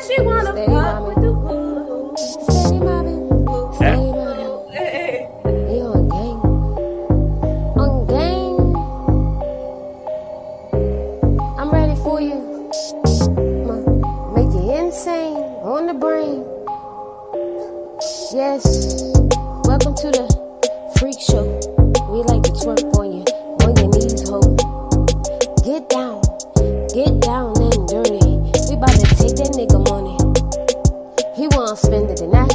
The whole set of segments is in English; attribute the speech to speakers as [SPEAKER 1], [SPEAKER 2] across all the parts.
[SPEAKER 1] She wanna
[SPEAKER 2] Steady
[SPEAKER 1] fuck
[SPEAKER 2] mobbing.
[SPEAKER 1] with the woo.
[SPEAKER 2] Steady mobbing. Steady mobbing.
[SPEAKER 1] Hey.
[SPEAKER 2] They on game. On game. I'm ready for you. Make you insane on the brain. Yes. Welcome to the freak show. We like to twerk on your knees, ho. Get down and dirty. We about to take that nigga money. He wanna spend it tonight.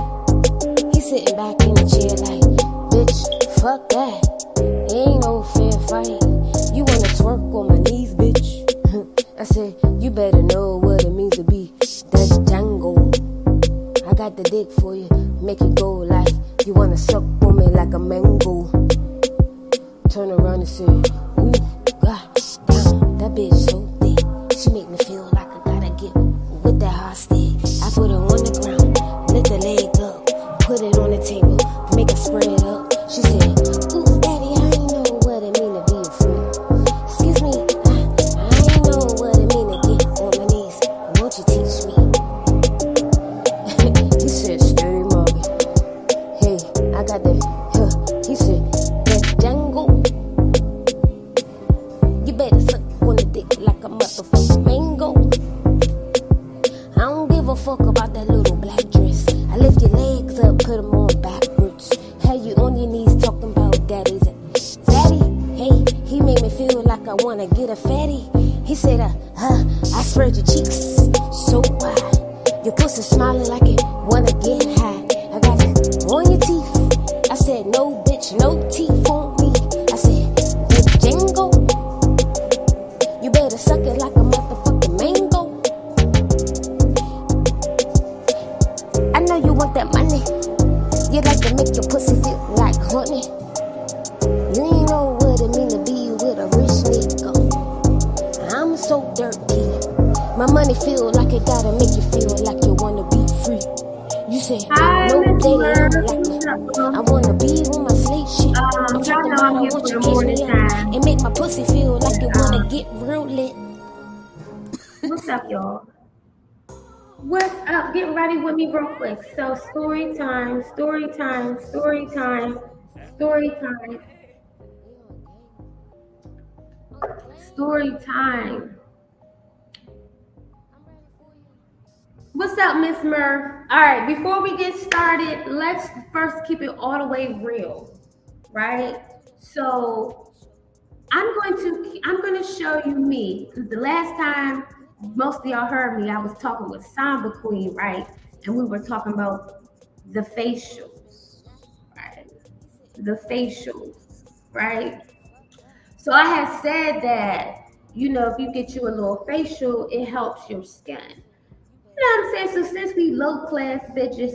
[SPEAKER 2] He sitting back in the chair like, bitch, fuck that. Ain't no fair fight. You wanna twerk on my knees, bitch? I said, you better know what it means to be that Django. I got the dick for you, make it go like you wanna suck on me like a mango. Turn around and say, ooh, god damn, that bitch so thick. She make me feel like I gotta get with that hot stick. I put her on the ground, lift her leg up, put it on the table, make her spread it up. She said, ooh, daddy, I ain't know what it mean to be a freak. Excuse me, I ain't know what it mean to get on my knees. Won't you teach me? He said, steady mommy. Hey, I got that. He said, that Django. You better suck on the dick like a motherfucking mango. I don't give a fuck about that little black dress. I lift your legs up, put them on backwards. Have you on your knees talking about daddy's daddy? Hey, he made me feel like I wanna get a fatty. He said, I spread your cheeks so wide. Your pussy smiling like it wanna get high. I got it on your teeth. I said, no bitch, no teeth on me. I said, the Django. You better suck it like a motherfucking mango. I know you want that money. You like to make your pussy feel like honey. You ain't know what it mean to be with a rich nigga. I'm so dirty. My money feel like it gotta make you feel like you wanna be free. You say, no daddy, I don't like it. I wanna be on my slate shit. I'm talking about I want you to catch me up and make my pussy feel like you wanna get real lit.
[SPEAKER 1] What's up, y'all? What's up? Get ready with me real quick. So story time, story time, story time, story time, story time. What's up, Miss Murph? All right, before we get started, let's first keep it all the way real, right? So I'm going to show you me. The last time most of y'all heard me, I was talking with Samba Queen, right? And we were talking about the facials, right? The facials, right? So I had said that, if you get you a little facial, it helps your skin. You know what I'm saying? So since we low class bitches,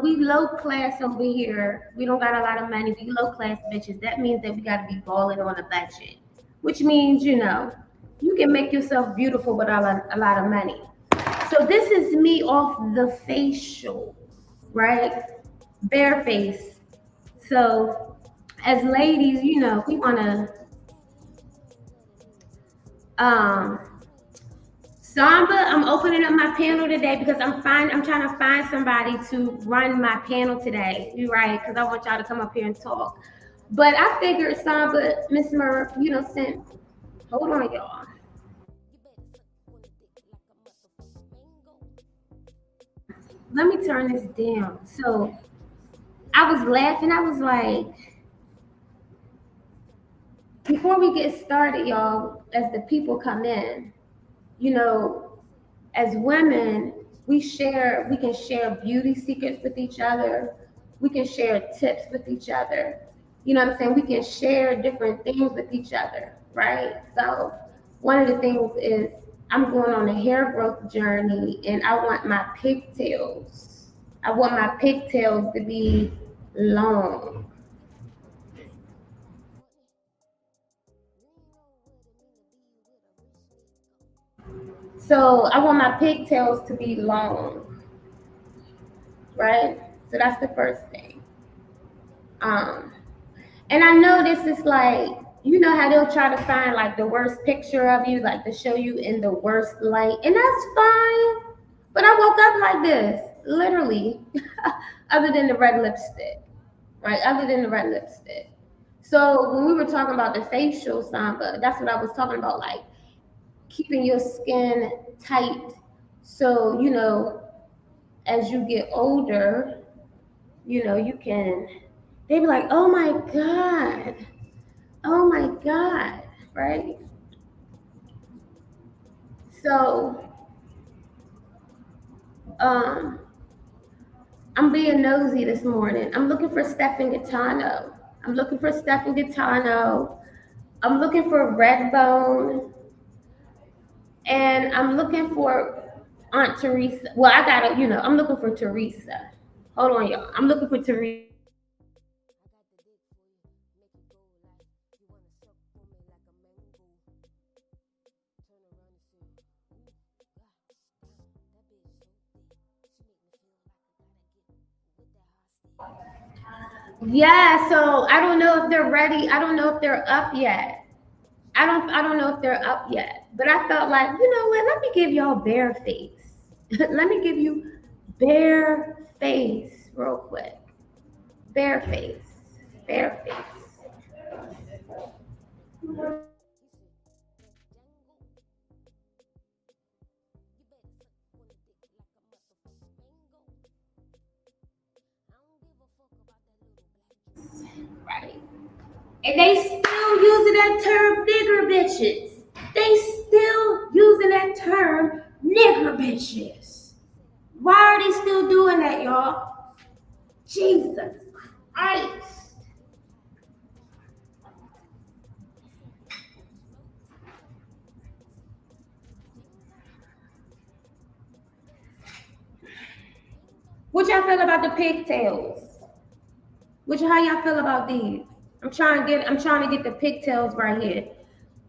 [SPEAKER 1] we low class over here. We don't got a lot of money. We low class bitches. That means that we got to be balling on a budget, which means you can make yourself beautiful without a lot of money. So this is me off the facial, right? Bare face. So as ladies, we want to Samba, I'm opening up my panel today because I'm trying to find somebody to run my panel today. You right? Because I want y'all to come up here and talk. But I figured Samba, Miss Murph, hold on, y'all. Let me turn this down. So I was laughing. I was like, before we get started, y'all, as the people come in, as women, we can share beauty secrets with each other. We can share tips with each other. You know what I'm saying? We can share different things with each other, right? So one of the things is I'm going on a hair growth journey and I want my pigtails to be long. So I want my pigtails to be long, right? So that's the first thing. And I know this is like, how they'll try to find like the worst picture of you, like to show you in the worst light, and that's fine. But I woke up like this, literally, other than the red lipstick, right? Other than the red lipstick. So when we were talking about the facial samba, that's what I was talking about, like keeping your skin tight. So, as you get older, you can, they be like, oh my God, right? So, um, I'm being nosy this morning. I'm looking for Stefan Gaetano. I'm looking for Stefan Gaetano. I'm looking for Redbone. And I'm looking for Aunt Teresa. Well, I'm looking for Teresa. Hold on, y'all. I'm looking for Teresa. Yeah, so I don't know if they're ready. I don't know if they're up yet. I don't know if they're up yet. But I felt like, you know what, let me give y'all bare face. Let me give you bare face real quick. Bare face. Bare face. Right. And they still using that term nigger bitches. They still using that term nigger bitches. Why are they still doing that, y'all? Jesus Christ. What y'all feel about the pigtails? How y'all feel about these? I'm trying to get the pigtails right here.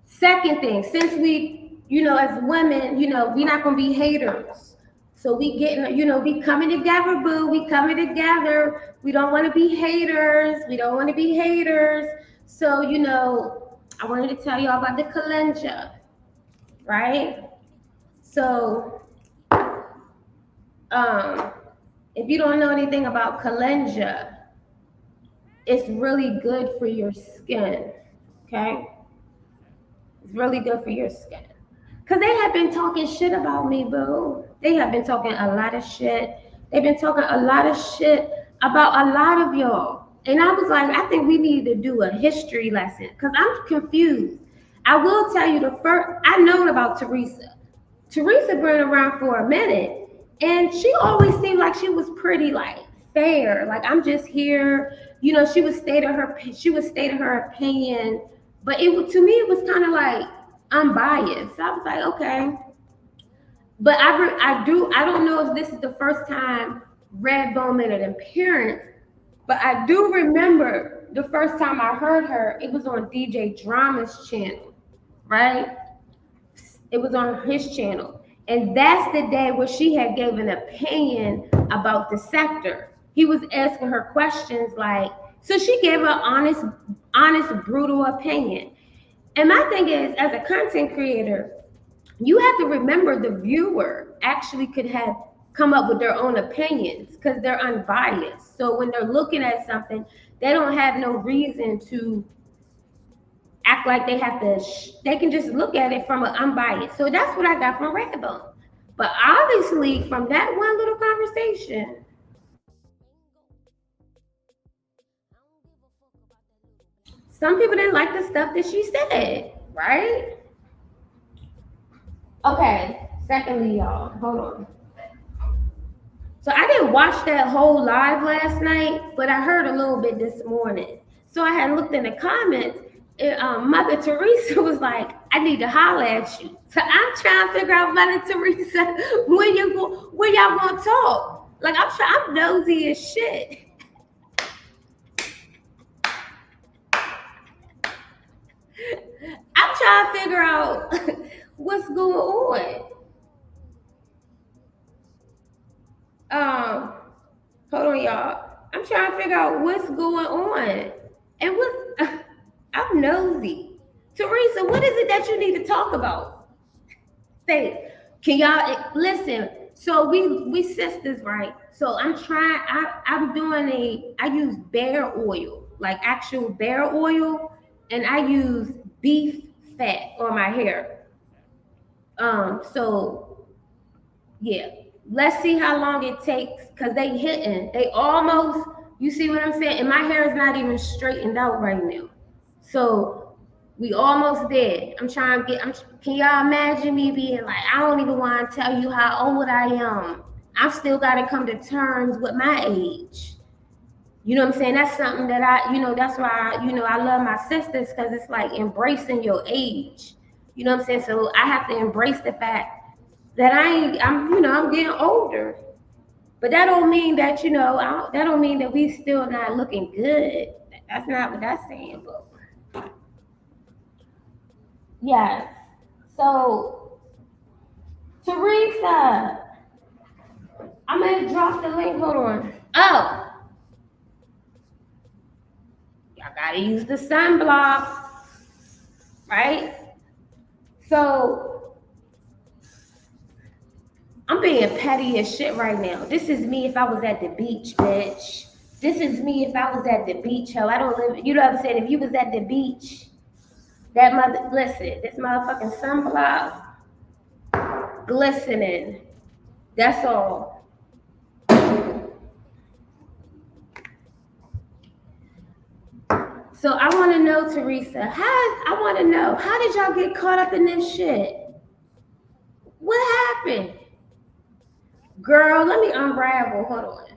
[SPEAKER 1] Second thing, since we, as women, we're not gonna be haters. So we getting, we coming together, boo. We coming together. We don't want to be haters. We don't want to be haters. So, I wanted to tell y'all about the Kalenja, right? So, um, if you don't know anything about Kalenja, it's really good for your skin. Okay? It's really good for your skin. Cause they have been talking shit about me, boo. They have been talking a lot of shit. They've been talking a lot of shit about a lot of y'all. And I was like, I think we need to do a history lesson. Cause I'm confused. I will tell you the first I known about Teresa. Teresa been around for a minute. And she always seemed like she was pretty like fair. Like I'm just here. She would state her opinion. But to me it was kind of like unbiased. I was like, okay. But I don't know if this is the first time Redbone made an appearance, but I do remember the first time I heard her, it was on DJ Drama's channel, right? It was on his channel. And that's the day where she had gave an opinion about the sector. He was asking her questions like, so she gave an honest, brutal opinion. And my thing is, as a content creator, you have to remember the viewer actually could have come up with their own opinions because they're unbiased. So when they're looking at something, they don't have no reason to act like they have to, they can just look at it from an unbiased. So that's what I got from Redbone. But obviously, from that one little conversation, some people didn't like the stuff that she said, right? Okay, secondly, y'all, hold on. So I didn't watch that whole live last night, but I heard a little bit this morning. So I had looked in the comments. Mother Teresa was like, "I need to holler at you." So I'm trying to figure out, Mother Teresa, when y'all gonna talk? Like I'm nosy as shit. I'm trying to figure out what's going on. Um, Hold on, y'all. I'm trying to figure out what's going on. And I'm nosy. Teresa, what is it that you need to talk about? Say, can y'all listen? So we sisters, right? So I'm doing I use bear oil, like actual bear oil, and I use beef fat on my hair. So yeah, let's see how long it takes because they hitting. They almost, you see what I'm saying? And my hair is not even straightened out right now. So we almost there. I'm trying to get. Can y'all imagine me being like, I don't even want to tell you how old I am. I've still got to come to terms with my age. You know what I'm saying? That's something that that's why I love my sisters because it's like embracing your age. You know what I'm saying? So I have to embrace the fact that I'm getting older. But that don't mean that that don't mean that we still not looking good. That's not what that's saying. But yes. So Teresa, I'm gonna drop the link. Hold on. Oh, y'all gotta use the sunblock, right? So I'm being petty as shit right now. This is me if I was at the beach, bitch. This is me if I was at the beach, ho. I don't live, you know what I'm saying? If you was at the beach, listen, this motherfucking sunblock glistening. That's all. So I want to know, Teresa, how did y'all get caught up in this shit? What happened? Girl, let me unravel. Hold on.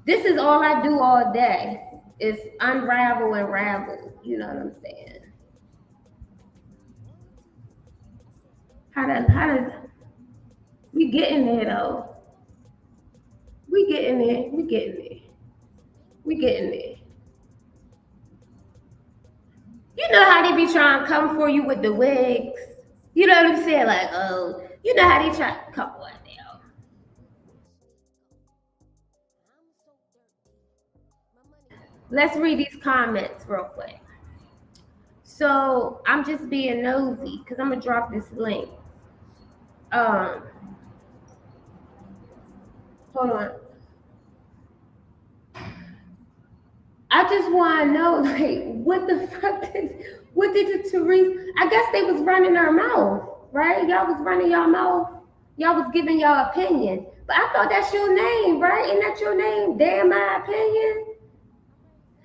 [SPEAKER 1] This is all I do all day is unravel and ravel. You know what I'm saying? How does we getting there though? We getting there. We getting there. We getting there. You know how they be trying to come for you with the wigs. You know what I'm saying? Like, oh, you know how they try to come on now. Let's read these comments real quick. So I'm just being nosy because I'm gonna drop this link. Hold on. I just want to know, like, what the fuck what did the Teresa? I guess they was running her mouth, right? Y'all was running y'all mouth. Y'all was giving y'all opinion. But I thought that's your name, right? Ain't that your name? Damn my opinion.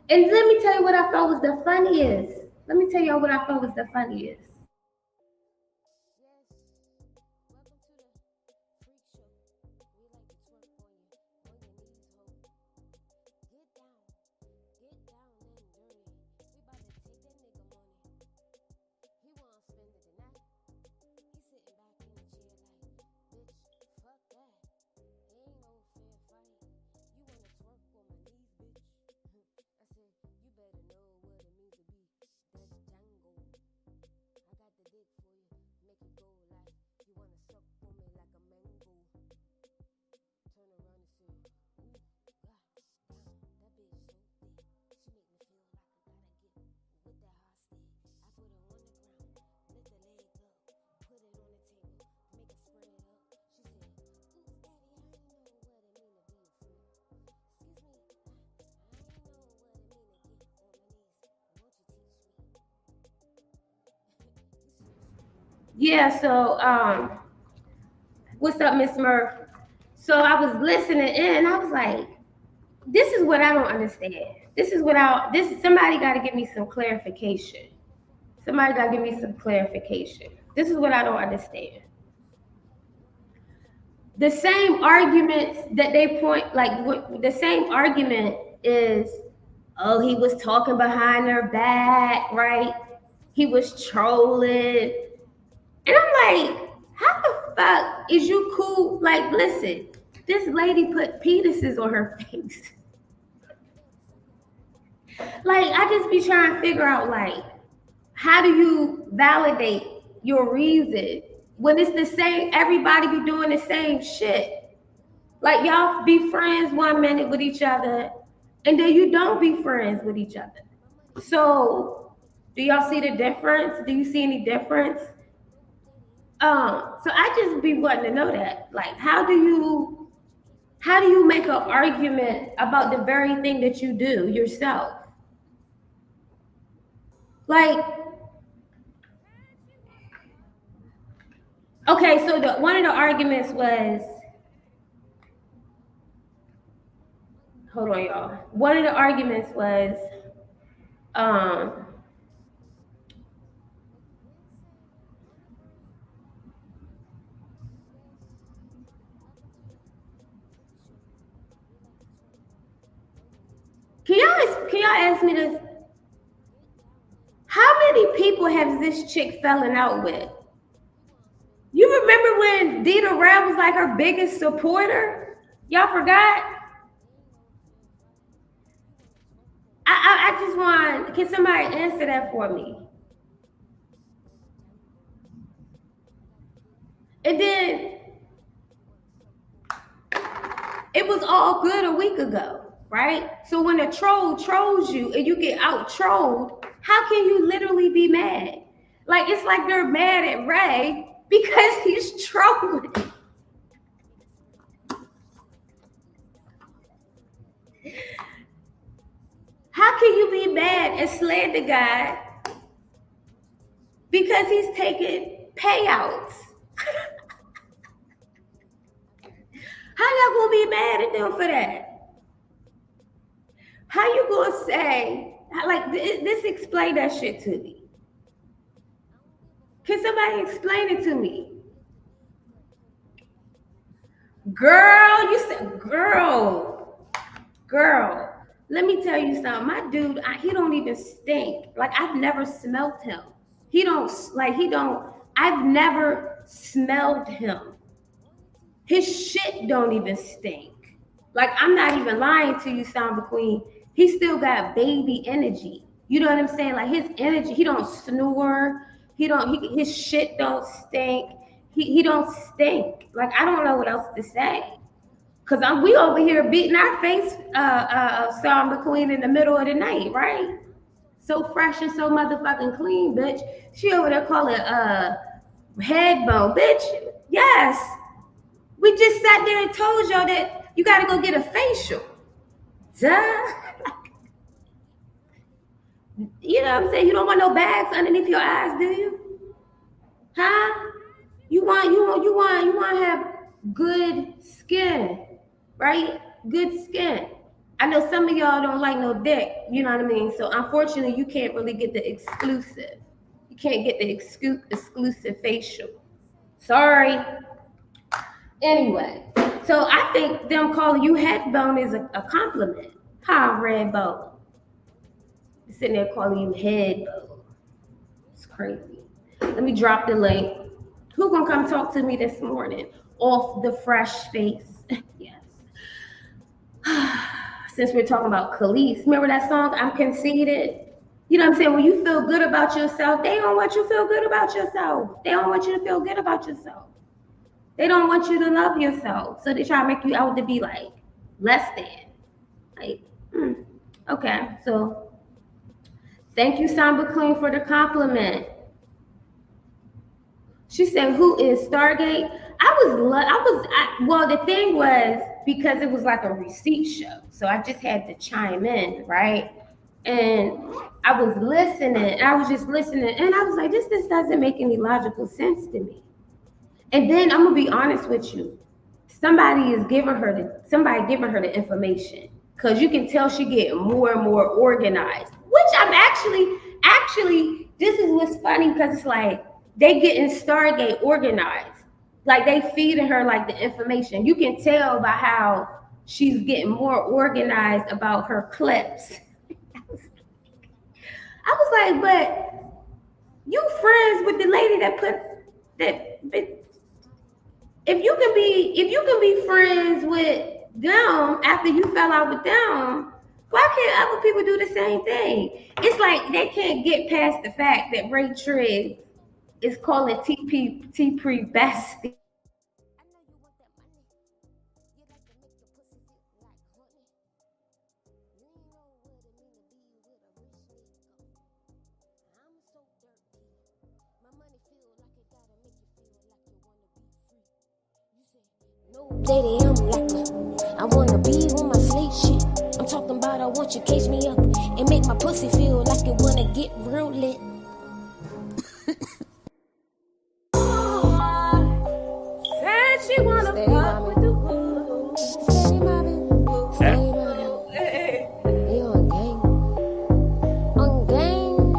[SPEAKER 1] And let me tell you what I thought was the funniest. Let me tell y'all what I thought was the funniest. Yeah, so what's up, Miss Murph? So I was listening in, I was like, this is what I don't understand. Somebody gotta give me some clarification. Somebody gotta give me some clarification. This is what I don't understand. The same arguments that they point, the same argument is, oh, he was talking behind her back, right? He was trolling. And I'm like, how the fuck is you cool? Like, listen, this lady put penises on her face. Like, I just be trying to figure out, like, how do you validate your reason when it's the same, everybody be doing the same shit? Like, y'all be friends 1 minute with each other, and then you don't be friends with each other. So, do y'all see the difference? Do you see any difference? So I just be wanting to know that. Like, how do you make an argument about the very thing that you do yourself? Like, okay, so one of the arguments was, hold on, y'all. One of the arguments was, um, can y'all ask me this? How many people has this chick fallen out with? You remember when Dita Rab was like her biggest supporter? Y'all forgot? I just want, can somebody answer that for me? And then it was all good a week ago, right? So when a troll trolls you and you get out trolled, how can you literally be mad? Like, it's like they're mad at Ray because he's trolling. How can you be mad and slander guy because he's taking payouts? How y'all gonna be mad at them for that? How you gonna say, like, this explain that shit to me? Can somebody explain it to me? Girl, you said, girl, let me tell you something. My dude, he don't even stink. Like, I've never smelled him. I've never smelled him. His shit don't even stink. Like, I'm not even lying to you, Samba Queen. He still got baby energy. You know what I'm saying? Like, his energy, he don't snore. His shit don't stink. He don't stink. Like, I don't know what else to say. Cause we over here beating our face, Samba Queen in the middle of the night, right? So fresh and so motherfucking clean, bitch. She over there calling head bone, bitch. Yes, we just sat there and told y'all that you gotta go get a facial. Duh. You know what I'm saying? You don't want no bags underneath your eyes, do you? Huh? You want to have good skin, right? Good skin. I know some of y'all don't like no dick, you know what I mean? So unfortunately, you can't really get the exclusive. You can't get the exclusive facial. Sorry. Anyway, so I think them calling you head bone is a compliment. Huh, red bone? Sitting there calling you head bone. It's crazy. Let me drop the link. Who gonna come talk to me this morning? Off the fresh face. Yes. Since we're talking about Khalees, remember that song, I'm Conceited? You know what I'm saying? When you feel good about yourself, they don't want you to feel good about yourself. They don't want you to feel good about yourself. They don't want you to love yourself. So they try to make you out to be like less than. Like, okay. So thank you, Samba Queen, for the compliment. She said, "Who is Stargate?" Well, the thing was, because it was like a receipt show, so I just had to chime in, right? And I was listening. I was just listening, and I was like, "This doesn't make any logical sense to me." And then I'm gonna be honest with you. Somebody giving her the information, because you can tell she getting more and more organized. Which I'm actually this is what's funny, because it's like they getting Stargate organized. Like, they feeding her like the information. You can tell by how she's getting more organized about her clips. I was like, but you friends with the lady that put that. If you can be friends with them after you fell out with them, why can't other people do the same thing? It's like they can't get past the fact that Ray Triggs is calling T-Pre bestie.
[SPEAKER 2] Lady, I'm like I wanna be on my slate shit. I'm talking about I want you to catch me up and make my pussy feel like it wanna get real lit.
[SPEAKER 1] Said she wanna
[SPEAKER 2] Steady
[SPEAKER 1] fuck
[SPEAKER 2] mobbing.
[SPEAKER 1] with the woo.
[SPEAKER 2] Steady mobbing. Steady mobbing. You on game. On game.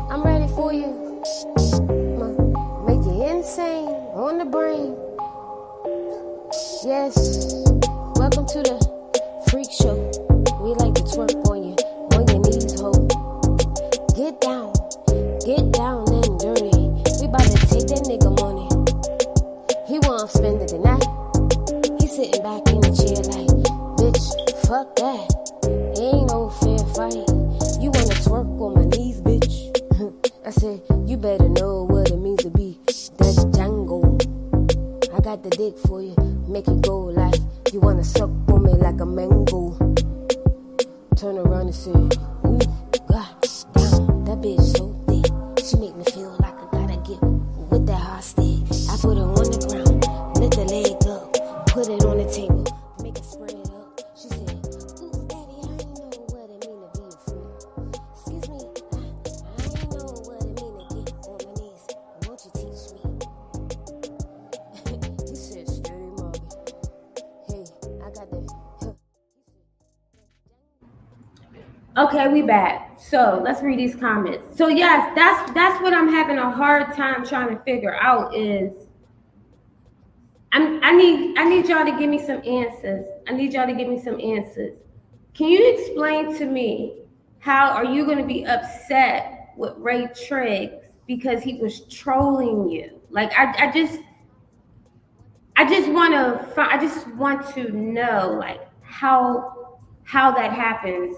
[SPEAKER 2] I'm ready for you. Make you insane on the brain. Yes. Welcome to the freak show. We like to twerk on your knees, ho. Get down and dirty. We bout to take that nigga money. He wanna spend it tonight. He sitting back in the chair like, bitch, fuck that. Ain't no fair fight. You wanna twerk on my knees, bitch? I said, you better know what it means to be that Django. I got the dick for you, make it go like you wanna suck on me like a mango. Turn around and say, ooh, god damn, that bitch so thick. She make me feel like I gotta get with that hot stick. I put her on the ground, lift her leg up, put it on the table, make it spread up. She said, ooh, daddy, I ain't know what it mean to be a freak. Excuse me, I ain't know what it mean to get on my knees. Won't you teach me? He said, steady mommy. Hey, I got the
[SPEAKER 1] Okay, we back. So let's read these comments. So yes, that's what I'm having a hard time trying to figure out is I need y'all to give me some answers. Can you explain to me how are you going to be upset with Ray Triggs because he was trolling you? Like I just want to know like how that happens.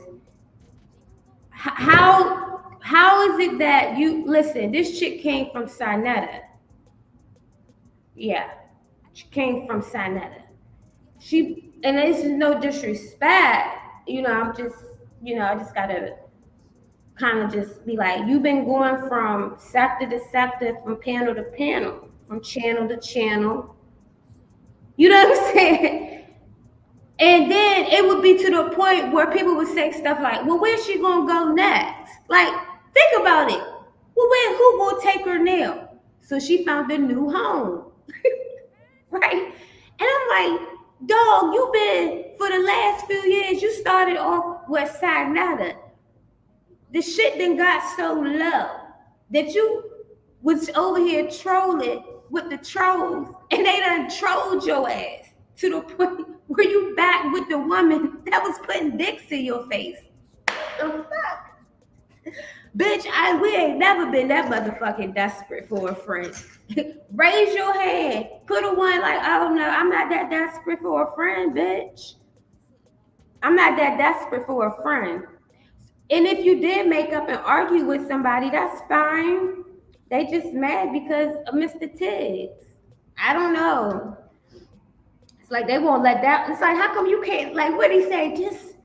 [SPEAKER 1] How is it that you listen? This chick came from Sinetta. Yeah, she came from Sinetta. And this is no disrespect. I just gotta kind of just be like, you've been going from sector to sector, from panel to panel, from channel to channel. You know what I'm saying? And then it would be to the point where people would say stuff like, well, where's she gonna go next? Like, think about it. Well, who gonna take her now? So she found a new home. Right? And I'm like, dog, you been, for the last few years, you started off with Sinetta. The shit then got so low that you was over here trolling with the trolls, and they done trolled your ass to the point where you back with the woman that was putting dicks in your face. The fuck? Bitch, we ain't never been that motherfucking desperate for a friend. Raise your hand. Put a one like, oh no, I'm not that desperate for a friend, bitch. I'm not that desperate for a friend. And if you did make up and argue with somebody, that's fine. They just mad because of Mr. Tiggs. I don't know. It's like they won't let that. It's like, how come you can't, like what he say, just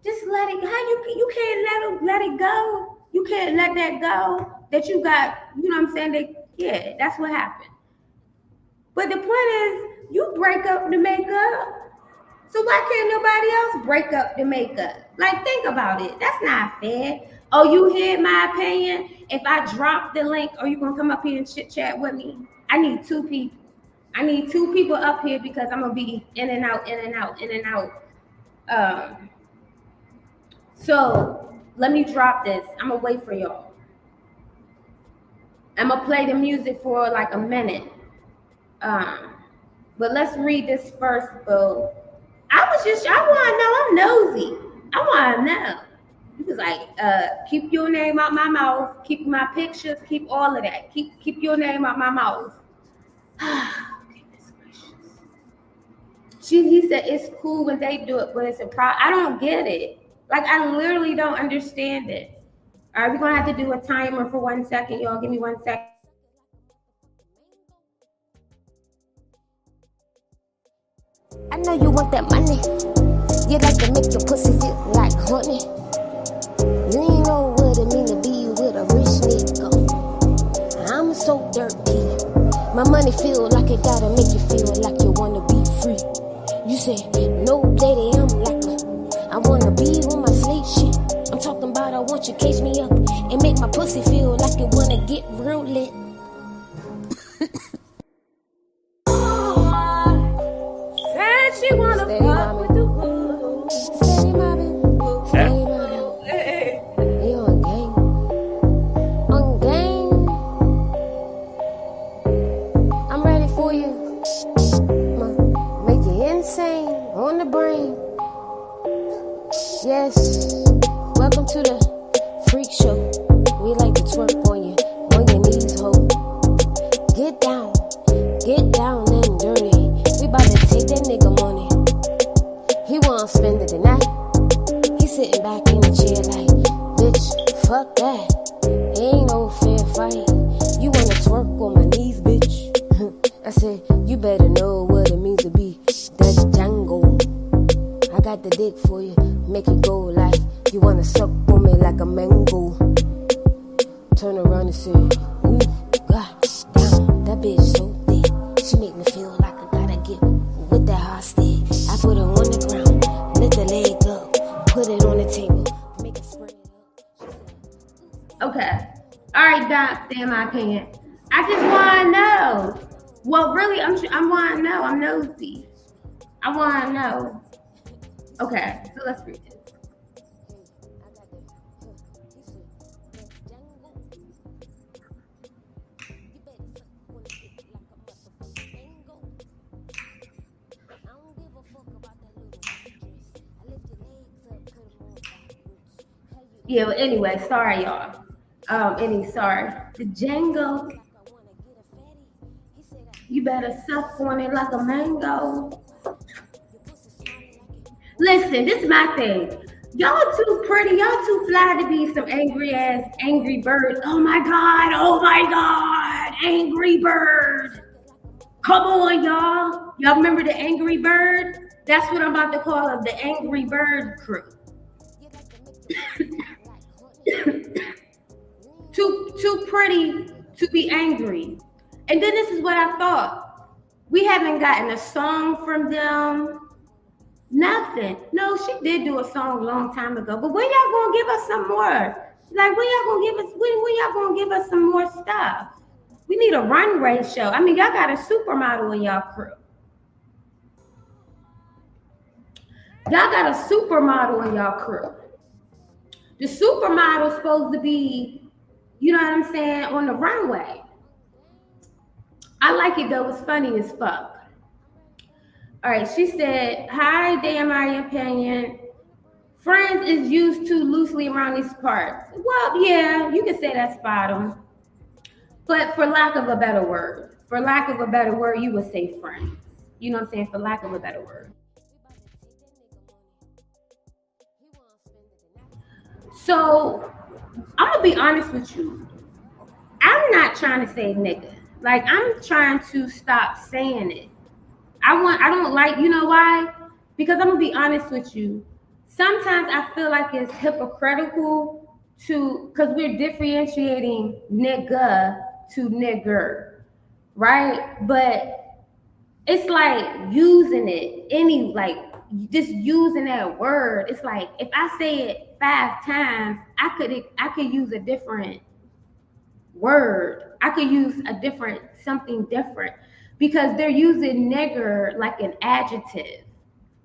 [SPEAKER 1] let it, how you can't let it go? You can't let that go that you got, you know what I'm saying? Yeah, that's what happened. But the point is, you break up to make up. So why can't nobody else break up to make up? Like, think about it. That's not fair. Oh, you hear my opinion? If I drop the link, are you going to come up here and chit chat with me? I need two people. I need two people up here because I'm going to be in and out. So let me drop this. I'm going to wait for y'all. I'm going to play the music for like a minute. But let's read this first, boo. I want to know. I'm nosy. I want to know. He was like, keep your name out my mouth. Keep my pictures. Keep all of that. Keep your name out my mouth. Goodness gracious. He said it's cool when they do it, but it's a problem. I don't get it. Like, I literally don't understand it. All right, we're going to have to do a timer for 1 second. Y'all give me 1 second.
[SPEAKER 2] I know you want that money. You like to make your pussy feel like honey. You ain't know what it mean to be with a rich nigga. I'm so dirty. My money feel like it got me up and make my pussy feel like it wanna get real lit.
[SPEAKER 1] Said she wanna
[SPEAKER 2] Steady
[SPEAKER 1] fuck
[SPEAKER 2] mobbing.
[SPEAKER 1] with the boo.
[SPEAKER 2] Steady mobbing, steady mobbing. You on game, on game. I'm ready for you. Make you insane on the brain. Yes, welcome to the freak show. We like to twerk on your knees, ho. Get down and dirty. We bout to take that nigga money. He wanna spend it tonight. He sitting back in the chair like, bitch, fuck that. Ain't no fair fight. You wanna twerk on my knees, bitch? I said, you better know what it means to be that Django. I got the dick for you, make it go like you wanna suck on me like a mango. Turn around and say, ooh, god damn, that bitch so thick. She make me feel like I gotta get with that hot stick. I put her on the ground, lift the leg up, put it on the table, make it spread up.
[SPEAKER 1] Okay. All right, Doc, stay in my opinion. I just want to know. Well, really, I want to know. I'm nosy. I want to know. Okay, so let's read this. Yeah, but anyway, sorry, y'all. Sorry. The Django. You better suck on it like a mango. Listen, this is my thing. Y'all too pretty. Y'all too fly to be some angry bird. Oh my God. Angry bird. Come on, y'all. Y'all remember the Angry Bird? That's what I'm about to call them, the Angry Bird crew. too pretty to be angry. And then this is what I thought. We haven't gotten a song from them. Nothing. No, she did do a song a long time ago. But when y'all gonna give us some more? Like when y'all gonna give us some more stuff? We need a runway show. I mean, y'all got a supermodel in y'all crew. Y'all got a supermodel in y'all crew. The supermodel's supposed to be, you know what I'm saying, on the runway. I like it though, it's funny as fuck. All right, she said, hi, damn my opinion. Friends is used too loosely around these parts. Well, yeah, you can say that's spot on. But for lack of a better word, you would say friends. You know what I'm saying? For lack of a better word. So I'm gonna be honest with you. I'm not trying to say nigga. Like I'm trying to stop saying it. I don't like, you know why? Because I'm gonna be honest with you. Sometimes I feel like it's hypocritical because we're differentiating nigga to nigger, right? But it's like using it, just using that word. It's like if I say it 5 times, I could use a different word. I could use something different because they're using nigger like an adjective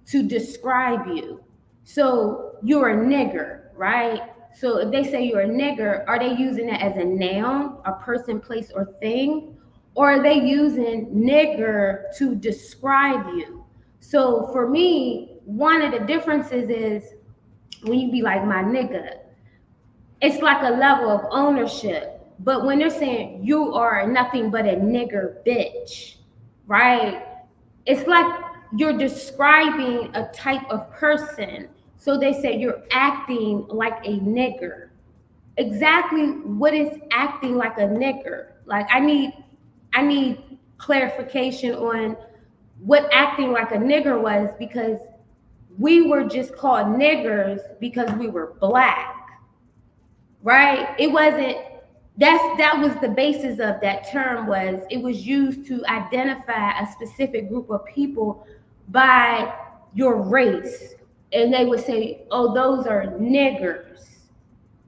[SPEAKER 1] to describe you. So you're a nigger, right? So if they say you're a nigger, are they using it as a noun, a person, place, or thing? Or are they using nigger to describe you? So for me, one of the differences is when you be like my nigga, it's like a level of ownership. But when they're saying you are nothing but a nigger bitch, right? It's like you're describing a type of person. So they say you're acting like a nigger. Exactly what is acting like a nigger? Like I need clarification on what acting like a nigger was, because we were just called niggers because we were black, right? It wasn't, that was the basis of that term, was it was used to identify a specific group of people by your race. And they would say, oh, those are niggers.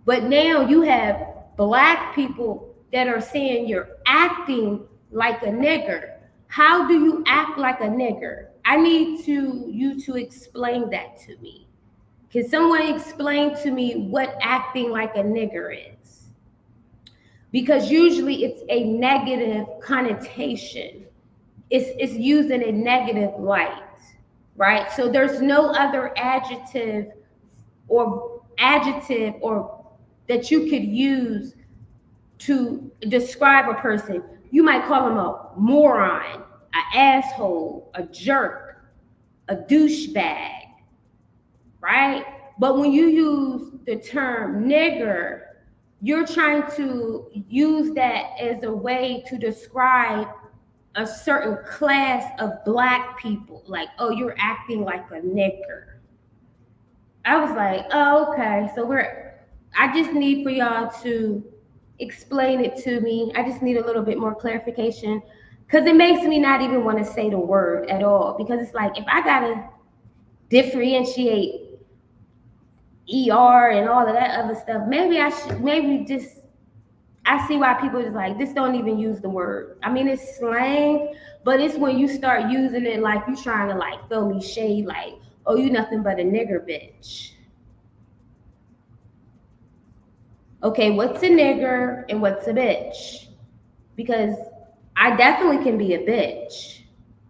[SPEAKER 1] But now you have black people that are saying you're acting like a nigger. How do you act like a nigger? I need you to explain that to me. Can someone explain to me what acting like a nigger is? Because usually it's a negative connotation. It's used in a negative light, right? So there's no other adjective or that you could use to describe a person. You might call them a moron, an asshole, a jerk, a douchebag, right? But when you use the term nigger, you're trying to use that as a way to describe a certain class of black people. Like, oh, you're acting like a nigger. I was like, oh, okay. So I just need for y'all to explain it to me. I just need a little bit more clarification because it makes me not even want to say the word at all. Because it's like, if I got to differentiate ER and all of that other stuff, maybe I see why people is like, this don't even use the word. I mean, it's slang, but it's when you start using it like you trying to like throw me shade, like, oh, you nothing but a nigger bitch. Okay, what's a nigger and what's a bitch? Because I definitely can be a bitch.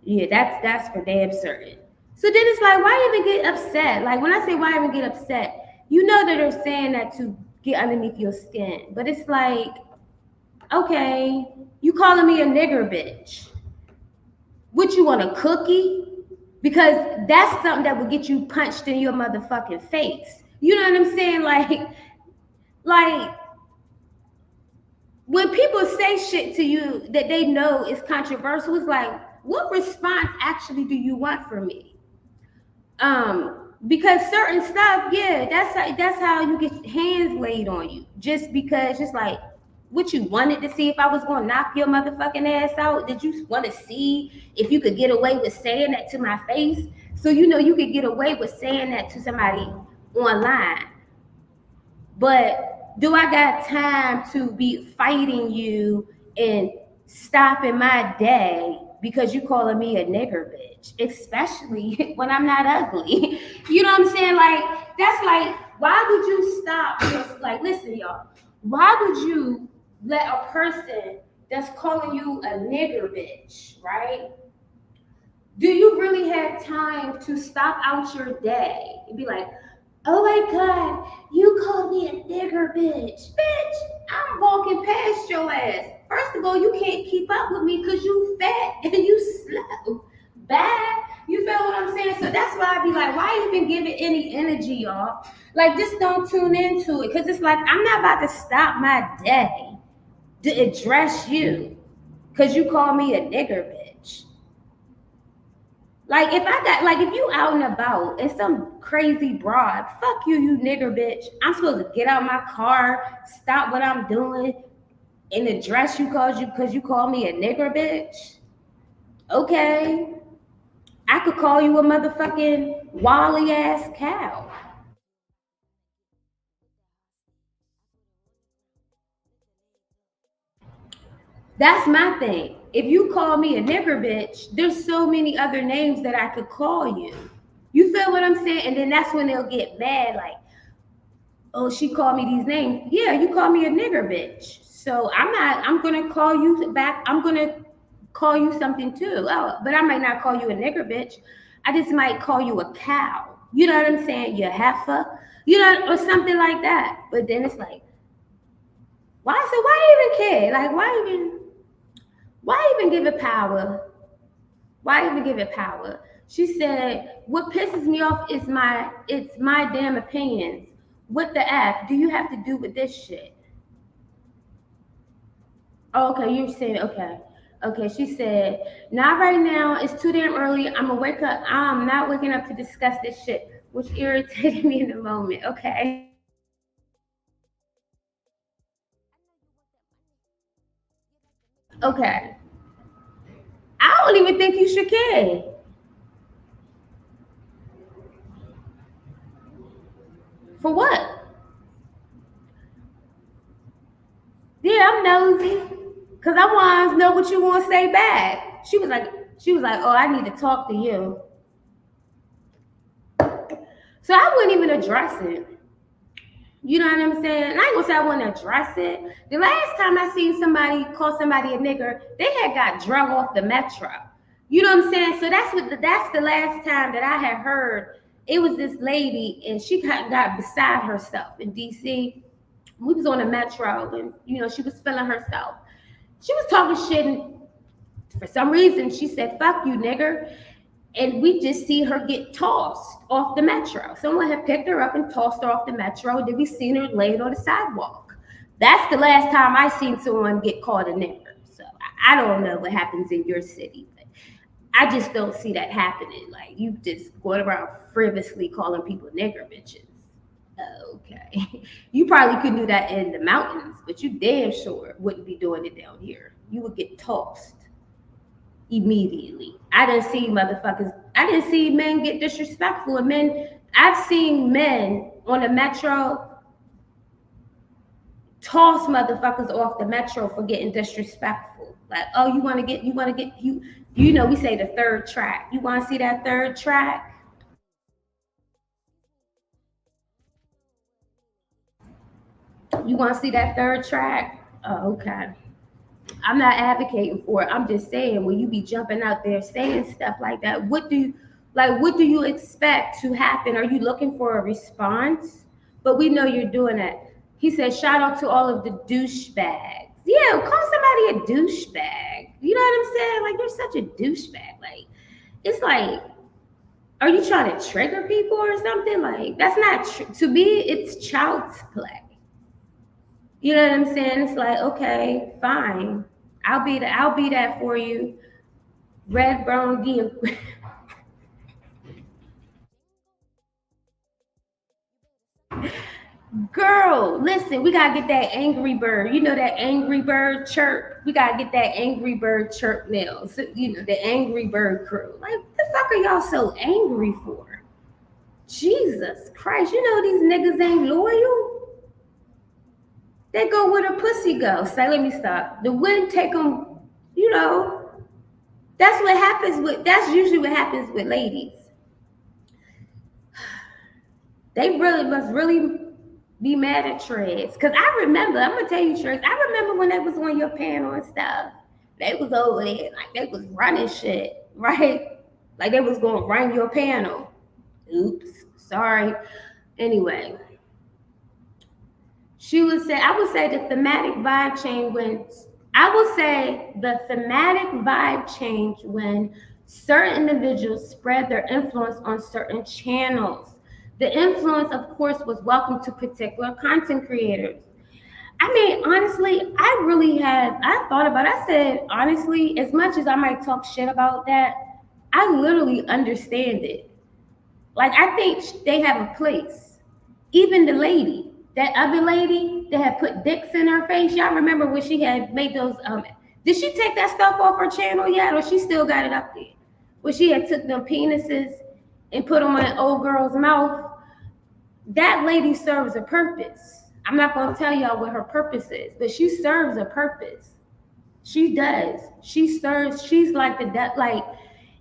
[SPEAKER 1] Yeah, that's for damn certain. So then it's like, why even get upset? Like when I say why even get upset, you know that they're saying that to get underneath your skin. But it's like, okay, you calling me a nigger bitch. What, you want a cookie? Because that's something that will get you punched in your motherfucking face. You know what I'm saying? Like when people say shit to you that they know is controversial, it's like, what response actually do you want from me? Because certain stuff, yeah, that's how you get hands laid on you. Just because, just like, what, you wanted to see if I was gonna knock your motherfucking ass out? Did you want to see if you could get away with saying that to my face? So you know you could get away with saying that to somebody online. But do I got time to be fighting you and stopping my day because you calling me a nigger bitch, especially when I'm not ugly? You know what I'm saying? Like, that's like, why would you stop? Like, listen, y'all, why would you let a person that's calling you a nigger bitch, right? Do you really have time to stop out your day and be like, oh my God, you called me a nigger bitch? Bitch, I'm walking past your ass. First of all, you can't keep up with me because you fat and you slow. Bad. You feel what I'm saying? So that's why I be like, why even give it any energy, y'all? Like, just don't tune into it. Because it's like, I'm not about to stop my day to address you because you call me a nigger bitch. Like, if you out and about and some crazy broad, fuck you, you nigger bitch. I'm supposed to get out my car, stop what I'm doing, and address you because you call me a nigger bitch? Okay. I could call you a motherfucking wally ass cow. That's my thing. If you call me a nigger bitch, there's so many other names that I could call you. You feel what I'm saying? And then that's when they'll get mad, like, oh, she called me these names. Yeah, you call me a nigger bitch. So I'm gonna call you back. I'm gonna call you something too. Oh, but I might not call you a nigger bitch. I just might call you a cow. You know what I'm saying? You heifer, you know, or something like that. But then it's like, why even care? Like, why even give it power? Why even give it power? She said, what pisses me off is it's my damn opinions. What the F do you have to do with this shit? Oh, okay, you're saying, okay. Okay, she said, not right now. It's too damn early. I'm gonna wake up. I'm not waking up to discuss this shit, which irritated me in the moment. Okay. Okay. I don't even think you should care. For what? nosy, cause I want to know what you want to say back. She was like, oh, I need to talk to you. So I wouldn't even address it. You know what I'm saying? And I ain't gonna say I wouldn't address it. The last time I seen somebody call somebody a nigger, they had got drug off the metro. You know what I'm saying? So that's the last time that I had heard. It was this lady, and she got beside herself in DC. We was on the metro, and she was feeling herself. She was talking shit, and for some reason she said, "Fuck you, nigger." And we just see her get tossed off the metro. Someone had picked her up and tossed her off the metro. Then we seen her laid on the sidewalk. That's the last time I seen someone get called a nigger. So I don't know what happens in your city, but I just don't see that happening. Like, you just going around frivolously calling people nigger bitches. Okay. You probably couldn't do that in the mountains, but you damn sure wouldn't be doing it down here. You would get tossed immediately. I didn't see men get disrespectful. And I've seen men on the metro toss motherfuckers off the metro for getting disrespectful. Like, oh, you want to get, we say the third track. You want to see that third track? You want to see that third track? Oh, okay. I'm not advocating for it. I'm just saying, when you be jumping out there saying stuff like that, what do you expect to happen? Are you looking for a response? But we know you're doing that. He said, shout out to all of the douchebags. Yeah, call somebody a douchebag. You know what I'm saying? Like, you're such a douchebag. Like, it's like, are you trying to trigger people or something? Like, that's not to me, it's child's play. You know what I'm saying? It's like, okay, fine. I'll be that for you. Red, brown, green. Girl, listen, we gotta get that Angry Bird. You know that Angry Bird chirp? We gotta get that Angry Bird chirp now. So, the Angry Bird crew. Like, what the fuck are y'all so angry for? Jesus Christ, these niggas ain't loyal. They go where the pussy goes. Say, let me stop. The wind take them, that's usually what happens with ladies. They must really be mad at Trez. Because I remember, I'm going to tell you, Trez, I remember when they was on your panel and stuff. They was over there, like, they was running shit, right? Like, they was going to run your panel. Oops, sorry. Anyway. I would say the thematic vibe changed when certain individuals spread their influence on certain channels. The influence, of course, was welcome to particular content creators. I mean, honestly, I thought about it. I said, honestly, as much as I might talk shit about that, I literally understand it. Like, I think they have a place. Even the lady. That other lady that had put dicks in her face, y'all remember when she had made those, did she take that stuff off her channel yet, or she still got it up there? When she had took them penises and put them on an old girl's mouth, that lady serves a purpose. I'm not going to tell y'all what her purpose is, but she serves a purpose. She does. She's like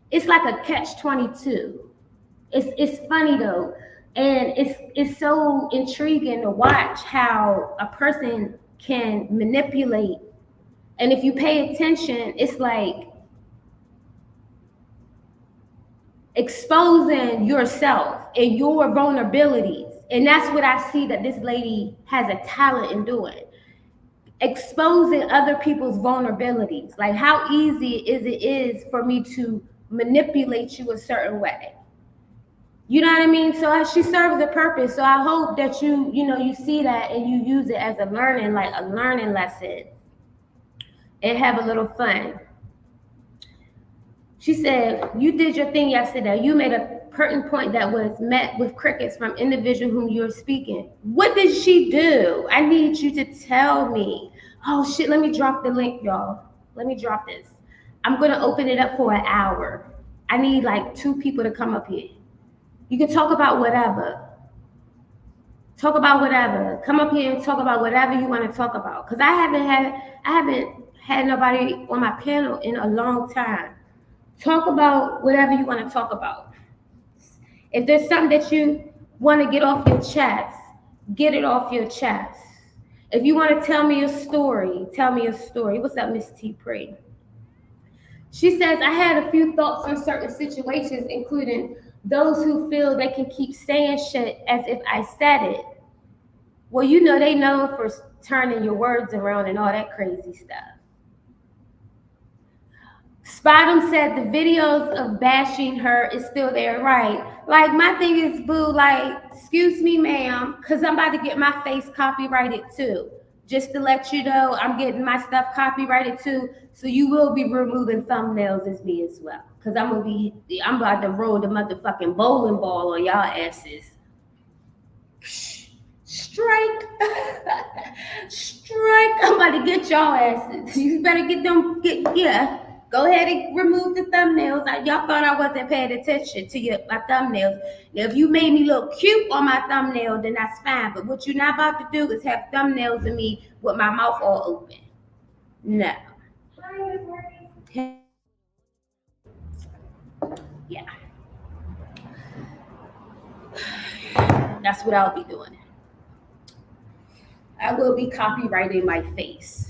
[SPEAKER 1] it's like a catch-22. It's funny though. And it's so intriguing to watch how a person can manipulate. And if you pay attention, it's like exposing yourself and your vulnerabilities. And that's what I see that this lady has a talent in doing. Exposing other people's vulnerabilities. Like, how easy it is for me to manipulate you a certain way. You know what I mean? So she serves a purpose. So I hope that you see that and you use it as a learning lesson and have a little fun. She said, you did your thing yesterday. You made a pertinent point that was met with crickets from individual whom you're speaking. What did she do? I need you to tell me. Oh shit, let me drop the link, y'all. Let me drop this. I'm gonna open it up for an hour. I need like 2 people to come up here. You can talk about whatever. Talk about whatever. Come up here and talk about whatever you want to talk about. Cause I haven't had nobody on my panel in a long time. Talk about whatever you want to talk about. If there's something that you want to get off your chest, get it off your chest. If you want to tell me a story, tell me a story. What's up, Miss T. Pre? She says, I had a few thoughts on certain situations, including those who feel they can keep saying shit as if I said it. Well, you know they know for turning your words around and all that crazy stuff. Spotum said the videos of bashing her is still there, right? Like, my thing is, boo, like, excuse me, ma'am, because I'm about to get my face copyrighted too. Just to let you know, I'm getting my stuff copyrighted too, so you will be removing thumbnails as me as well. Because I'm about to roll the motherfucking bowling ball on y'all asses. Strike. Strike. I'm about to get y'all asses. You better yeah. Go ahead and remove the thumbnails. Y'all thought I wasn't paying attention to my thumbnails. Now, if you made me look cute on my thumbnail, then that's fine. But what you're not about to do is have thumbnails of me with my mouth all open. No. Yeah. That's what I'll be doing. I will be copyrighting my face.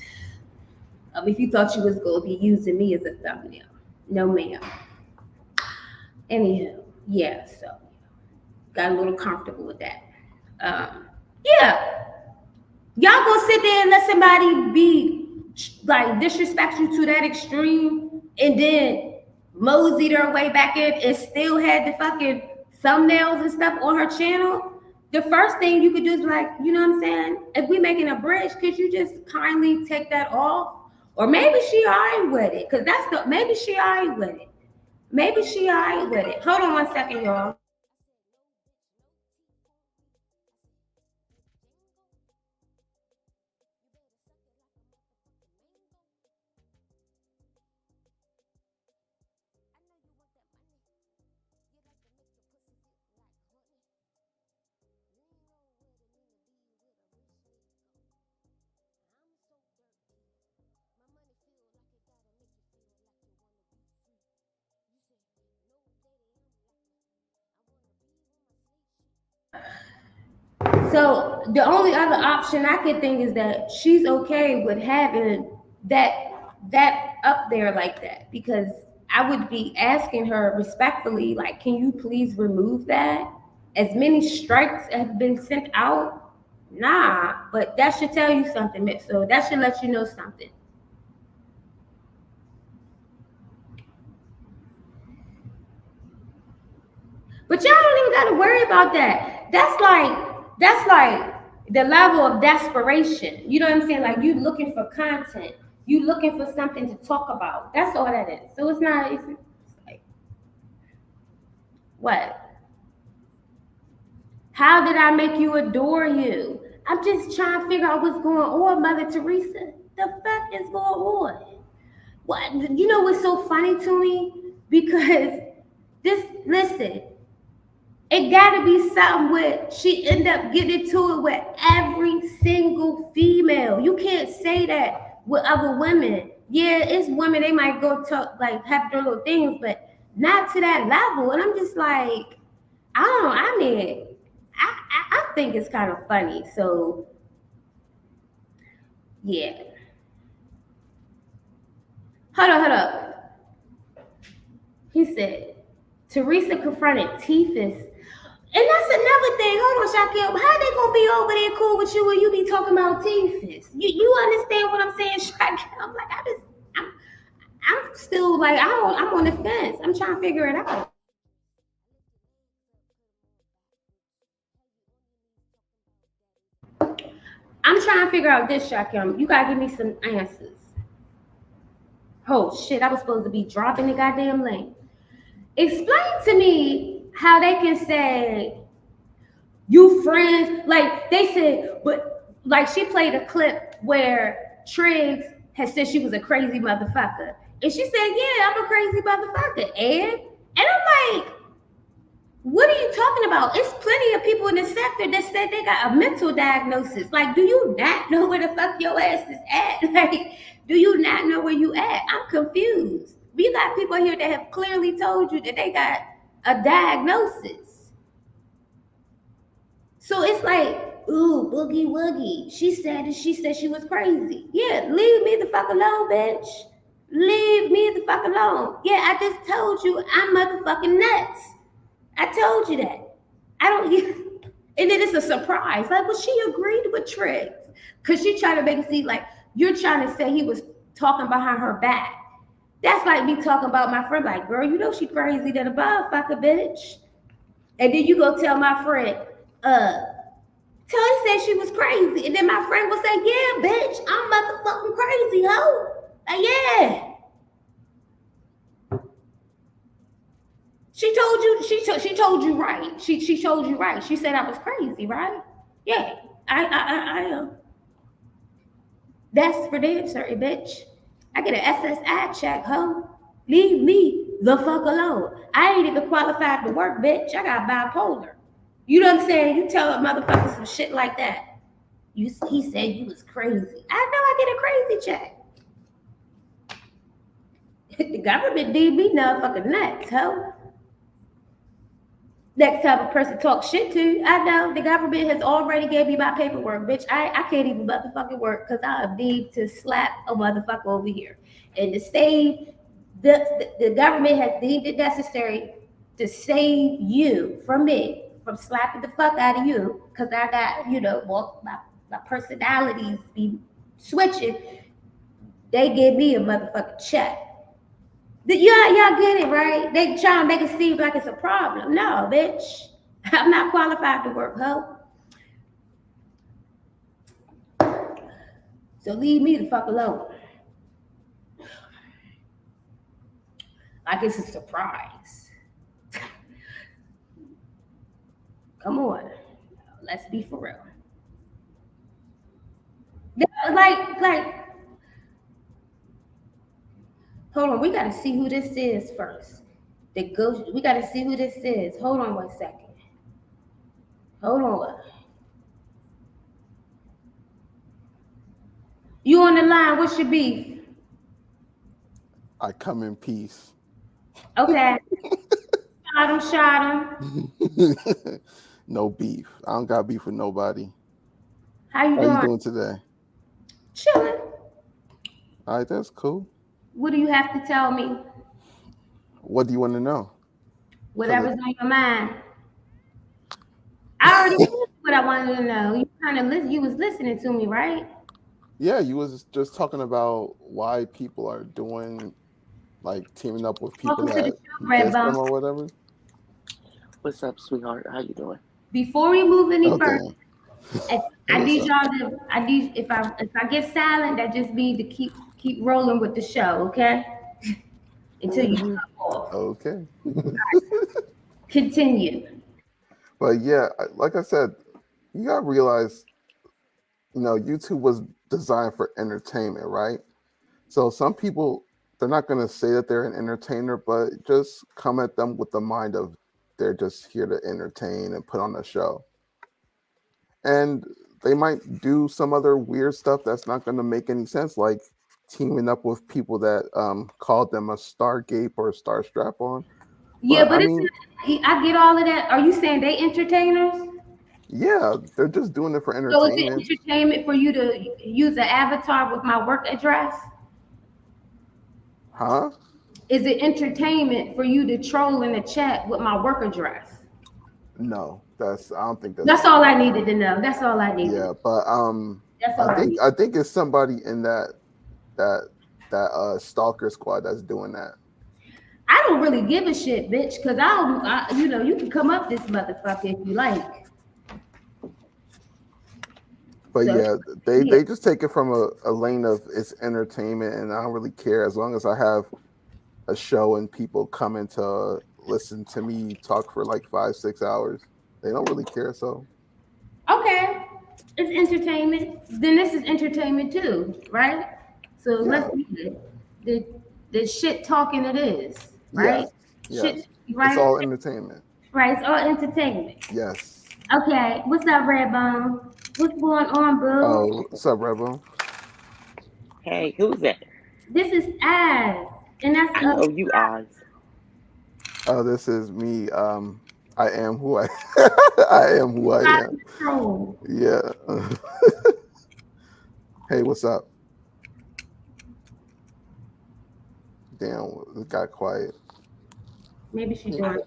[SPEAKER 1] If you thought you was going to be using me as a thumbnail. No, ma'am. Anywho, yeah, so got a little comfortable with that. Yeah. Y'all gonna sit there and let somebody be like disrespect you to that extreme and then mosey their way back in and still had the fucking thumbnails and stuff on her channel? The first thing you could do is like, you know what I'm saying? If we making a bridge, could you just kindly take that off? Or maybe she alright with it, because maybe she alright with it. Maybe she alright with it. Hold on one second, y'all. So the only other option I could think is that she's okay with having that up there like that, because I would be asking her respectfully, like, can you please remove that? As many strikes have been sent out. Nah, but that should tell you something. So that should let you know something. But y'all don't even gotta worry about that. That's like the level of desperation. You know what I'm saying? Like, you looking for content. You looking for something to talk about. That's all that is. So it's like, what? How did I make you adore you? I'm just trying to figure out what's going on, Mother Teresa. The fuck is going on? What? You know what's so funny to me? Because listen, it gotta be something where she end up getting to it with every single female. You can't say that with other women. Yeah, it's women, they might go talk, like, have their little things, but not to that level. And I'm just like, I think it's kind of funny. So yeah. Hold up. He said, Teresa confronted Tefus. And that's another thing. Hold on, Shaquille. How they gonna be over there cool with you when you be talking about Tefus? You understand what I'm saying, Shaquille? I'm like, I'm still like, I'm on the fence. I'm trying to figure it out. I'm trying to figure out this, Shaquille. You gotta give me some answers. Oh shit, I was supposed to be dropping the goddamn link. Explain to me how they can say you friends, like they said, but like she played a clip where Triggs had said she was a crazy motherfucker. And she said, yeah, I'm a crazy motherfucker. And I'm like, What are you talking about? It's plenty of people in the sector that said they got a mental diagnosis. Like, do you not know where the fuck your ass is at? Like, do you not know where you at? I'm confused. We got people here that have clearly told you that they got a diagnosis. So it's like, ooh, boogie woogie. She said she was crazy. Yeah, leave me the fuck alone, bitch. Leave me the fuck alone. Yeah, I just told you I'm motherfucking nuts. I told you that. I don't and then it's a surprise. Like, well, she agreed with Triggs. Cause she tried to make it seem like you're trying to say he was talking behind her back. That's like me talking about my friend, like, girl, you know she crazy than a motherfucker, bitch. And then you go tell my friend, Tony said she was crazy. And then my friend will say, yeah, bitch, I'm motherfucking crazy, ho. Yeah. She told you, she told you right. She told you right. She said I was crazy, right? Yeah. I am. That's for damn certain, bitch. I get an SSI check, ho. Leave me the fuck alone. I ain't even qualified to work, bitch. I got bipolar. You know what I'm saying? You tell a motherfucker some shit like that. He said you was crazy. I know I get a crazy check. The government deemed me motherfucking nuts, ho. Next time a person talks shit to you, I know the government has already gave me my paperwork, bitch. I can't even motherfucking work because I am deemed to slap a motherfucker over here. And to save the government has deemed it necessary to save you from me, from slapping the fuck out of you, because I got, my personalities be switching. They give me a motherfucking check. Y'all get it, right? They try to make it seem like it's a problem. No, bitch. I'm not qualified to work, ho. So leave me the fuck alone. Like it's a surprise. Come on. Let's be for real. Like, hold on, we gotta see who this is first. We gotta see who this is. Hold on 1 second. Hold on. You on the line, what's your beef?
[SPEAKER 3] I come in peace.
[SPEAKER 1] Okay. Shot him.
[SPEAKER 3] No beef. I don't got beef with nobody.
[SPEAKER 1] How you
[SPEAKER 3] doing today?
[SPEAKER 1] Chilling.
[SPEAKER 3] All right, that's cool.
[SPEAKER 1] What do you have to tell me?
[SPEAKER 3] What do you want to know?
[SPEAKER 1] Whatever's on your mind. I already told you what I wanted to know. You was listening to me, right?
[SPEAKER 3] Yeah, you was just talking about why people are doing, like, teaming up with people that diss them or whatever.
[SPEAKER 4] What's up, sweetheart? How you doing?
[SPEAKER 1] Before we move any further, I need y'all to. If I get silent, that just means to keep rolling with the show, okay? Until you come off.
[SPEAKER 3] Okay.
[SPEAKER 1] Continue.
[SPEAKER 3] But yeah, like I said, you gotta realize, YouTube was designed for entertainment, right? So some people, they're not gonna say that they're an entertainer, but just come at them with the mind of they're just here to entertain and put on a show. And they might do some other weird stuff that's not going to make any sense, like teaming up with people that called them a Stargape or a Star Strap-on.
[SPEAKER 1] Yeah, but I get all of that. Are you saying they entertainers?
[SPEAKER 3] Yeah, they're just doing it for entertainment.
[SPEAKER 1] So is it entertainment for you to use an avatar with my work address?
[SPEAKER 3] Huh?
[SPEAKER 1] Is it entertainment for you to troll in the chat with my work address?
[SPEAKER 3] No, I don't think
[SPEAKER 1] that's all I needed to know. That's all I needed.
[SPEAKER 3] Yeah, but I think it's somebody in that stalker squad that's doing that.
[SPEAKER 1] I don't really give a shit, bitch, because you can come up this motherfucker if you like.
[SPEAKER 3] But so, they just take it from a lane of it's entertainment, and I don't really care as long as I have a show and people coming to listen to me talk for like 5-6 hours. They don't really care. So
[SPEAKER 1] okay, it's entertainment. Then this is entertainment too, right? So let's do it. The shit talking it is, right?
[SPEAKER 3] Yeah. Shit, right? It's all entertainment.
[SPEAKER 1] Right, it's all entertainment.
[SPEAKER 3] Yes.
[SPEAKER 1] Okay, what's up, Redbone? What's going on, boo?
[SPEAKER 3] Oh, what's up, Rebel?
[SPEAKER 4] Hey, who's that?
[SPEAKER 1] This is Az, and that's
[SPEAKER 4] I know you Oz.
[SPEAKER 3] Oh, this is me. I am who I I am who I am.
[SPEAKER 1] Troll.
[SPEAKER 3] Yeah. Hey, what's up? Damn, it got quiet.
[SPEAKER 1] Maybe she
[SPEAKER 3] Can,
[SPEAKER 1] doing.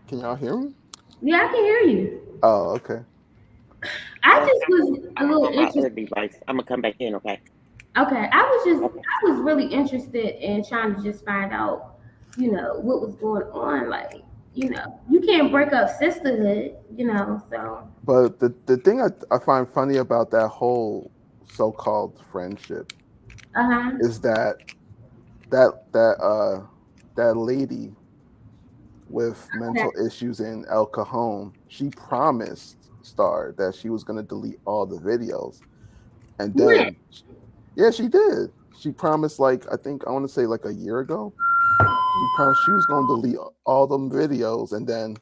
[SPEAKER 3] can y'all hear me?
[SPEAKER 1] Yeah, I can hear you.
[SPEAKER 3] Oh, okay.
[SPEAKER 1] I just was a
[SPEAKER 4] I'm
[SPEAKER 1] little
[SPEAKER 4] on my
[SPEAKER 1] interested.
[SPEAKER 4] other device. I'm gonna come back in, okay?
[SPEAKER 1] Okay, I was really interested in trying to just find out, what was going on. Like, you can't break up sisterhood, so.
[SPEAKER 3] But the thing I find funny about that whole so-called friendship
[SPEAKER 1] Uh-huh.
[SPEAKER 3] is that lady with
[SPEAKER 1] Okay.
[SPEAKER 3] mental issues in El Cajon, she promised Star that she was going to delete all the videos, and
[SPEAKER 1] When?
[SPEAKER 3] then yeah, she did. She promised, like, I think I want to say like a year ago. She promised she was going to delete all them videos, and then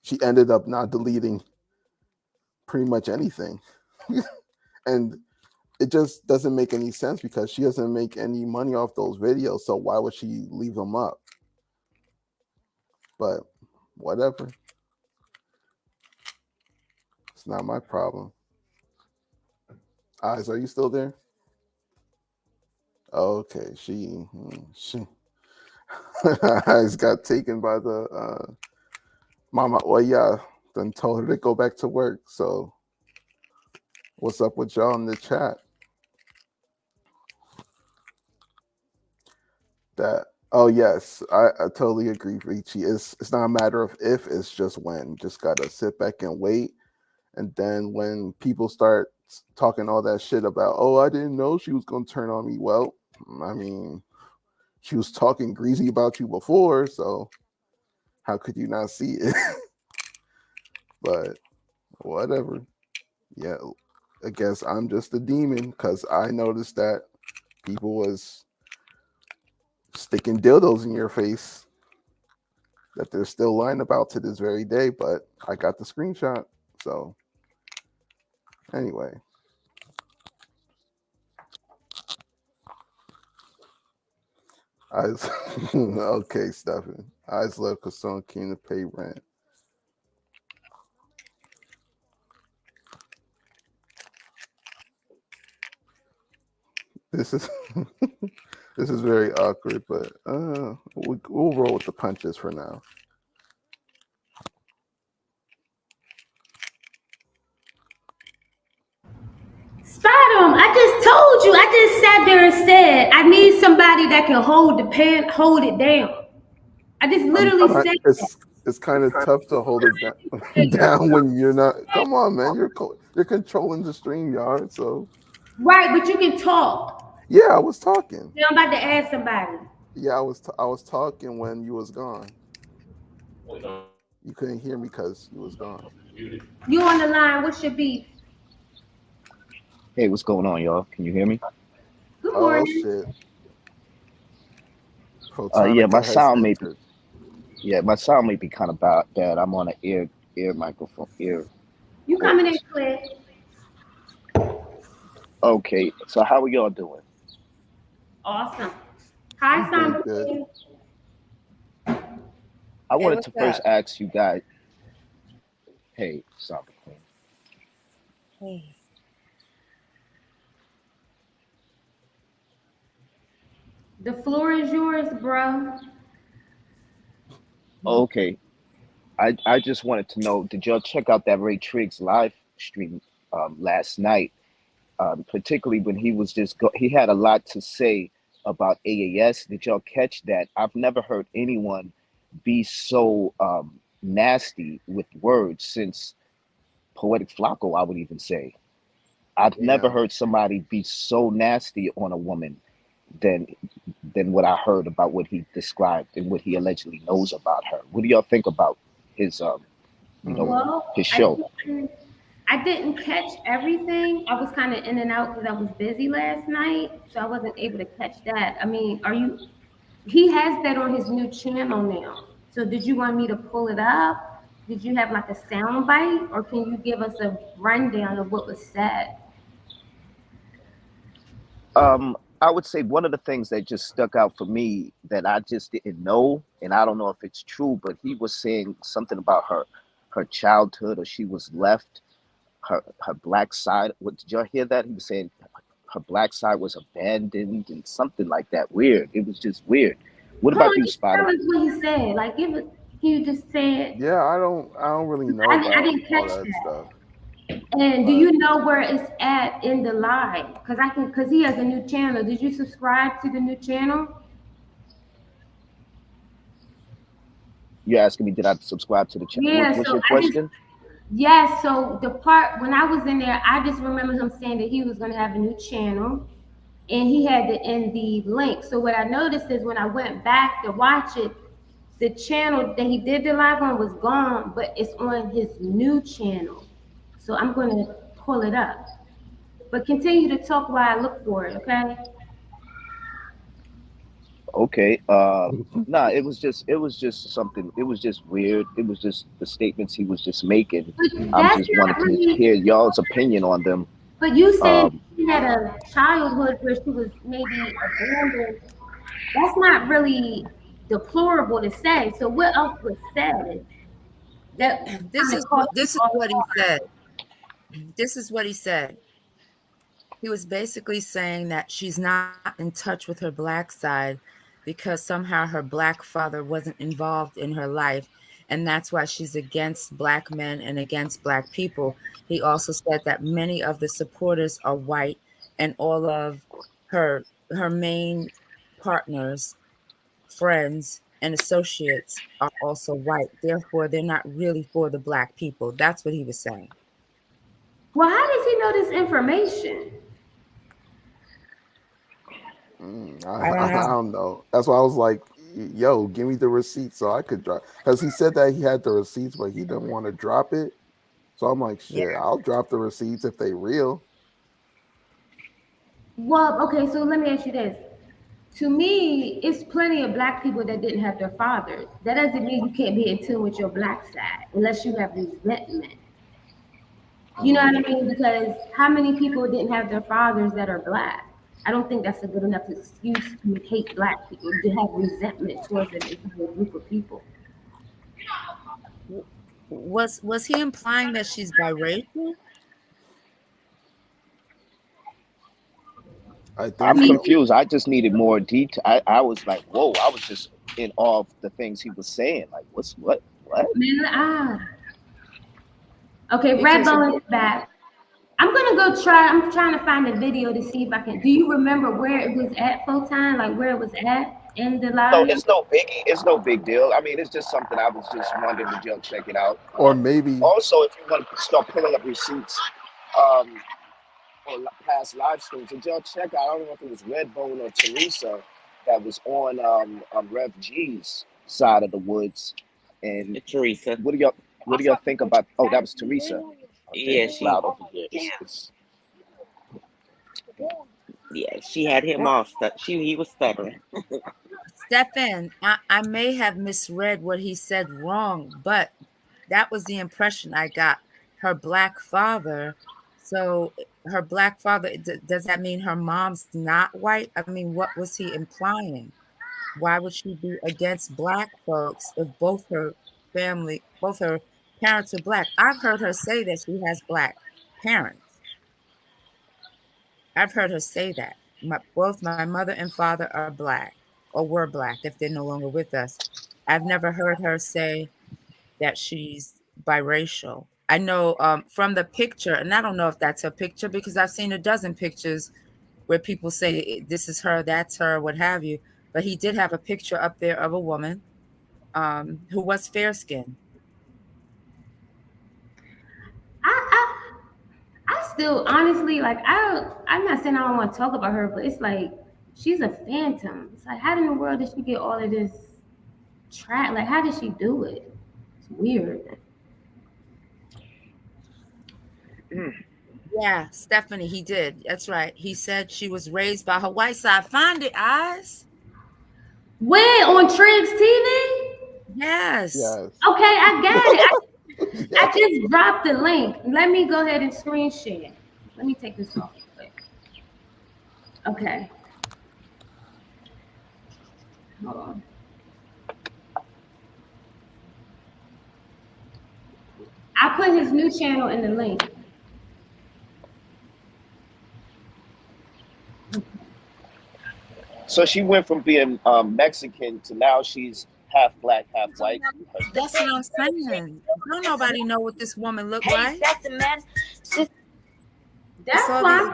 [SPEAKER 3] she ended up not deleting pretty much anything. And it just doesn't make any sense because she doesn't make any money off those videos. So why would she leave them up? But whatever. It's not my problem. Eyes, are you still there? Okay, she Eyes got taken by the mama. Well, yeah, then told her to go back to work. So what's up with y'all in the chat? That oh yes, I totally agree, Richie. It's not a matter of if, it's just when. Just gotta sit back and wait. And then when people start talking all that shit about, oh, I didn't know she was gonna turn on me. Well, I mean, she was talking greasy about you before, so how could you not see it? But whatever. Yeah, I guess I'm just a demon because I noticed that people was sticking dildos in your face that they're still lying about to this very day, but I got the screenshot. So anyway. Eyes okay, Stephen. Eyes left because someone came to pay rent. This is this is very awkward, but we'll roll with the punches for now.
[SPEAKER 1] Spider, I just told you. I just sat there and said I need somebody that can hold the pen, hold it down. I just literally said that.
[SPEAKER 3] It's kind of tough to hold it down, down when you're not. Come on, man, you're controlling the stream yard, so
[SPEAKER 1] Right, but you can talk.
[SPEAKER 3] yeah, I was talking.
[SPEAKER 1] Now I'm about to ask somebody.
[SPEAKER 3] Yeah, I was talking when you was gone. You couldn't hear me because you was gone.
[SPEAKER 1] You on the line? What's your beef?
[SPEAKER 5] Hey, what's going on, y'all? Can you hear me?
[SPEAKER 1] Good
[SPEAKER 3] Oh
[SPEAKER 1] morning.
[SPEAKER 3] shit!
[SPEAKER 5] Yeah, my
[SPEAKER 3] Protonica has
[SPEAKER 5] sound may be,
[SPEAKER 3] entered.
[SPEAKER 5] my sound may be kind of bad. I'm on an ear microphone ear
[SPEAKER 1] You coming in
[SPEAKER 5] cords.
[SPEAKER 1] clear?
[SPEAKER 5] Okay, so how are y'all doing?
[SPEAKER 1] Awesome. Hi,
[SPEAKER 3] I'm pretty
[SPEAKER 1] Sandra.
[SPEAKER 3] good.
[SPEAKER 5] I
[SPEAKER 2] Hey,
[SPEAKER 5] wanted
[SPEAKER 2] what's
[SPEAKER 5] to first
[SPEAKER 2] up?
[SPEAKER 5] ask you guys. Hey, Sandra Queen.
[SPEAKER 2] Hey.
[SPEAKER 1] The floor is yours, bro.
[SPEAKER 5] Okay, I just wanted to know, did y'all check out that Ray Triggs live stream last night? Particularly when he was he had a lot to say about AAS. Did y'all catch that? I've never heard anyone be so nasty with words since Poetic Flacco, I would even say. I've never
[SPEAKER 3] Yeah.
[SPEAKER 5] heard somebody be so nasty on a woman than than what I heard about what he described and what he allegedly knows about her. What do y'all think about his you know,
[SPEAKER 3] Hmm.
[SPEAKER 1] Well,
[SPEAKER 5] his show?
[SPEAKER 1] I didn't catch everything. I was kind of in and out because I was busy last night, so I wasn't able to catch that. I mean, are you? He has that on his new channel now. So did you want me to pull it up? Did you have like a sound bite, or can you give us a rundown of what was said?
[SPEAKER 5] I would say one of the things that just stuck out for me that I just didn't know, and I don't know if it's true, but he was saying something about her childhood, or she was left her black side. What, did y'all hear that? He was saying her black side was abandoned and something like that. Weird. It was just weird. What about you,
[SPEAKER 1] Please tell
[SPEAKER 5] Spider?
[SPEAKER 1] us what he said. Like, give it. You just said.
[SPEAKER 3] Yeah, I don't really know
[SPEAKER 1] I
[SPEAKER 3] about
[SPEAKER 1] didn't
[SPEAKER 3] all
[SPEAKER 1] catch
[SPEAKER 3] that
[SPEAKER 1] that.
[SPEAKER 3] stuff.
[SPEAKER 1] And do
[SPEAKER 3] But
[SPEAKER 1] you know where it's at in the live? Because he has a new channel. Did you subscribe to the new channel?
[SPEAKER 5] You're asking me, did I subscribe to the channel?
[SPEAKER 1] Yeah.
[SPEAKER 5] What's
[SPEAKER 1] So
[SPEAKER 5] your
[SPEAKER 1] I just
[SPEAKER 5] question?
[SPEAKER 1] yes. So the part when I was in there, I just remember him saying that he was going to have a new channel, and he had the in the link. So what I noticed is when I went back to watch it, the channel that he did the live on was gone, but it's on his new channel. So I'm going to pull it up. But continue to talk while I look for it, okay?
[SPEAKER 5] Okay. Nah, it was just something. It was just weird. It was just the statements he was just making.
[SPEAKER 1] But
[SPEAKER 5] I'm
[SPEAKER 1] that's
[SPEAKER 5] just wanted
[SPEAKER 1] not
[SPEAKER 5] to
[SPEAKER 1] really.
[SPEAKER 5] hear y'all's opinion on them.
[SPEAKER 1] But you saying
[SPEAKER 5] Um,
[SPEAKER 1] she had a childhood where she was maybe abandoned. That's not really deplorable to say. So what else was said that
[SPEAKER 6] This
[SPEAKER 1] kind of
[SPEAKER 6] is
[SPEAKER 1] caught you
[SPEAKER 6] this is
[SPEAKER 1] off
[SPEAKER 6] what he
[SPEAKER 1] guard?
[SPEAKER 6] said. This is what he said. He was basically saying that she's not in touch with her black side because somehow her black father wasn't involved in her life. And that's why she's against black men and against black people. He also said that many of the supporters are white and all of her main partners, friends, and associates are also white. Therefore, they're not really for the black people. That's what he was saying.
[SPEAKER 1] Well, how does he know this information?
[SPEAKER 6] I don't
[SPEAKER 3] I
[SPEAKER 6] know.
[SPEAKER 3] don't know. That's why I was like, "Yo, give me the receipt so I could drop." Because he said that he had the receipts, but he didn't want to drop it. So I'm like,
[SPEAKER 6] Yeah.
[SPEAKER 3] "Shit, I'll drop the receipts if they real."
[SPEAKER 1] Well, okay, so let me ask you this. To me, it's plenty of black people that didn't have their fathers. That doesn't mean you can't be in tune with your black side unless you have resentment. You know what I
[SPEAKER 3] Mm,
[SPEAKER 1] mean? Because how many people didn't have their fathers that are black? I don't think that's a good enough excuse to hate black people, to have resentment towards an entire group of people.
[SPEAKER 6] Was he implying that she's biracial?
[SPEAKER 3] I
[SPEAKER 1] I
[SPEAKER 3] think
[SPEAKER 5] I'm
[SPEAKER 1] mean,
[SPEAKER 3] so.
[SPEAKER 5] confused. I just needed more detail. I was like, whoa. I was just in awe of the things he was saying. Like, what?
[SPEAKER 1] man, okay,
[SPEAKER 6] Because
[SPEAKER 1] Redbone is back. I'm gonna go try. I'm trying to find a video to see if I can. Do you remember where it was at, Photon? Like where it was at in the
[SPEAKER 5] No,
[SPEAKER 1] live?
[SPEAKER 5] it's no biggie. It's no big deal. I mean, it's just something I was just wondering to just check it out.
[SPEAKER 3] Or maybe,
[SPEAKER 5] Also, if you want to start pulling up receipts, um, or past live streams, did y'all check out? I don't know if it was Redbone or Teresa that was on Rev G's side of the woods. And
[SPEAKER 4] Teresa.
[SPEAKER 5] what do y'all think about? Oh, that was Teresa. Okay,
[SPEAKER 4] Yeah,
[SPEAKER 5] it's loud over here.
[SPEAKER 4] she had him all stuck. He was stubborn.
[SPEAKER 6] Stefan, I may have misread what he said wrong, but that was the impression I got. Her black father. So her black father, does that mean her mom's not white? I mean, what was he implying? Why would she be against black folks if both her parents are black? I've heard her say that she has black parents. I've heard her say that. Both my mother and father are black or were black if they're no longer with us. I've never heard her say that she's biracial. I know from the picture, and I don't know if that's her picture because I've seen a dozen pictures where people say this is her, that's her, what have you. But he did have a picture up there of a woman who was fair skinned.
[SPEAKER 1] I I still honestly like I'm not saying I don't want to talk about her, but it's like she's a phantom. It's like how in the world did she get all of this track? Like how did she do it? It's weird.
[SPEAKER 6] Yeah, Stephanie, he did. That's right. He said she was raised by her white side. Find it, eyes.
[SPEAKER 1] When on Triggs TV?
[SPEAKER 6] Yes.
[SPEAKER 3] yes.
[SPEAKER 1] Okay, I got it. I just dropped the link. Let me go ahead and screen share. Let me take this off real quick. Okay. Hold on. I put his new channel in the link.
[SPEAKER 5] So she went from being Mexican to now she's half black, half white.
[SPEAKER 6] That's what I'm saying. Don't nobody know what this woman look like.
[SPEAKER 1] That's why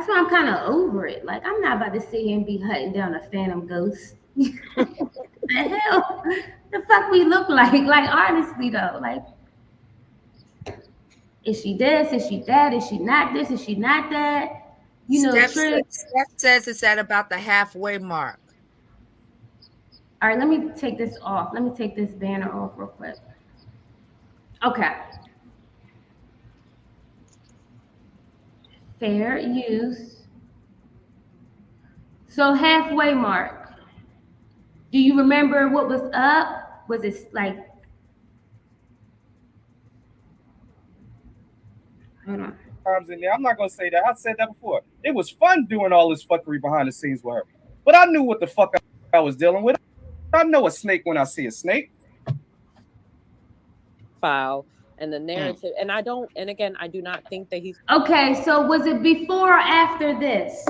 [SPEAKER 1] I'm kind of over it. Like, I'm not about to sit here and be hunting down a phantom ghost. The hell, the fuck we look like? Like, honestly though, like, is she this? Is she that? Is she not this? Is she not that? You know,
[SPEAKER 6] Steph says it's at about the halfway mark.
[SPEAKER 1] All right, let me take this off. Let me take this banner off real quick. Okay. Fair use. So halfway mark. Do you remember what was up? Was it like, hold on.
[SPEAKER 7] In there. I'm not gonna say that. I said that before. It was fun doing all this fuckery behind the scenes with her, but I knew what the fuck I was dealing with. I know a snake when I see a snake.
[SPEAKER 8] File and the narrative, and I do not think that he's
[SPEAKER 1] Okay, so was it before or after this?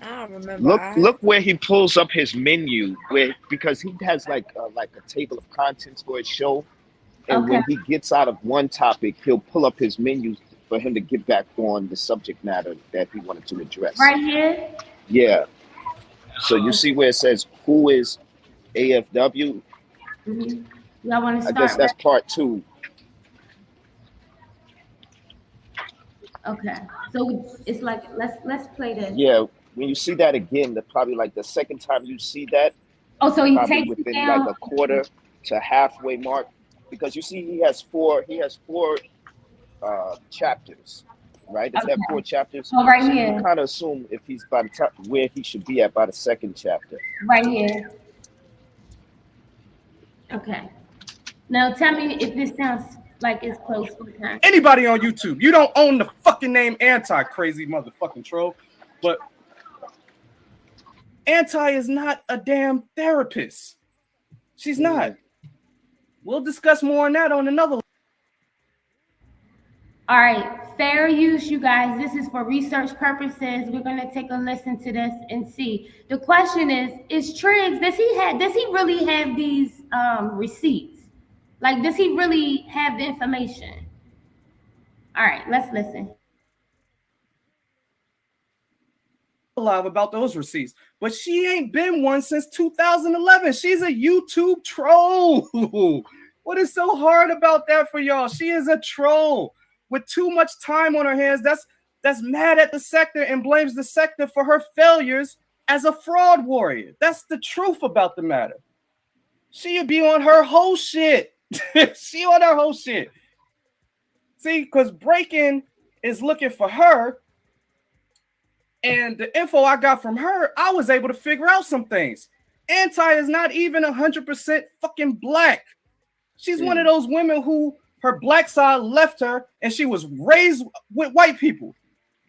[SPEAKER 6] I don't remember.
[SPEAKER 5] Look where he pulls up his menu, because he has like a table of contents for his show. And when he gets out of one topic, he'll pull up his menus for him to get back on the subject matter that he wanted to address.
[SPEAKER 1] Right here?
[SPEAKER 5] Yeah. So you see where it says, who is AFW?
[SPEAKER 1] Mm-hmm. Y'all want to start?
[SPEAKER 5] I guess that's part 2.
[SPEAKER 1] Okay. So it's like, let's play this.
[SPEAKER 5] Yeah. When you see that again, probably like the second time you see that.
[SPEAKER 1] Oh, so he
[SPEAKER 5] probably
[SPEAKER 1] takes
[SPEAKER 5] within
[SPEAKER 1] it down.
[SPEAKER 5] like a quarter to halfway mark. Because you see, he has four chapters, right? Does he have 4 chapters?
[SPEAKER 1] Oh, right
[SPEAKER 5] so
[SPEAKER 1] here.
[SPEAKER 5] You kind of assume if he's by the time where he should be at by the second chapter.
[SPEAKER 1] Right here. Okay. Now tell me if this sounds like it's close for time.
[SPEAKER 7] Anybody on YouTube, you don't own the fucking name Anti, crazy motherfucking troll, but Anti is not a damn therapist. She's not. We'll discuss more on that on another.
[SPEAKER 1] All right, fair use, you guys. This is for research purposes. We're gonna take a listen to this and see. The question is Triggs, does he really have these receipts? Like, does he really have the information? All right, let's listen.
[SPEAKER 7] Alive about those receipts, but she ain't been one since 2011. She's a YouTube troll. What is so hard about that for y'all? She is a troll with too much time on her hands. That's mad at the sector and blames the sector for her failures as a fraud warrior. That's the truth about the matter. She'd be on her whole shit. She on her whole shit. See, because Breaking is looking for her. And the info I got from her, I was able to figure out some things. Anti is not even 100% fucking black. She's one of those women who her black side left her and she was raised with white people.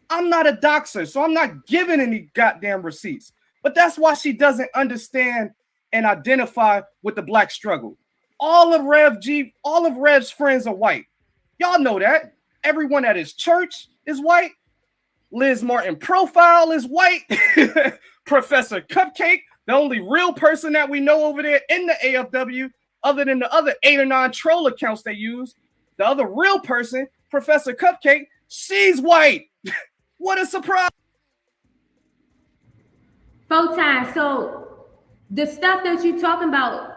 [SPEAKER 7] I'm not a doxer, so I'm not giving any goddamn receipts. But that's why she doesn't understand and identify with the black struggle. All of Rev's friends are white. Y'all know that. Everyone at his church is white. Liz Martin profile is white. Professor Cupcake, the only real person that we know over there in the AFW, other than the other 8 or 9 troll accounts they use, the other real person, Professor Cupcake, she's white. What a surprise.
[SPEAKER 1] Photon, so the stuff that you're talking about,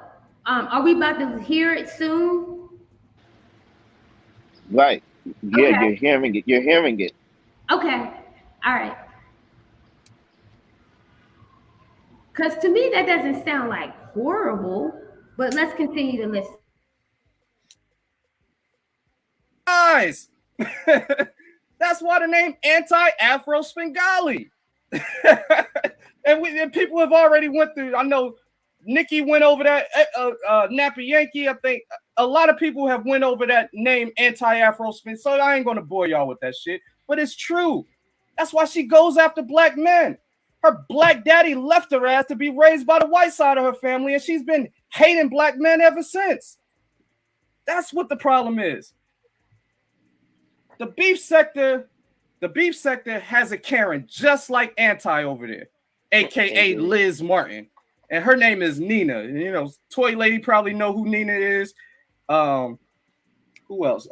[SPEAKER 1] are we about to hear it soon?
[SPEAKER 5] Right. Yeah,
[SPEAKER 1] Okay.
[SPEAKER 5] You're hearing it.
[SPEAKER 1] Okay. All right. Because to me, that doesn't sound like horrible, but let's continue to listen.
[SPEAKER 7] Guys, that's why the name Anti-Afro Svengali. and people have already went through. I know Nikki went over that. Nappy Yankee, I think a lot of people have went over that name anti-Afrospin, so I ain't gonna bore y'all with that shit. But it's true. That's why she goes after black men. Her black daddy left her ass to be raised by the white side of her family, and she's been hating black men ever since. That's what the problem is. The beef sector has a Karen just like Anti over there, aka Liz Martin. And her name is Nina. And, you know, Toy Lady probably know who Nina is. Who else?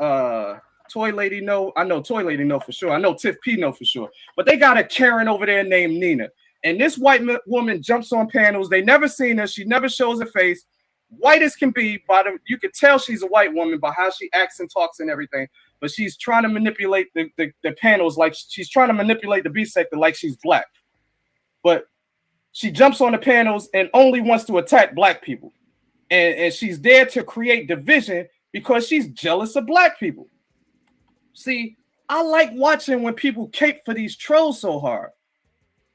[SPEAKER 7] Toy Lady know. I know Toy Lady know for sure. I know Tiff P know for sure. But they got a Karen over there named Nina. And this white woman jumps on panels. They never seen her. She never shows her face. White as can be. You could tell she's a white woman by how she acts and talks and everything. But she's trying to manipulate the panels like she's trying to manipulate the B sector like she's black. But she jumps on the panels and only wants to attack black people. And she's there to create division because she's jealous of black people. See, I like watching when people cape for these trolls so hard.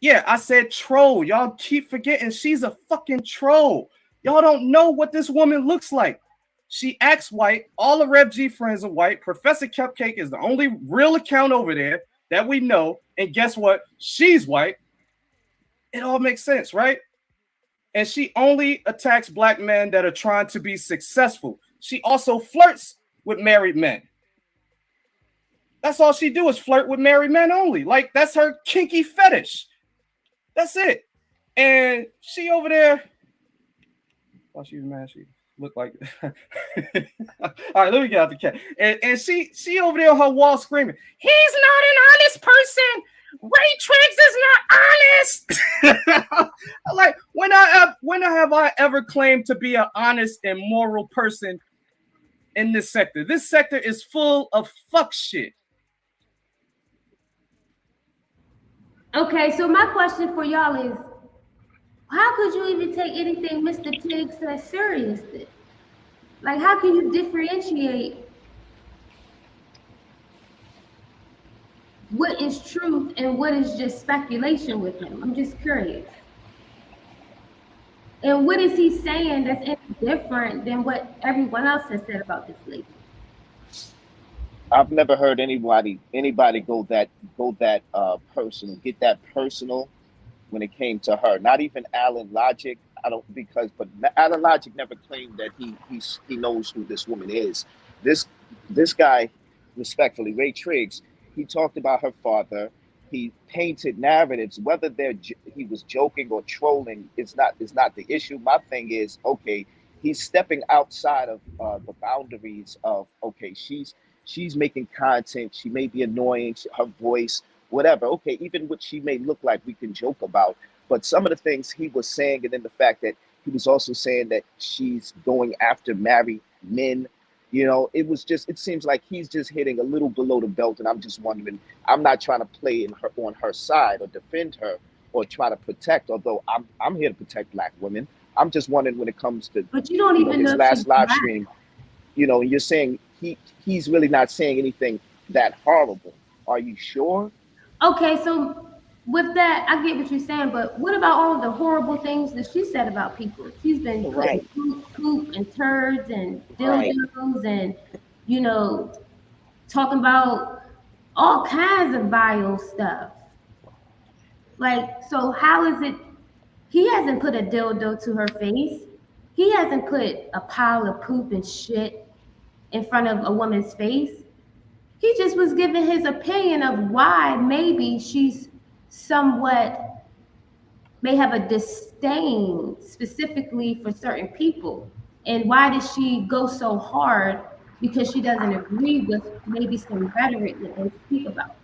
[SPEAKER 7] Yeah, I said troll. Y'all keep forgetting she's a fucking troll. Y'all don't know what this woman looks like. She acts white. All the Rev G friends are white. Professor Cupcake is the only real account over there that we know. And guess what? She's white. It all makes sense, right? And she only attacks black men that are trying to be successful. She also flirts with married men. That's all she do is flirt with married men only. Like, that's her kinky fetish. That's it. And she over there, while she was mad, she looked like all right, let me get out the cat. And she over there on her wall screaming, he's not an honest person. Ray Triggs is not honest. Like, when have I ever claimed to be an honest and moral person in this sector? This sector is full of fuck shit.
[SPEAKER 1] Okay, so my question for y'all is, how could you even take anything Mr. Tiggs says seriously? Like, how can you differentiate what is truth and what is just speculation with him? I'm just curious. And what is he saying that's any different than what everyone else has said about this lady?
[SPEAKER 5] I've never heard anybody go that personal, get that personal when it came to her. Not even Alan Logic. But Alan Logic never claimed that he knows who this woman is. This guy, respectfully, Ray Triggs, he talked about her father. He painted narratives. Whether he was joking or trolling is not the issue. My thing is, okay, he's stepping outside of the boundaries of, okay, she's making content. She may be annoying, her voice, whatever. Okay, even what she may look like, we can joke about. But some of the things he was saying, and then the fact that he was also saying that she's going after married men, you know, it seems like he's just hitting a little below the belt. And I'm just wondering, I'm not trying to play on her side or defend her or try to protect, although I'm here to protect black women. I'm just wondering when it comes to,
[SPEAKER 1] but you don't even know
[SPEAKER 5] his last live stream, you know, and you're saying he's really not saying anything that horrible. Are you sure?
[SPEAKER 1] Okay, so with that, I get what you're saying, but what about all the horrible things that she said about people? She's been putting poop and turds and dildos and, you know, talking about all kinds of vile stuff. Like, so how is it, he hasn't put a dildo to her face. He hasn't put a pile of poop and shit in front of a woman's face. He just was giving his opinion of why maybe she's somewhat may have a disdain specifically for certain people. And why does she go so hard? Because she doesn't agree with maybe some rhetoric that they speak about.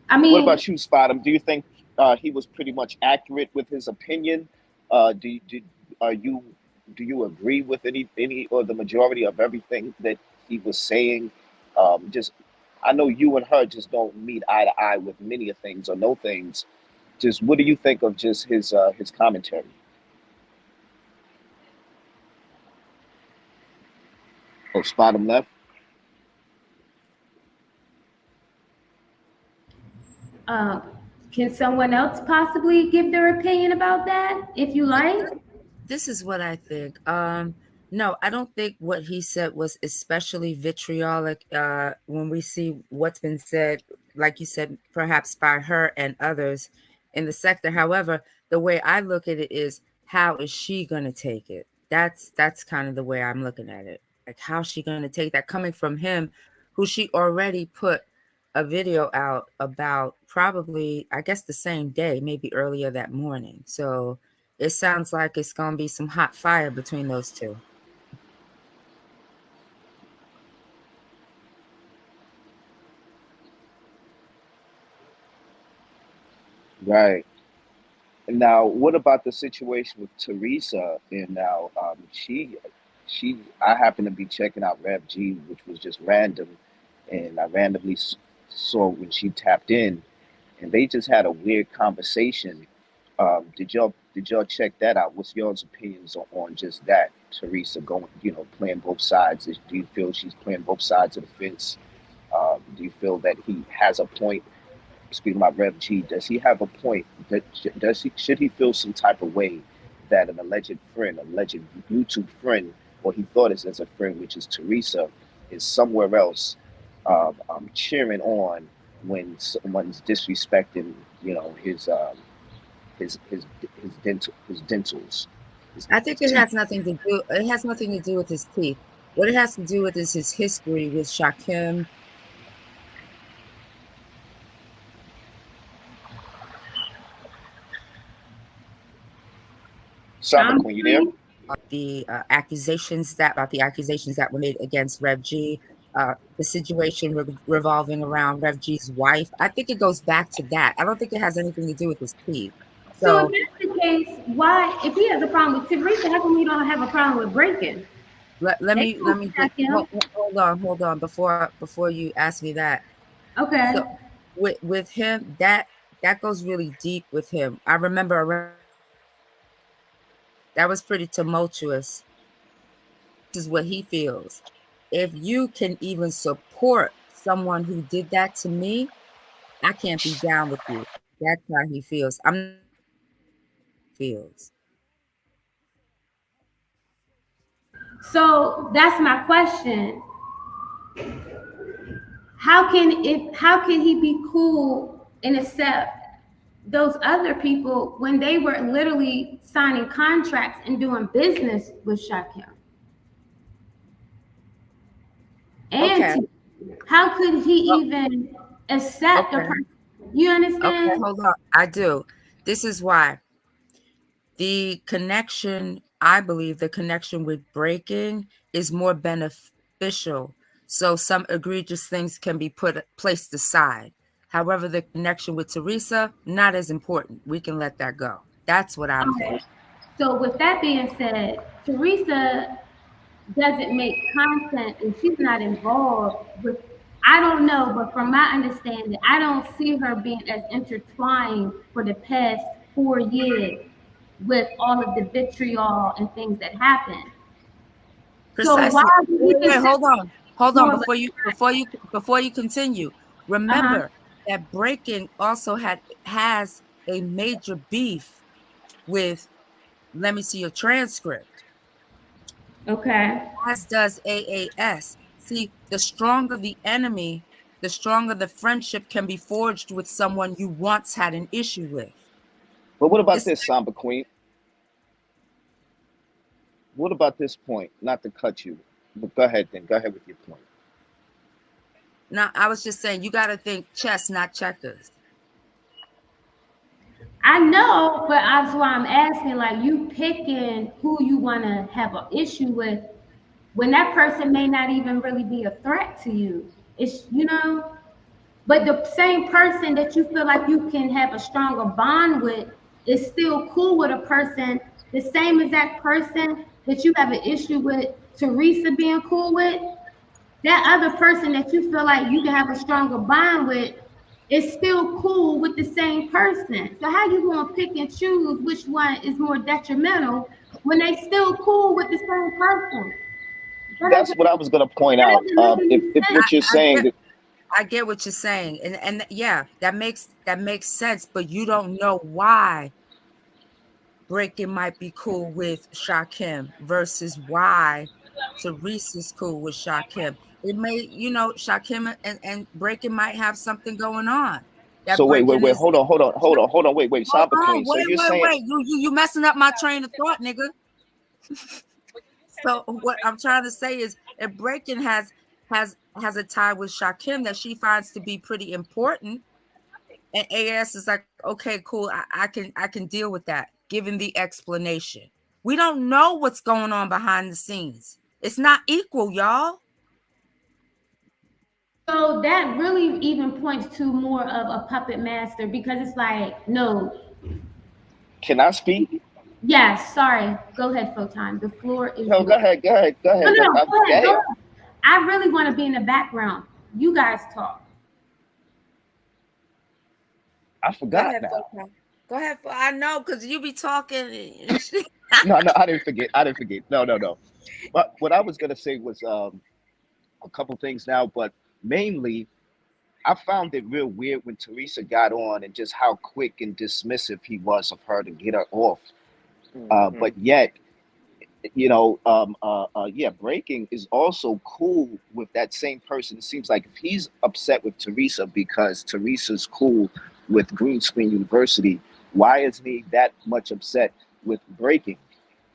[SPEAKER 1] I mean,
[SPEAKER 5] what about you, Spottum? Do you think he was pretty much accurate with his opinion? Do you agree with any or the majority of everything that he was saying? I know you and her just don't meet eye to eye with many of things or no things. Just what do you think of just his commentary? Oh, Spottum left.
[SPEAKER 1] Can someone else possibly give their opinion about that, if you like?
[SPEAKER 6] This is what I think. No, I don't think what he said was especially vitriolic. When we see what's been said, like you said, perhaps by her and others in the sector. However, the way I look at it is, how is she going to take it? That's kind of the way I'm looking at it. Like, how's she going to take that coming from him, who she already put a video out about, probably, I guess, the same day, maybe earlier that morning. So it sounds like it's going to be some hot fire between those two.
[SPEAKER 5] Right. Now, what about the situation with Teresa? And now, I happened to be checking out Rev G, which was just random, and I randomly saw when she tapped in, and they just had a weird conversation. Did y'all check that out? What's y'all's opinions on just that? Teresa going, playing both sides. Do you feel she's playing both sides of the fence? Do you feel that he has a point? Speaking about Rev G, does he have a point? Should he feel some type of way that an alleged friend, alleged YouTube friend, or he thought it as a friend, which is Teresa, is somewhere else, cheering on when someone's disrespecting, his dentals.
[SPEAKER 6] I think it has nothing to do. It has nothing to do with his teeth. What it has to do with is his history with Shakim.
[SPEAKER 5] Samba, when you there?
[SPEAKER 6] The accusations that were made against Rev G, the situation revolving around Rev G's wife. I think it goes back to that. I don't think it has anything to do with his teeth.
[SPEAKER 1] So if that's the case, why, if he has a problem with Teresa, how come we don't have a problem with breaking?
[SPEAKER 6] Let me hold on before you ask me that.
[SPEAKER 1] Okay.
[SPEAKER 6] So with him, that goes really deep with him. I remember that was pretty tumultuous. This is what he feels. If you can even support someone who did that to me, I can't be down with you. That's how he feels.
[SPEAKER 1] So that's my question. How can he be cool and accept those other people when they were literally signing contracts and doing business with Shakim? And
[SPEAKER 6] Okay.
[SPEAKER 1] how could he even accept a person? You understand?
[SPEAKER 6] Okay, hold on. I do. This is why. The connection, I believe the connection with breaking is more beneficial. So some egregious things can be placed aside. However, the connection with Teresa, not as important. We can let that go. That's what I'm thinking.
[SPEAKER 1] So with that being said, Teresa doesn't make content and she's not involved with, I don't know, but from my understanding, I don't see her being as intertwined for the past 4 years with all of the vitriol and things that happened.
[SPEAKER 6] Precisely.
[SPEAKER 1] So why
[SPEAKER 6] hold on before you continue. Remember that breaking also has a major beef with, let me see your transcript.
[SPEAKER 1] Okay.
[SPEAKER 6] As does AAS. See, the stronger the enemy, the stronger the friendship can be forged with someone you once had an issue with.
[SPEAKER 5] But what about this, Samba Queen? What about this point? Not to cut you, but go ahead then. Go ahead with your point.
[SPEAKER 6] Now, I was just saying, you got to think chess, not checkers.
[SPEAKER 1] I know, but that's why I'm asking, like, you picking who you want to have an issue with when that person may not even really be a threat to you. It's, but the same person that you feel like you can have a stronger bond with is still cool with a person, the same exact person that you have an issue with Teresa being cool with. That other person that you feel like you can have a stronger bond with is still cool with the same person. So how you gonna pick and choose which one is more detrimental when they still cool with the same person?
[SPEAKER 5] That's what I was gonna point out. If what you're saying,
[SPEAKER 6] I get what you're saying, and yeah, that makes sense. But you don't know why Breaking might be cool with Shakim versus why Teresa's cool with Shakim. It may, you know, Shakim and Breaking might have something going on. That
[SPEAKER 5] So wait,
[SPEAKER 6] Breaking is
[SPEAKER 5] hold on, wait,
[SPEAKER 6] hold
[SPEAKER 5] Samba
[SPEAKER 6] on,
[SPEAKER 5] Queen. So you're saying
[SPEAKER 6] wait. You messing up my train of thought, nigga. So what I'm trying to say is if Breaking has a tie with Shakim that she finds to be pretty important, and AS is like, okay, cool, I can deal with that, given the explanation. We don't know what's going on behind the scenes. It's not equal, y'all.
[SPEAKER 1] So that really even points to more of a puppet master, because it's like, no.
[SPEAKER 5] Can I speak?
[SPEAKER 1] Yes, sorry. Go ahead, Photon. The floor is
[SPEAKER 5] No,
[SPEAKER 1] yours.
[SPEAKER 5] go ahead.
[SPEAKER 1] No, go ahead.
[SPEAKER 5] Damn.
[SPEAKER 1] I really want to be in the background. You guys talk.
[SPEAKER 5] I forgot now.
[SPEAKER 6] Go ahead. I know, because you be talking.
[SPEAKER 5] No, I didn't forget. No. But what I was gonna say was a couple things now, but mainly I found it real weird when Teresa got on and just how quick and dismissive he was of her to get her off. But yet, you know, Breaking is also cool with that same person. It seems like if he's upset with Teresa because Teresa's cool with Green Screen University, why isn't he that much upset with Breaking?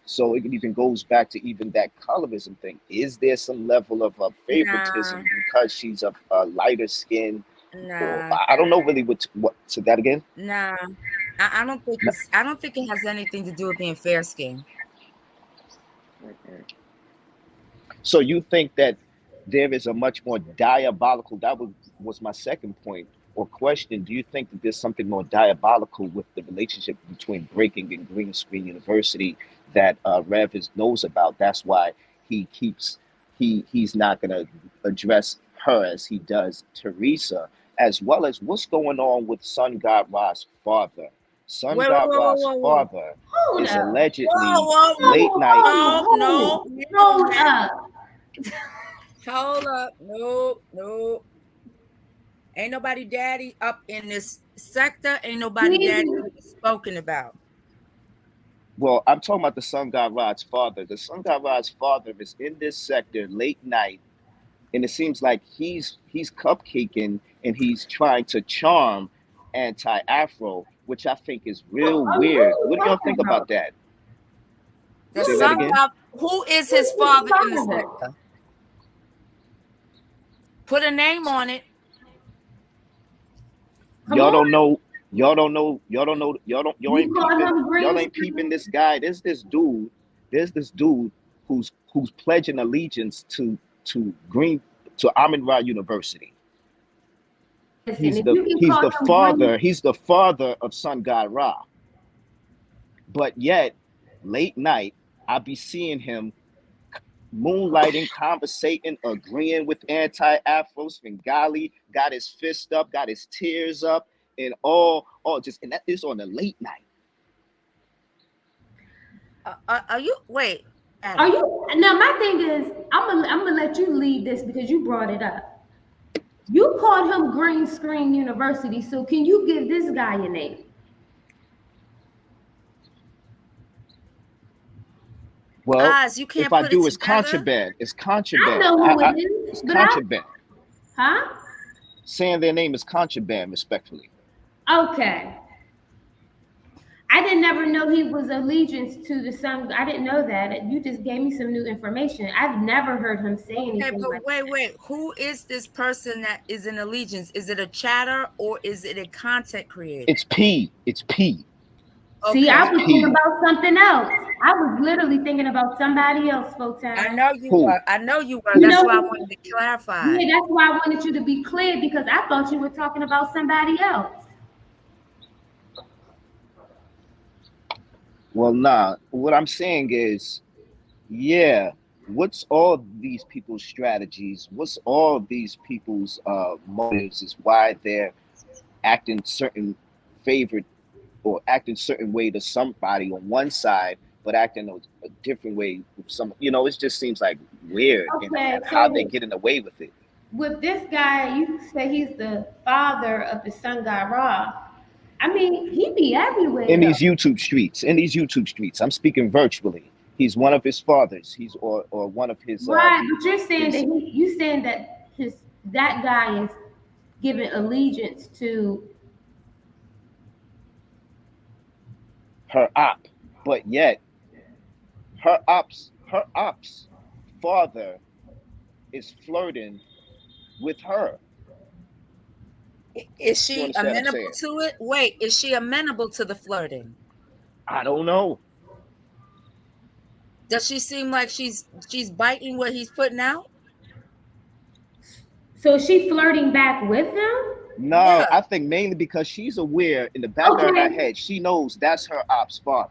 [SPEAKER 5] So it even goes back to even that colorism thing. Is there some level of favoritism because she's a lighter skin?
[SPEAKER 6] Nah.
[SPEAKER 5] I don't know really what to that again.
[SPEAKER 6] Nah, I don't think it has anything to do with being fair skinned.
[SPEAKER 5] So you think that there is a much more diabolical, that was my second point or question. Do you think that there's something more diabolical with the relationship between Breaking and Green Screen University that Rev knows about? That's why he's not going to address her as he does Teresa, as well as what's going on with Sun God Ra's father. Sun God Ra's father is allegedly late night.
[SPEAKER 1] Hold up.
[SPEAKER 6] Hold up. No. Ain't nobody daddy up in this sector. Ain't nobody daddy spoken about.
[SPEAKER 5] Well, I'm talking about the Sun God Ra's father. The Sun God Ra's father is in this sector late night, and it seems like he's cupcaking and he's trying to charm Anti-Afro, which I think is real weird. What do y'all think about that?
[SPEAKER 6] The Sun God, who is his father in the sector? Put a name on it.
[SPEAKER 5] Y'all ain't peeping this guy. There's this dude who's pledging allegiance to Amin-Ra University. He's the father of Sun God Ra. But yet, late night, I be seeing him moonlighting, conversating, agreeing with Anti-Afros. Svengali got his fist up, got his tears up, and all and that is on the late night.
[SPEAKER 6] Are you wait?
[SPEAKER 1] Are you now? My thing is, I'm gonna let you lead this because you brought it up. You called him Green Screen University, so can you give this guy a name?
[SPEAKER 5] Well,
[SPEAKER 6] you can't
[SPEAKER 5] if I do,
[SPEAKER 6] it
[SPEAKER 5] it's contraband. It's contraband.
[SPEAKER 1] I know who it is.
[SPEAKER 5] It's contraband.
[SPEAKER 1] Huh?
[SPEAKER 5] Saying their name is contraband, respectfully.
[SPEAKER 1] Okay. I didn't ever know he was allegiance to the Sun. I didn't know that. You just gave me some new information. I've never heard him say anything.
[SPEAKER 6] Okay, but wait. Who is this person that is in allegiance? Is it a chatter or is it a content creator?
[SPEAKER 5] It's P.
[SPEAKER 1] Okay. See, I was thinking about something else. I was literally thinking about somebody else, Photon.
[SPEAKER 6] I know you were. That's why I wanted to clarify.
[SPEAKER 1] Yeah, that's why I wanted you to be clear, because I thought you were talking about somebody else.
[SPEAKER 5] Well, nah. What I'm saying is, yeah, what's all these people's strategies? What's all these people's motives is why they're acting certain favorite or acting certain way to somebody on one side, but acting a different way with some, it just seems like weird and how they're getting away with it.
[SPEAKER 1] With this guy, you say he's the father of the Sun God Ra. I mean, he be everywhere.
[SPEAKER 5] in
[SPEAKER 1] though.
[SPEAKER 5] these YouTube streets. In these YouTube streets, I'm speaking virtually. He's one of his fathers. He's or one of his.
[SPEAKER 1] Right, but you're saying
[SPEAKER 5] his-
[SPEAKER 1] that you saying that that guy is giving allegiance to.
[SPEAKER 5] her op, but yet her op's father is flirting with her.
[SPEAKER 6] Is
[SPEAKER 5] You
[SPEAKER 6] she
[SPEAKER 5] understand what I'm
[SPEAKER 6] amenable
[SPEAKER 5] saying?
[SPEAKER 6] to it? Wait, is she amenable to the flirting?
[SPEAKER 5] I don't know.
[SPEAKER 6] Does she seem like she's biting what he's putting out?
[SPEAKER 1] So is she flirting back with him?
[SPEAKER 5] No,
[SPEAKER 6] Yeah.
[SPEAKER 5] I think mainly because she's aware in the back of her
[SPEAKER 1] Okay.
[SPEAKER 5] head, she knows that's her op's father.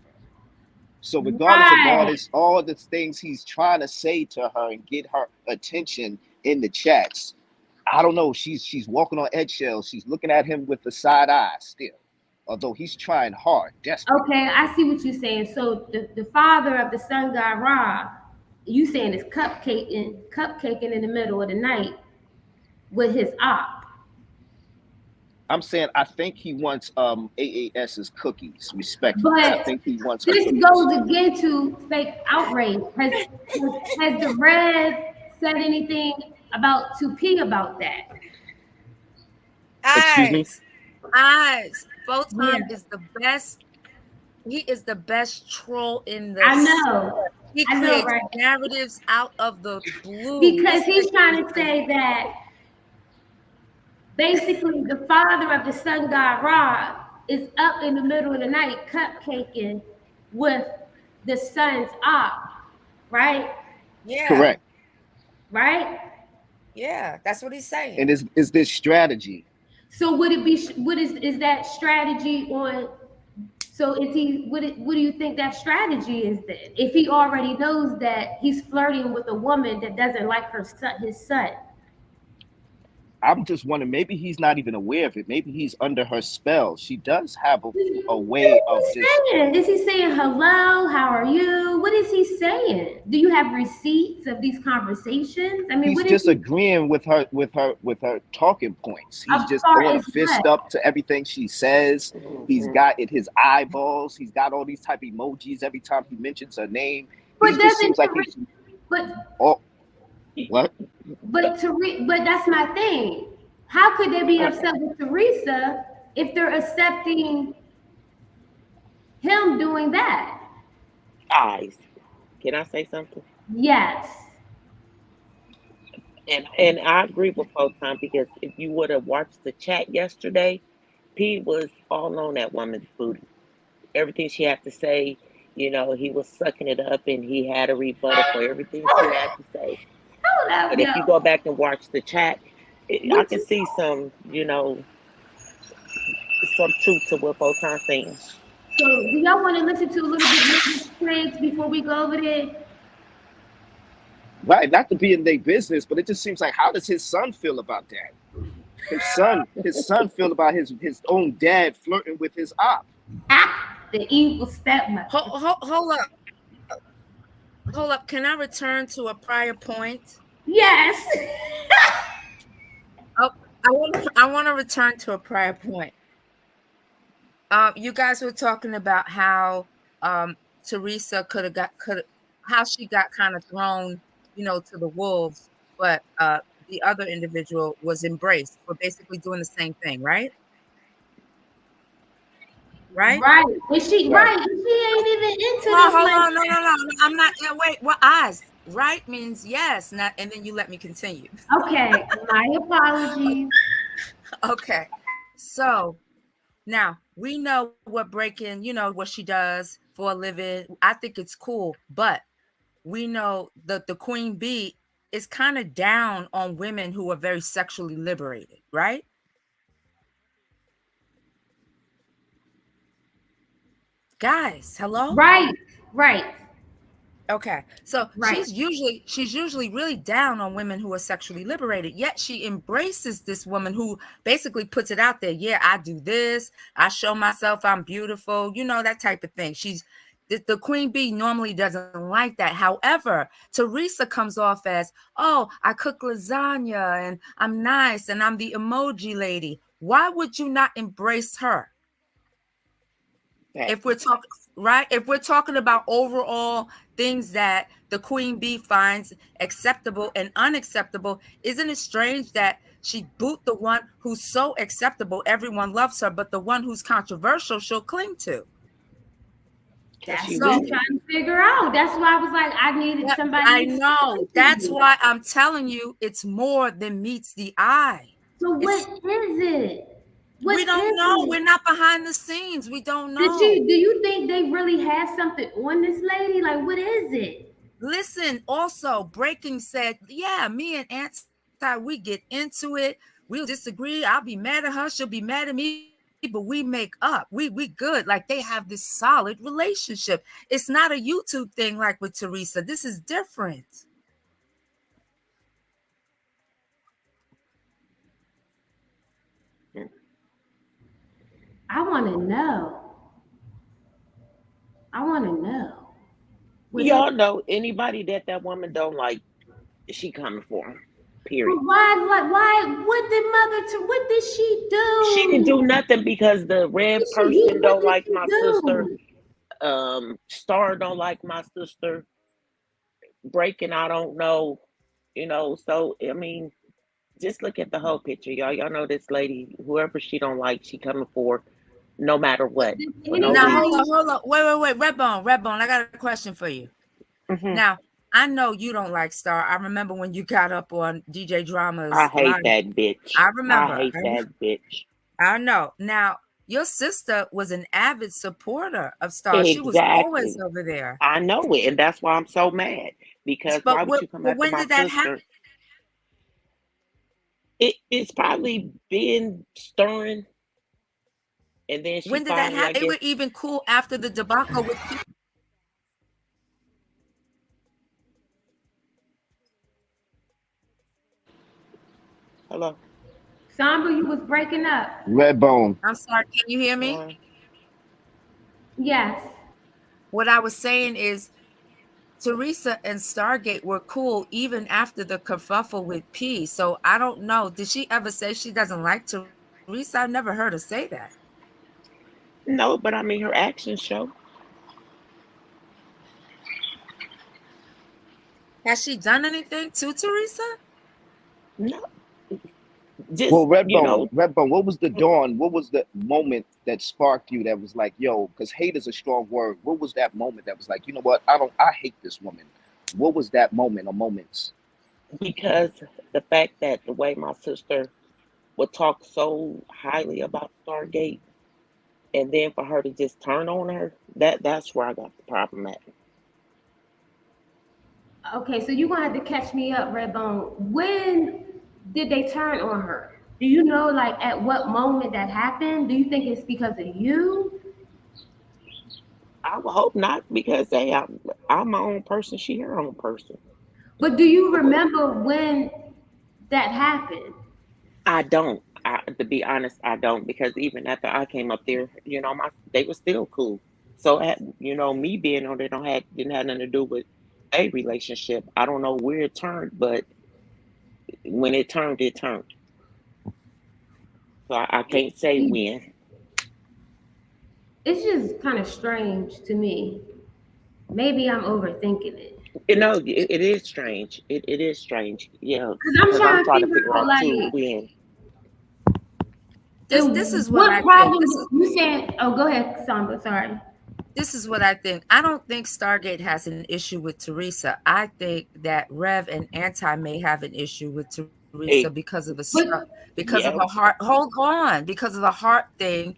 [SPEAKER 5] So regardless of all the things he's trying to say to her and get her attention in the chats, I don't know. She's walking on eggshells. She's looking at him with the side eye still, although he's trying hard, desperately.
[SPEAKER 1] Okay, I see what you're saying. So the father of the sun god Ra, you saying is cupcaking in the middle of the night with his op.
[SPEAKER 5] I'm saying I think he wants AAS's cookies, respectfully. I
[SPEAKER 1] But
[SPEAKER 5] think he wants her
[SPEAKER 1] this
[SPEAKER 5] cookies.
[SPEAKER 1] goes again to fake outrage. Has the Red said anything about 2P about that?
[SPEAKER 5] Excuse me?
[SPEAKER 6] Eyes. Photon
[SPEAKER 1] Yeah.
[SPEAKER 6] is the best. He is the best troll in the.
[SPEAKER 1] I know.
[SPEAKER 6] He
[SPEAKER 1] I know,
[SPEAKER 6] creates
[SPEAKER 1] right?
[SPEAKER 6] narratives out of the blue.
[SPEAKER 1] Because he's trying to say that basically the father of the sun god Ra is up in the middle of the night cupcaking with the sun's op, right?
[SPEAKER 6] Yeah.
[SPEAKER 5] Correct.
[SPEAKER 1] Right?
[SPEAKER 6] Yeah, that's what he's saying.
[SPEAKER 5] And is this strategy?
[SPEAKER 1] So would it be what is that strategy on? So is he what do you think that strategy is then? If he already knows that he's flirting with a woman that doesn't like his son.
[SPEAKER 5] I'm just wondering, maybe he's not even aware of it. Maybe he's under her spell. She does have a way of
[SPEAKER 1] What is he
[SPEAKER 5] just.
[SPEAKER 1] saying? Is he saying hello? How are you? What is he saying? Do you have receipts of these conversations? I mean,
[SPEAKER 5] He's
[SPEAKER 1] what is
[SPEAKER 5] just
[SPEAKER 1] he?
[SPEAKER 5] agreeing with her talking points. He's
[SPEAKER 1] As
[SPEAKER 5] just
[SPEAKER 1] far
[SPEAKER 5] throwing a
[SPEAKER 1] as
[SPEAKER 5] fist
[SPEAKER 1] what?
[SPEAKER 5] up to everything she says. He's got it his eyeballs. He's got all these type of emojis every time he mentions her name.
[SPEAKER 1] But
[SPEAKER 5] He just
[SPEAKER 1] doesn't
[SPEAKER 5] seems like
[SPEAKER 1] Tari-
[SPEAKER 5] he's
[SPEAKER 1] but
[SPEAKER 5] oh what?
[SPEAKER 1] but that's my thing. How could they be upset with Teresa if they're accepting him doing that?
[SPEAKER 4] Eyes. Can I say something?
[SPEAKER 1] Yes.
[SPEAKER 4] And I agree with Photon because if you would have watched the chat yesterday, P was all on that woman's booty. Everything she had to say, he was sucking it up and he had a rebuttal for everything she had to say.
[SPEAKER 1] Hold up,
[SPEAKER 4] But if you
[SPEAKER 1] yo.
[SPEAKER 4] go back and watch the chat, I can see some, some truth to what Photon's saying.
[SPEAKER 1] So do y'all want to listen to a little bit of Triggs before we go over there?
[SPEAKER 5] Right, not to be in their business, but it just seems like how does his son feel about that? His son feel about his own dad flirting with his op.
[SPEAKER 1] The evil stepmother.
[SPEAKER 6] Hold up. Can I return to a prior point?
[SPEAKER 1] Yes.
[SPEAKER 6] I want to return to a prior point. You guys were talking about how Teresa how she got kind of thrown, to the wolves, but the other individual was embraced for basically doing the same thing, right? Right?
[SPEAKER 1] Right. And she ain't even into
[SPEAKER 6] No,
[SPEAKER 1] this.
[SPEAKER 6] hold
[SPEAKER 1] like
[SPEAKER 6] on. No. I'm not. Wait. What eyes? Right means yes. Not, and then you let me continue.
[SPEAKER 1] Okay. My apologies.
[SPEAKER 6] Okay. So now we know what breaking, what she does for a living. I think it's cool, but we know that the queen bee is kind of down on women who are very sexually liberated, right? Guys, hello?
[SPEAKER 1] Right.
[SPEAKER 6] Okay. So
[SPEAKER 1] Right.
[SPEAKER 6] she's usually really down on women who are sexually liberated, yet she embraces this woman who basically puts it out there. Yeah, I do this. I show myself I'm beautiful, that type of thing. The queen bee normally doesn't like that. However, Teresa comes off as, oh, I cook lasagna and I'm nice and I'm the emoji lady. Why would you not embrace her? if we're talking right, if we're talking about overall things that the queen bee finds acceptable and unacceptable, isn't it strange that she boot the one who's so acceptable, everyone loves her, but the one who's controversial she'll cling to?
[SPEAKER 1] That's
[SPEAKER 4] She
[SPEAKER 1] what I'm
[SPEAKER 4] will.
[SPEAKER 1] trying to figure out. That's why I was like, I needed somebody.
[SPEAKER 6] I
[SPEAKER 1] to
[SPEAKER 6] know.
[SPEAKER 1] explain to
[SPEAKER 6] That's
[SPEAKER 1] me.
[SPEAKER 6] why I'm telling you it's more than meets the eye.
[SPEAKER 1] So what
[SPEAKER 6] It's-
[SPEAKER 1] is it? What
[SPEAKER 6] we don't
[SPEAKER 1] is
[SPEAKER 6] know.
[SPEAKER 1] it?
[SPEAKER 6] We're not behind the scenes. We don't know.
[SPEAKER 1] Do you think they really have something on this lady? Like, what is it?
[SPEAKER 6] Listen, also, Breaking said, yeah, me and Anti, we get into it. We'll disagree. I'll be mad at her. She'll be mad at me, but we make up. We good. Like, they have this solid relationship. It's not a YouTube thing like with Teresa. This is different.
[SPEAKER 1] I want to know. I want to know. What
[SPEAKER 4] Y'all know anybody that woman don't like, she coming for him. Period.
[SPEAKER 1] But why? What did she do?
[SPEAKER 4] She can do nothing because the red
[SPEAKER 1] What did she-
[SPEAKER 4] person
[SPEAKER 1] what
[SPEAKER 4] don't
[SPEAKER 1] did
[SPEAKER 4] like
[SPEAKER 1] she
[SPEAKER 4] my
[SPEAKER 1] do?
[SPEAKER 4] sister. Star don't like my sister. Breaking, I don't know. So I mean, just look at the whole picture, y'all. Y'all know this lady, whoever she don't like, she coming for, no matter what, for no
[SPEAKER 6] Now,
[SPEAKER 4] reason.
[SPEAKER 6] hold on. Wait. Redbone, I got a question for you.
[SPEAKER 4] Mhm.
[SPEAKER 6] Now, I know you don't like Star. I remember when you got up on DJ Drama's
[SPEAKER 4] I hate
[SPEAKER 6] live.
[SPEAKER 4] that bitch.
[SPEAKER 6] I remember.
[SPEAKER 4] I hate that bitch.
[SPEAKER 6] I know. Now, your sister was an avid supporter of Star. She was always
[SPEAKER 4] Exactly.
[SPEAKER 6] over there.
[SPEAKER 4] I know it, and that's why I'm so mad. Because why
[SPEAKER 6] But
[SPEAKER 4] would you come after
[SPEAKER 6] when
[SPEAKER 4] my
[SPEAKER 6] did that
[SPEAKER 4] sister?
[SPEAKER 6] happen?
[SPEAKER 4] It's probably been stirring, and then she
[SPEAKER 6] When did that
[SPEAKER 4] finally, I
[SPEAKER 6] happen? They
[SPEAKER 4] guess.
[SPEAKER 6] were even cool after the debacle with.
[SPEAKER 4] Hello.
[SPEAKER 1] Samba, you was breaking up.
[SPEAKER 5] Redbone.
[SPEAKER 6] I'm sorry. Can you hear me?
[SPEAKER 1] Yes.
[SPEAKER 6] What I was saying is, Teresa and Stargate were cool even after the kerfuffle with P. So I don't know. Did she ever say she doesn't like Teresa? I've never heard her say that.
[SPEAKER 4] No, but I mean her actions show.
[SPEAKER 6] Has she done anything to Teresa?
[SPEAKER 4] No. Just
[SPEAKER 5] Well, Redbone, what was the dawn? What was the moment that sparked you that was like, yo, because hate is a strong word. What was that moment that was like, you know what? I hate this woman. What was that moment or moments?
[SPEAKER 4] because the fact that the way my sister would talk so highly about Stargate, and then for her to just turn on her, that's where I got the problem at.
[SPEAKER 1] Okay, so you're gonna have to catch me up, Redbone. When did they turn on her? Do you know, like, at what moment that happened? Do you think it's because of you?
[SPEAKER 4] I would hope not, because hey, I'm my own person. She her own person.
[SPEAKER 1] But do you remember when that happened?
[SPEAKER 4] I don't. To be honest, I don't, because even after I came up there, they were still cool. So, me being on there didn't have nothing to do with a relationship. I don't know where it turned, but when it turned, it turned. So I can't say when.
[SPEAKER 1] It's just kind of strange to me. Maybe I'm overthinking it.
[SPEAKER 4] It is strange. It is strange. Yeah,
[SPEAKER 1] Because I'm
[SPEAKER 4] because I'm
[SPEAKER 1] trying to
[SPEAKER 4] trying to
[SPEAKER 1] figure
[SPEAKER 4] figure
[SPEAKER 1] out,
[SPEAKER 4] out too
[SPEAKER 1] like,
[SPEAKER 4] when.
[SPEAKER 6] This is what I
[SPEAKER 1] problem
[SPEAKER 6] think.
[SPEAKER 1] you saying? Oh, go ahead, Samba. Sorry.
[SPEAKER 6] This is what I think. I don't think Stargate has an issue with Teresa. I think that Rev and Anti may have an issue with Teresa because of because of her heart. Hold on, because of the heart thing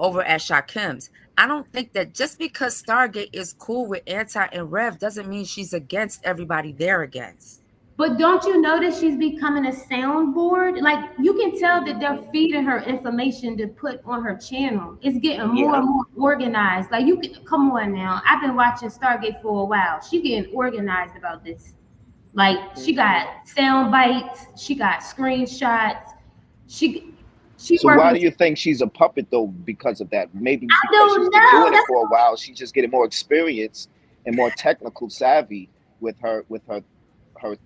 [SPEAKER 6] over at Shakim's. I don't think that just because Stargate is cool with Anti and Rev doesn't mean she's against everybody they're against.
[SPEAKER 1] But don't you notice she's becoming a soundboard? Like, you can tell that they're feeding her information to put on her channel. It's getting more and more organized. Like, you can come on now. I've been watching Stargate for a while. She getting organized about this. Like, she got sound bites. She got screenshots. She
[SPEAKER 5] So why do you think she's a puppet though? Because of that, maybe because she's been doing it for a while. She's just getting more experience and more technical savvy with her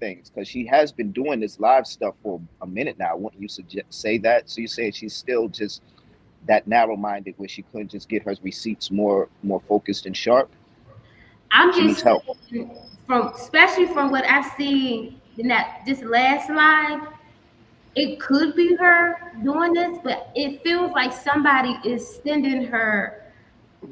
[SPEAKER 5] things, because she has been doing this live stuff for a minute now. Wouldn't you say that? So you say she's still just that narrow-minded where she couldn't just get her receipts more focused and sharp?
[SPEAKER 1] I'm
[SPEAKER 5] She needs
[SPEAKER 1] just
[SPEAKER 5] help.
[SPEAKER 1] saying, especially from what I've seen in this last live, it could be her doing this, but it feels like somebody is sending her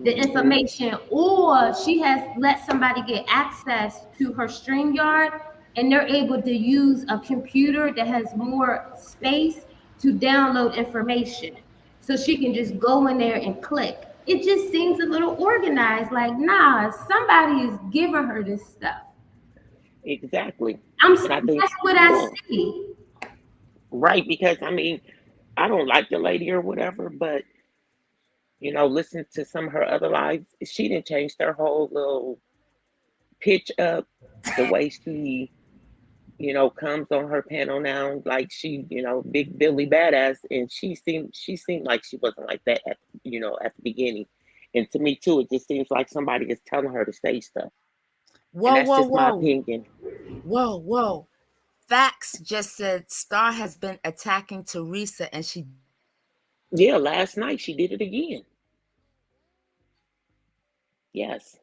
[SPEAKER 1] the information, or she has let somebody get access to her StreamYard, and they're able to use a computer that has more space to download information. So she can just go in there and click. It just seems a little organized. Like, nah, somebody is giving her this stuff.
[SPEAKER 4] Exactly.
[SPEAKER 1] I'm
[SPEAKER 4] And I think,
[SPEAKER 1] that's what I see.
[SPEAKER 4] right, because I mean, I don't like the lady or whatever, but listen to some of her other lives. She didn't change their whole little pitch up, the way she, comes on her panel now, like she, big Billy badass, and she seemed like she wasn't like that at the beginning. And to me too, it just seems like somebody is telling her to say stuff. And
[SPEAKER 6] Whoa,
[SPEAKER 4] that's
[SPEAKER 6] whoa,
[SPEAKER 4] just my
[SPEAKER 6] whoa,
[SPEAKER 4] opinion.
[SPEAKER 6] whoa. Facts just said Star has been attacking Teresa, and she
[SPEAKER 4] Yeah, last night she did it again. Yes.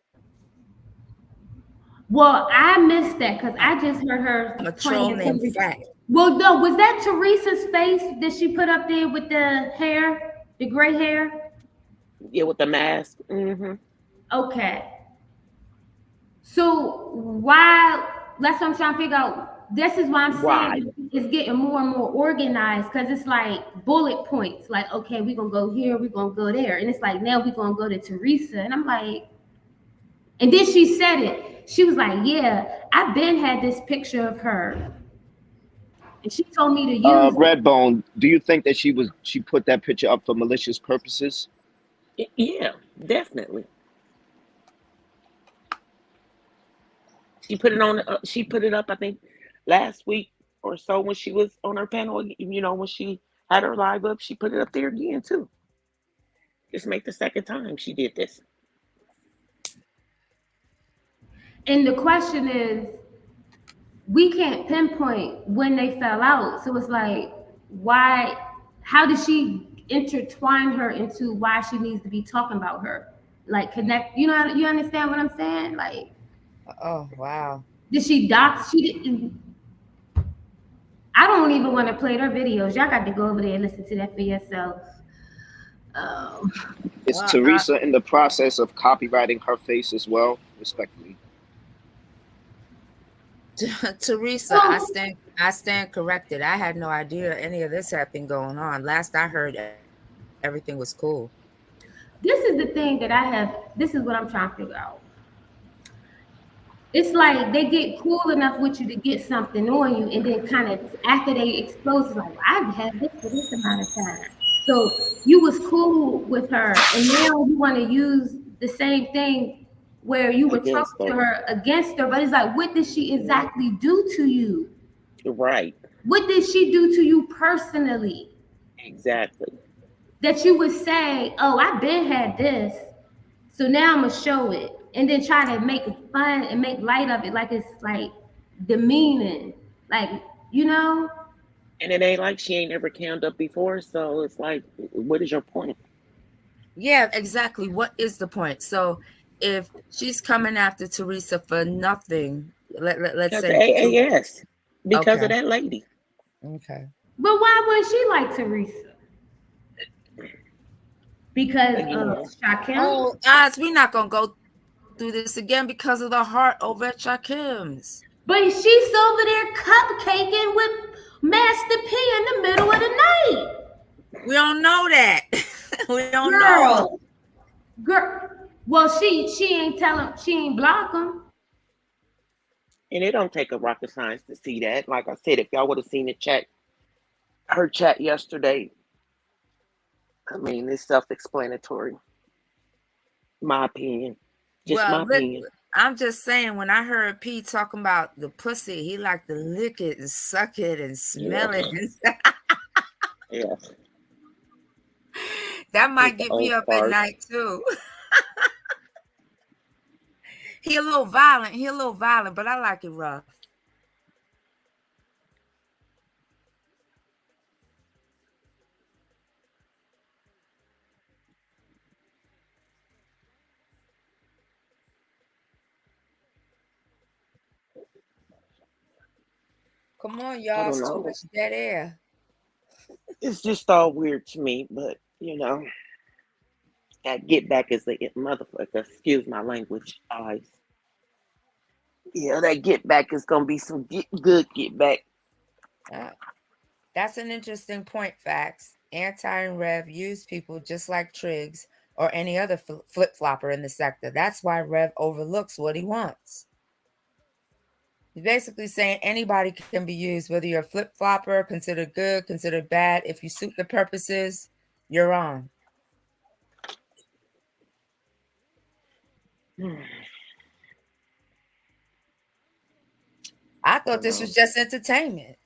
[SPEAKER 1] Well, I missed that because I just heard her
[SPEAKER 6] a troll
[SPEAKER 1] playing
[SPEAKER 6] named
[SPEAKER 1] Teresa.
[SPEAKER 6] Fact.
[SPEAKER 1] Well, no, was that Teresa's face that she put up there with the hair, the gray hair?
[SPEAKER 4] Yeah, with the mask.
[SPEAKER 1] Okay. So why? That's what I'm trying to figure out. This is why I'm
[SPEAKER 4] Why?
[SPEAKER 1] saying it's getting more and more organized, because it's like bullet points. Like, okay, we're gonna go here, we're gonna go there, and it's like now we're gonna go to Teresa, and I'm like, and then she said it. She was like, "Yeah, I've been had this picture of her, and she told me to use it."
[SPEAKER 5] Redbone, do you think that she put that picture up for malicious purposes?
[SPEAKER 4] Yeah, definitely. She put it on. She put it up, I think, last week or so when she was on her panel. When she had her live up, she put it up there again too. Just make the second time she did this.
[SPEAKER 1] And the question is, we can't pinpoint when they fell out. So it's like, why? How did she intertwine her into why she needs to be talking about her? Like, connect. You understand what I'm saying? Like,
[SPEAKER 6] Oh, wow.
[SPEAKER 1] did she dox? She didn't. I don't even want to play their videos. Y'all got to go over there and listen to that for yourself.
[SPEAKER 5] Is
[SPEAKER 6] Well,
[SPEAKER 5] Teresa in the process of copywriting her face as well? Respectfully.
[SPEAKER 6] Teresa, I stand corrected. I had no idea any of this had been going on. Last I heard, everything was cool.
[SPEAKER 1] This is the thing that I have. This is what I'm trying to figure out. It's like they get cool enough with you to get something on you, and then kind of after they expose, it's like, well, I've had this for this amount of time. So you was cool with her, and now you want to use the same thing where you were
[SPEAKER 4] Against
[SPEAKER 1] talking to
[SPEAKER 4] her.
[SPEAKER 1] her against her, but it's like, what did she exactly do to you?
[SPEAKER 4] Right.
[SPEAKER 1] What did she do to you personally
[SPEAKER 4] Exactly.
[SPEAKER 1] that you would say, oh, I've been had this, so now I'm gonna show it, and then try to make fun and make light of it, like it's like demeaning, like
[SPEAKER 4] And it ain't like she ain't never cammed up before, so it's like, what is your point?
[SPEAKER 6] Yeah, exactly. What is the point? So if she's coming after Teresa for nothing, let's
[SPEAKER 4] Because the
[SPEAKER 6] say
[SPEAKER 4] AAS. Because
[SPEAKER 6] okay.
[SPEAKER 4] of that lady.
[SPEAKER 6] Okay.
[SPEAKER 1] But why wouldn't she like Teresa? Because of Shaquem?
[SPEAKER 6] Oh, guys, we're not gonna go through this again because of the heart over at Shakim's.
[SPEAKER 1] But she's over there cupcaking with Master P in the middle of the night.
[SPEAKER 6] We don't know that. We don't know.
[SPEAKER 1] Girl. Well, she ain't tell him, she ain't block him.
[SPEAKER 4] And it don't take a rocket science to see that. Like I said, if y'all would have seen her chat yesterday, I mean, it's self-explanatory. My opinion. Just my
[SPEAKER 6] Well,
[SPEAKER 4] opinion.
[SPEAKER 6] I'm just saying, when I heard P talking about the pussy, he liked to lick it and suck it and smell it.
[SPEAKER 4] Yeah.
[SPEAKER 6] That might
[SPEAKER 4] With the
[SPEAKER 6] get me
[SPEAKER 4] old
[SPEAKER 6] up at
[SPEAKER 4] farts.
[SPEAKER 6] night too. He a little violent, but I like it rough. Come on,
[SPEAKER 4] I
[SPEAKER 6] y'all.
[SPEAKER 4] don't
[SPEAKER 6] It's too
[SPEAKER 4] know.
[SPEAKER 6] much dead air.
[SPEAKER 4] It's just all weird to me, but that get back is the motherfucker. Excuse my language, guys. Yeah, that get back is gonna be some good get back.
[SPEAKER 6] Uh, that's an interesting point, Facts. Anti and Rev use people just like Triggs or any other flip flopper in the sector. That's why Rev overlooks what he wants. He's basically saying anybody can be used, whether you're a flip flopper, considered good, considered bad. If you suit the purposes, you're on. I thought this was just entertainment.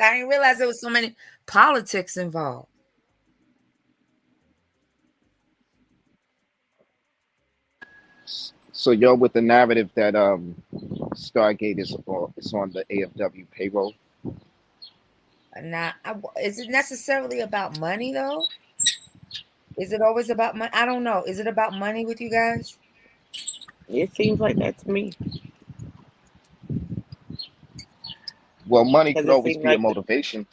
[SPEAKER 6] I didn't realize there was so many politics involved.
[SPEAKER 5] So you're with the narrative that Stargate is on the AFW payroll.
[SPEAKER 6] Now, is it necessarily about money though? Is it always about money? I don't know. Is it about money with you guys?
[SPEAKER 4] It seems like that to me.
[SPEAKER 5] Well, money could
[SPEAKER 4] Because it
[SPEAKER 5] always
[SPEAKER 4] seems
[SPEAKER 5] be a
[SPEAKER 4] like
[SPEAKER 5] motivation.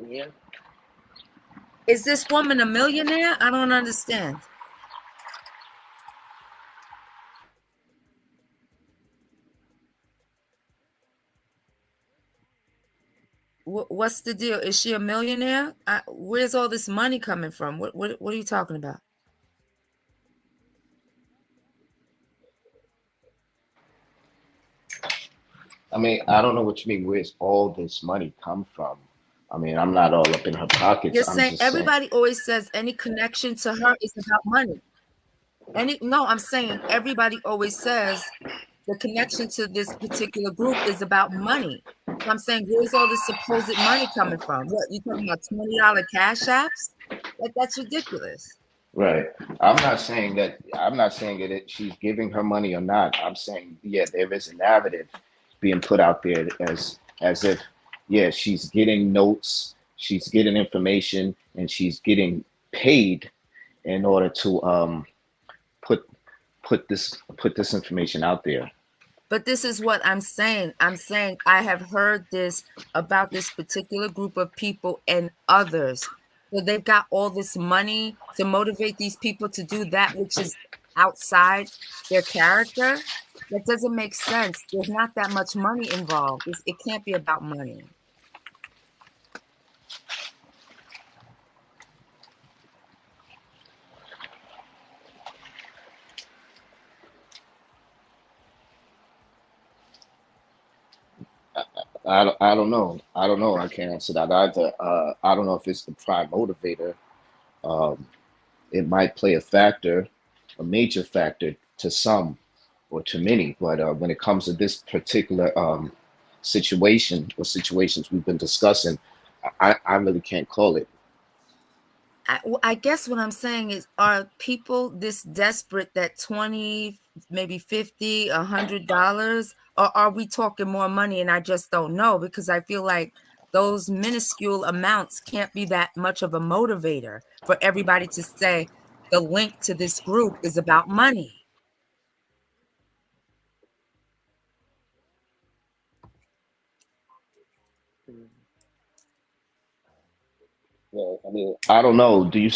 [SPEAKER 4] yeah.
[SPEAKER 6] Is this woman a millionaire? I don't understand. What's the deal? Is she a millionaire? Where's all this money coming from? What are you talking about?
[SPEAKER 5] I mean, I don't know what you mean. Where's all this money come from? I mean, I'm not all up in her pockets.
[SPEAKER 6] You're
[SPEAKER 5] I'm
[SPEAKER 6] saying
[SPEAKER 5] just saying.
[SPEAKER 6] everybody always says any connection to her is about money. No, I'm saying everybody always says the connection to this particular group is about money. So I'm saying, where's all this supposed money coming from? What, you talking about $20 cash apps? That's ridiculous.
[SPEAKER 5] Right. I'm not saying that. I'm not saying that she's giving her money or not. I'm saying, yeah, there is a narrative being put out there as if, yeah, she's getting notes, she's getting information, and she's getting paid in order to put this information out there.
[SPEAKER 6] But this is what I'm saying. I'm saying I have heard this about this particular group of people and others. So they've got all this money to motivate these people to do that which is outside their character. That doesn't make sense. There's not that much money involved. It can't be about money.
[SPEAKER 5] I don't know. I don't know. I can't answer that either. I don't know if it's the prime motivator. Um, it might play a factor, a major factor to some or to many. But when it comes to this particular situation or situations we've been discussing, I really can't call it.
[SPEAKER 6] I guess what I'm saying is, are people this desperate that 20, maybe 50, $100, or are we talking more money? And I just don't know, because I feel like those minuscule amounts can't be that much of a motivator for everybody to say the link to this group is about money.
[SPEAKER 5] Well, I mean, I don't know. Do you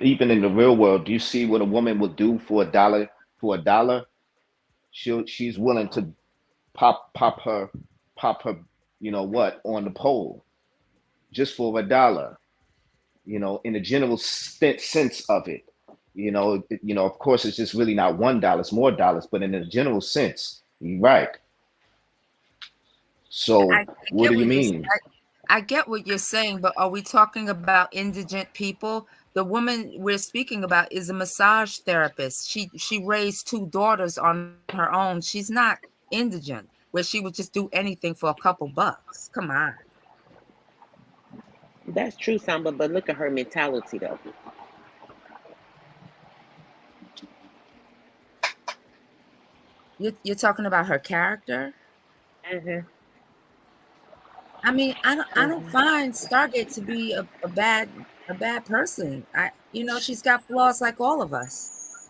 [SPEAKER 5] even in the real world, do you see what a woman will do for a dollar? For a dollar, she's willing to pop her, you know what, on the pole just for a dollar. You know, in the general sense of it. Of course, it's just really not $1, it's more dollars, but in the general sense, you're right. So,
[SPEAKER 6] I
[SPEAKER 5] what
[SPEAKER 6] get
[SPEAKER 5] do you
[SPEAKER 6] what you're
[SPEAKER 5] mean?
[SPEAKER 6] I get what you're saying, but are we talking about indigent people? The woman we're speaking about is a massage therapist. She raised 2 daughters on her own. She's not indigent, where she would just do anything for a couple bucks. Come on.
[SPEAKER 4] That's true, Samba, but look at her mentality though.
[SPEAKER 6] You're talking about her character?
[SPEAKER 4] Mm-hmm.
[SPEAKER 6] I mean, I don't
[SPEAKER 4] Mm-hmm.
[SPEAKER 6] find Stargate to be a bad person. She's got flaws like all of us.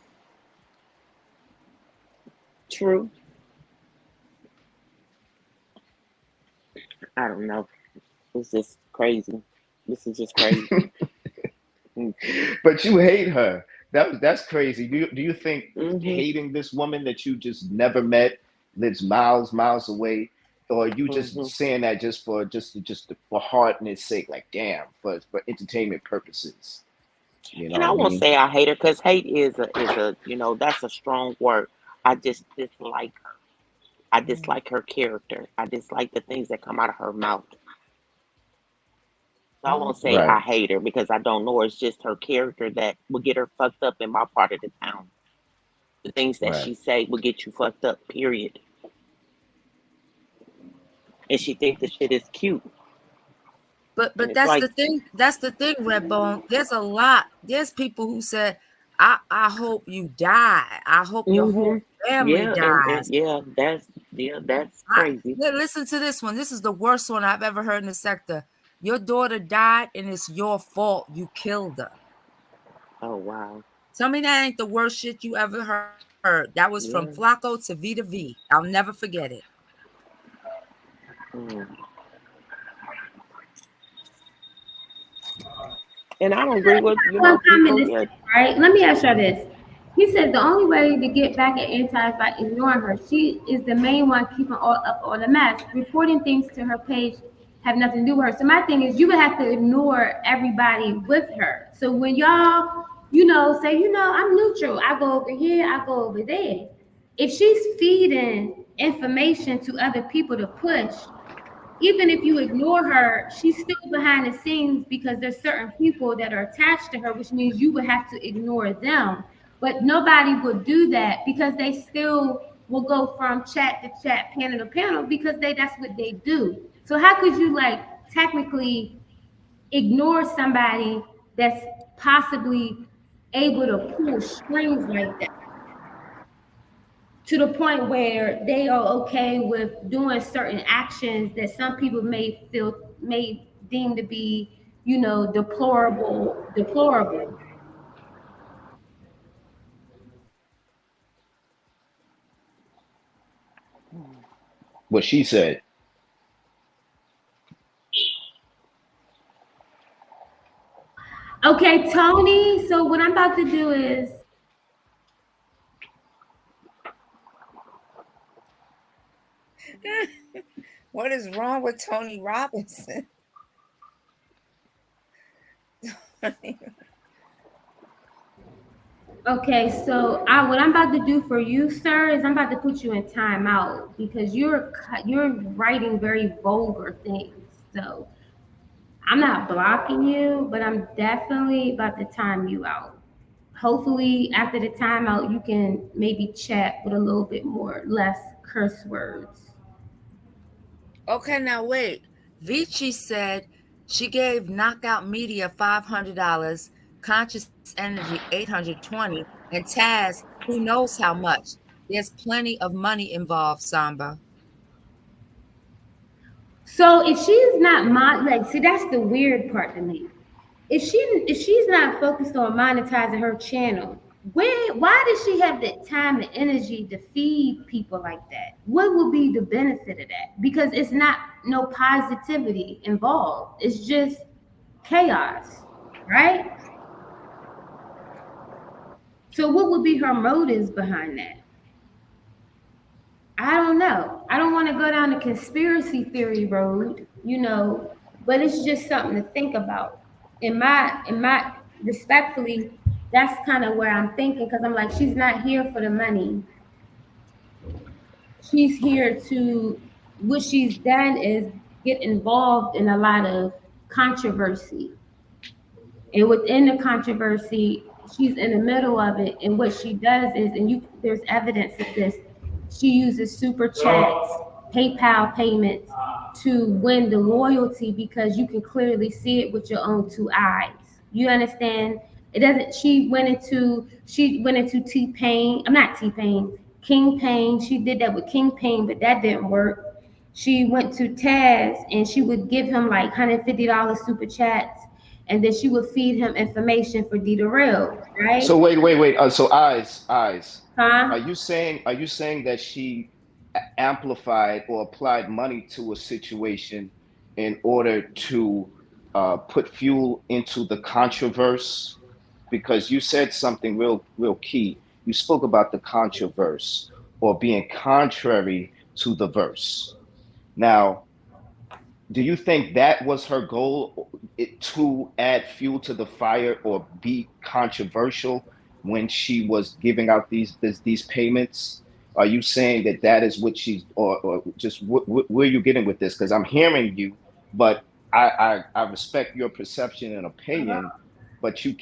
[SPEAKER 4] True. I don't know. It's just crazy. This is just crazy.
[SPEAKER 5] But you hate her. That's crazy. Do you think
[SPEAKER 4] Hmm.
[SPEAKER 5] hating this woman that you just never met, lives miles away, or are you just
[SPEAKER 4] Hmm.
[SPEAKER 5] saying that just for hardness sake, like damn, for entertainment purposes? You know
[SPEAKER 4] And
[SPEAKER 5] what
[SPEAKER 4] I
[SPEAKER 5] I
[SPEAKER 4] won't
[SPEAKER 5] mean?
[SPEAKER 4] say I hate her because hate is a that's a strong word. I just dislike her. I dislike her character. I dislike the things that come out of her mouth. So I won't say
[SPEAKER 5] Right.
[SPEAKER 4] I hate her because I don't know her. It's just her character that will get her fucked up in my part of the town. The things that
[SPEAKER 5] Right.
[SPEAKER 4] she say will get you fucked up. Period. And she think the shit is cute.
[SPEAKER 6] But
[SPEAKER 4] And
[SPEAKER 6] but
[SPEAKER 4] it's
[SPEAKER 6] that's
[SPEAKER 4] like,
[SPEAKER 6] the thing. That's the thing, Redbone. There's people who said, I hope you die. I hope your
[SPEAKER 4] hmm
[SPEAKER 6] whole family
[SPEAKER 4] yeah, and
[SPEAKER 6] dies.
[SPEAKER 4] that's crazy.
[SPEAKER 6] Listen to this one. This is the worst one I've ever heard in the sector. Your daughter died and it's your fault. You killed her.
[SPEAKER 4] Oh wow.
[SPEAKER 6] Tell me that ain't the worst shit you ever heard. That was from
[SPEAKER 4] Yeah.
[SPEAKER 6] Flacco to Vita V. I'll never forget it.
[SPEAKER 4] Mm. And I don't agree with
[SPEAKER 1] One comment
[SPEAKER 4] people.
[SPEAKER 1] is
[SPEAKER 4] Yeah.
[SPEAKER 1] right. Let me ask you this. He said the only way to get back at Anti is by ignoring her. She is the main one keeping all the mess. Reporting things to her page have nothing to do with her. So my thing is, you would have to ignore everybody with her. So when y'all, say, I'm neutral. I go over here. I go over there. If she's feeding information to other people to push, even if you ignore her, she's still behind the scenes because there's certain people that are attached to her, which means you would have to ignore them. But nobody would do that because they still will go from chat to chat, panel to panel because that's what they do. So how could you technically ignore somebody that's possibly able to pull strings like that? To the point where they are okay with doing certain actions that some people may deem to be, deplorable.
[SPEAKER 5] What she said.
[SPEAKER 1] Okay, Tony. So what I'm about to do is
[SPEAKER 6] What is wrong with Tony Robinson?
[SPEAKER 1] okay. So what I'm about to do for you, sir, is I'm about to put you in timeout because you're writing very vulgar things. So I'm not blocking you, but I'm definitely about to time you out. Hopefully, after the timeout, you can maybe chat with a little bit less curse words.
[SPEAKER 6] Okay, now wait. Vici said she gave Knockout Media $500, Conscious Energy $820, and Taz, who knows how much. There's plenty of money involved, Samba.
[SPEAKER 1] So if she's not see, that's the weird part to me. If she's not focused on monetizing her channel, why does she have the time and energy to feed people like that? What would be the benefit of that? Because it's not no positivity involved. It's just chaos, right? So what would be her motives behind that? I don't know. I don't want to go down the conspiracy theory road, but it's just something to think about. In my respectfully, that's kind of where I'm thinking because I'm like, she's not here for the money. She's here to what she's done is get involved in a lot of controversy. And within the controversy, she's in the middle of it. And what she does is, there's evidence of this, she uses super chats, PayPal payments to win the loyalty because you can clearly see it with your own two eyes. You understand? It doesn't, she went into T-Pain. I'm not T-Pain, King Pain. She did that with King Pain, but that didn't work. She went to Taz and she would give him like $150 super chats, and then she would feed him information for D the Real,
[SPEAKER 5] So
[SPEAKER 1] right?
[SPEAKER 5] wait. So eyes. Are
[SPEAKER 1] Huh?
[SPEAKER 5] you saying that she amplified or applied money to a situation in order to put fuel into the controversy? Because you said something real key. You spoke about the controversy or being contrary to the verse. Now, do you think that was her goal, to add fuel to the fire or be controversial when she was giving out these payments? Are you saying that that is what she's, or just where are you getting with this? Because I'm hearing you, but I respect your perception and opinion, but you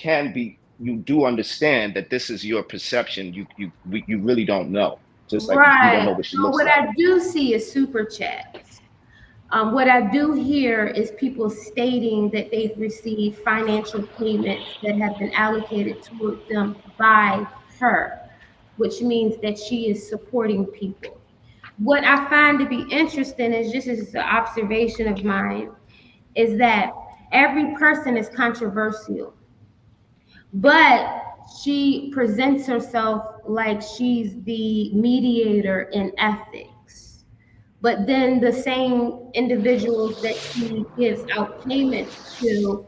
[SPEAKER 5] do understand that this is your perception. You really don't know, just like you don't know
[SPEAKER 1] Right.
[SPEAKER 5] what she
[SPEAKER 1] So
[SPEAKER 5] looks
[SPEAKER 1] what
[SPEAKER 5] like.
[SPEAKER 1] I do see is super chats. What I do hear is people stating that they've received financial payments that have been allocated toward them by her, which means that she is supporting people. What I find to be interesting is just as an observation of mine is that every person is controversial, but she presents herself like she's the mediator in ethics. But then the same individuals that she gives out payments to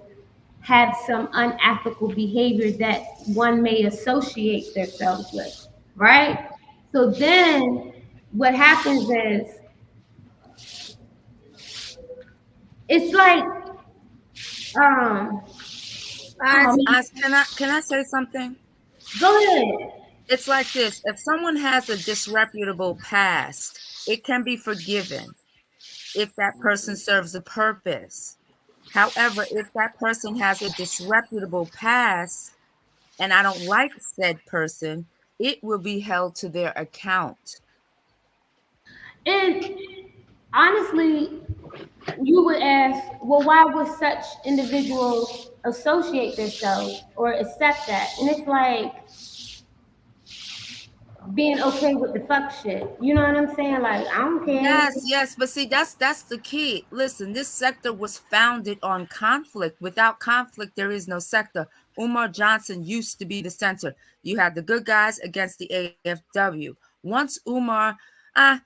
[SPEAKER 1] have some unethical behavior that one may associate themselves with, right? So then what happens is it's like um
[SPEAKER 6] Can I say something?
[SPEAKER 1] go ahead.
[SPEAKER 6] It's like this. If someone has a disreputable past, it can be forgiven if that person serves a purpose. However, if that person has a disreputable past and I don't like said person, it will be held to their account.
[SPEAKER 1] And honestly, you would ask, well, why would such individuals associate themselves or accept that? And it's like being okay with the fuck shit. You know what I'm saying? Like, I don't care.
[SPEAKER 6] Yes, but see, that's the key. Listen, this sector was founded on conflict. Without conflict, there is no sector. Umar Johnson used to be the center. You had the good guys against the AFW. Once Umar, our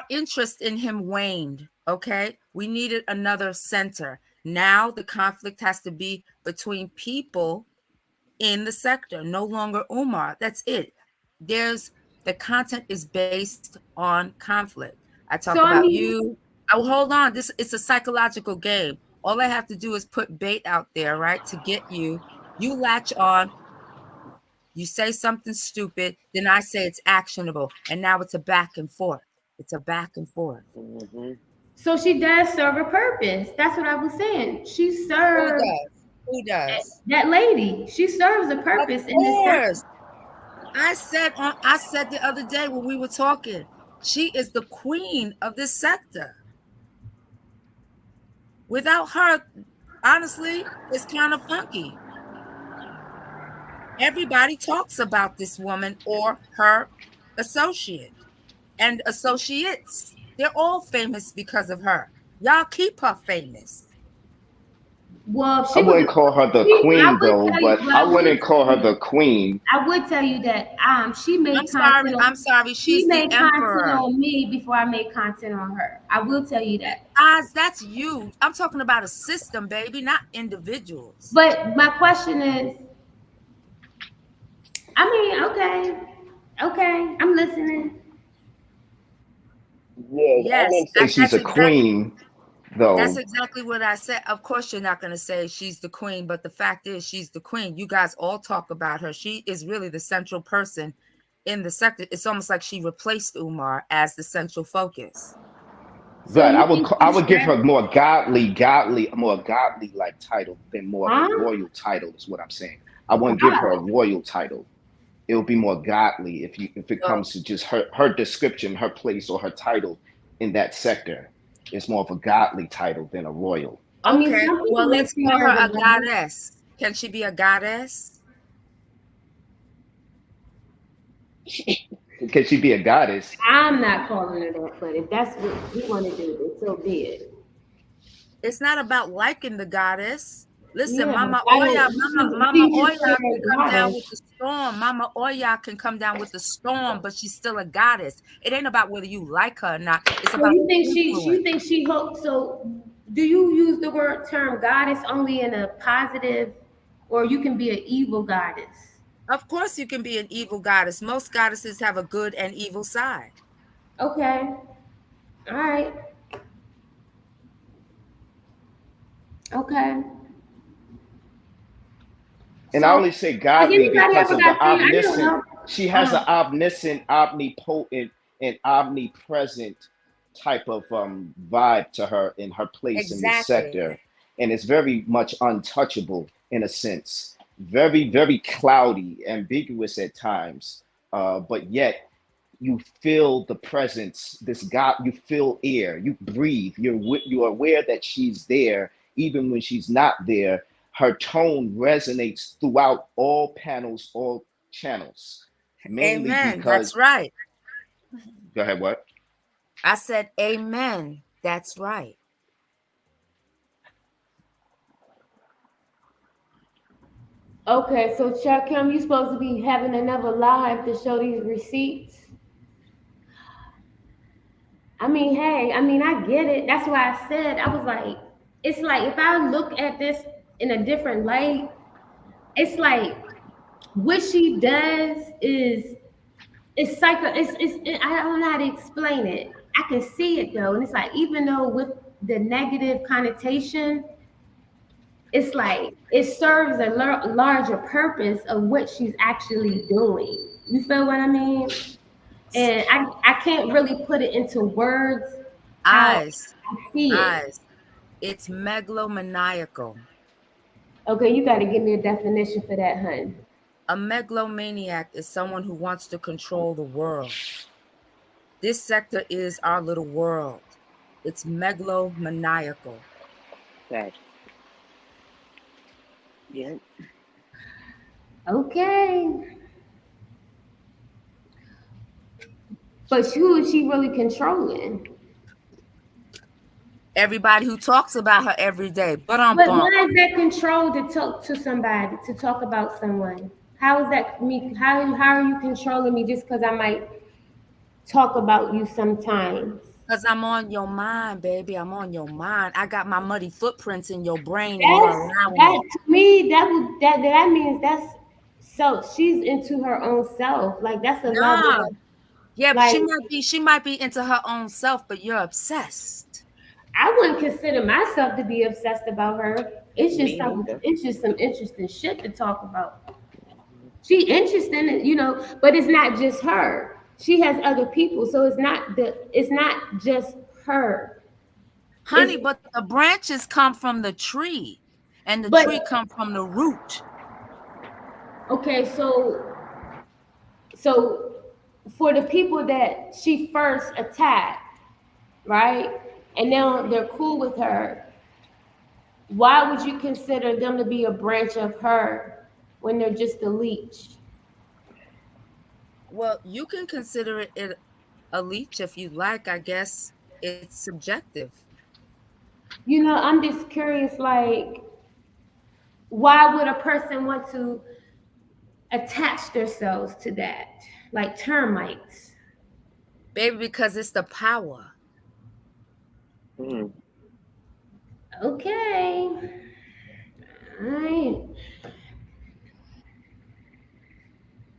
[SPEAKER 6] interest in him waned. Okay, we needed another center. Now the conflict has to be between people in the sector, no longer Umar. That's it. The content is based on conflict. I talk about you. Oh, hold on. It's a psychological game. All I have to do is put bait out there, right? To get you. You latch on. You say something stupid, then I say it's actionable. And now it's a back and forth. It's a back and forth.
[SPEAKER 4] Mm-hmm.
[SPEAKER 1] So she does serve a purpose. That's what I was saying. She serves.
[SPEAKER 6] Who does?
[SPEAKER 1] That lady. She serves a purpose in this sector.
[SPEAKER 6] I said the other day when we were talking, she is the queen of this sector. Without her, honestly, it's kind of funky. Everybody talks about this woman or her associate and associates. They're all famous because of her. Y'all keep her famous.
[SPEAKER 1] Well,
[SPEAKER 5] I wouldn't call her the queen though, but I wouldn't call her the queen.
[SPEAKER 1] I would tell you that she made
[SPEAKER 6] I'm sorry. She's
[SPEAKER 1] made
[SPEAKER 6] the emperor.
[SPEAKER 1] content on me before I made content on her. I will tell you that.
[SPEAKER 6] That's you. I'm talking about a system, baby, not individuals.
[SPEAKER 1] But my question is, I mean, okay, I'm listening.
[SPEAKER 5] Yeah,
[SPEAKER 6] yes,
[SPEAKER 5] I didn't say she's a queen. Though.
[SPEAKER 6] That's exactly what I said. Of course, you're not going to say she's the queen, but the fact is she's the queen. You guys all talk about her. She is really the central person in the sector. It's almost like she replaced Umar as the central focus.
[SPEAKER 5] But I would give her more godly like title than more of a royal title is what I'm saying. I wouldn't give her a royal title. It would be more godly if it comes to just her description, her place, or her title in that sector. It's more of a godly title than a royal.
[SPEAKER 6] Okay, well, let's call her a goddess. Can she be a goddess?
[SPEAKER 5] Can she be a goddess?
[SPEAKER 1] I'm not calling her that, but if that's what you want to do, then so be it.
[SPEAKER 6] It's not about liking the goddess. Listen,
[SPEAKER 1] Yeah,
[SPEAKER 6] Mama
[SPEAKER 1] I
[SPEAKER 6] Oya,
[SPEAKER 1] don't.
[SPEAKER 6] Mama
[SPEAKER 1] She just
[SPEAKER 6] Oya
[SPEAKER 1] said
[SPEAKER 6] can come down with
[SPEAKER 1] goddess.
[SPEAKER 6] the storm. Mama Oya can come down with the storm, but she's still a goddess. It ain't about whether you like her or not. It's
[SPEAKER 1] So
[SPEAKER 6] about
[SPEAKER 1] you think
[SPEAKER 6] the
[SPEAKER 1] she
[SPEAKER 6] influence.
[SPEAKER 1] thinks she hopes so? Do you use the word term goddess only in a positive, or you can be an evil goddess?
[SPEAKER 6] Of course, you can be an evil goddess. Most goddesses have a good and evil side.
[SPEAKER 1] Okay, all right, okay.
[SPEAKER 5] And I
[SPEAKER 1] So
[SPEAKER 5] only say
[SPEAKER 1] has
[SPEAKER 5] godly
[SPEAKER 1] anybody
[SPEAKER 5] because
[SPEAKER 1] ever
[SPEAKER 5] of the
[SPEAKER 1] got through? I don't
[SPEAKER 5] omniscient.
[SPEAKER 1] know.
[SPEAKER 5] She has an omniscient, omnipotent, and omnipresent type of vibe to her in her place in this
[SPEAKER 6] Exactly.
[SPEAKER 5] sector. And it's very much untouchable in a sense. Very, very cloudy, ambiguous at times. But yet you feel the presence, this God, you feel air, you breathe, you're aware that she's there, even when she's not there. Her tone resonates throughout all panels, all channels, mainly
[SPEAKER 6] Amen. That's
[SPEAKER 5] because,
[SPEAKER 6] right.
[SPEAKER 5] go ahead, what?
[SPEAKER 6] I said, amen. That's right.
[SPEAKER 1] Okay, so Chuck Kim, you supposed to be having another live to show these receipts. I mean, hey, I mean, I get it. That's why I said I was like, it's like if I look at this in a different light, it's like what she does is it's psycho. I don't know how to explain it. I can see it though, and it's like even though with the negative connotation, it's like it serves a larger purpose of what she's actually doing. You feel what I mean? And I can't really put it into words how
[SPEAKER 6] Eyes.
[SPEAKER 1] I see it.
[SPEAKER 6] Eyes. It's megalomaniacal.
[SPEAKER 1] Okay, you got to give me a definition for that, hun.
[SPEAKER 6] A megalomaniac is someone who wants to control the world. This sector is our little world. It's megalomaniacal.
[SPEAKER 4] Facts. Yeah.
[SPEAKER 1] Okay. But who is she really controlling?
[SPEAKER 6] Everybody who talks about her every day. But
[SPEAKER 1] But why is that control to talk to somebody, to talk about someone? How is that me? How are you controlling me just because I might talk about you sometimes?
[SPEAKER 6] Because I'm on your mind, baby. I'm on your mind. I got my muddy footprints in your brain and you're allowing
[SPEAKER 1] That
[SPEAKER 6] it.
[SPEAKER 1] to me, that means that's so she's into her own self. Like that's a level
[SPEAKER 6] Nah.
[SPEAKER 1] of,
[SPEAKER 6] Yeah, but
[SPEAKER 1] like
[SPEAKER 6] she might be into her own self, but you're obsessed.
[SPEAKER 1] I wouldn't consider myself to be obsessed about her. It's just
[SPEAKER 4] Me neither.
[SPEAKER 1] it's just some interesting shit to talk about. She interesting, you know, but it's not just her. She has other people, so it's not just her.
[SPEAKER 6] Honey,
[SPEAKER 1] It's
[SPEAKER 6] but the branches come from the tree, and the
[SPEAKER 1] but
[SPEAKER 6] tree come from the root.
[SPEAKER 1] okay, so for the people that she first attacked, right? And now they're cool with her. Why would you consider them to be a branch of her when they're just a leech?
[SPEAKER 6] Well, you can consider it a leech if you like. I guess it's subjective.
[SPEAKER 1] You know, I'm just curious, like, why would a person want to attach themselves to that? Like termites.
[SPEAKER 6] Baby, because it's the power.
[SPEAKER 4] Mm.
[SPEAKER 1] Okay. All right.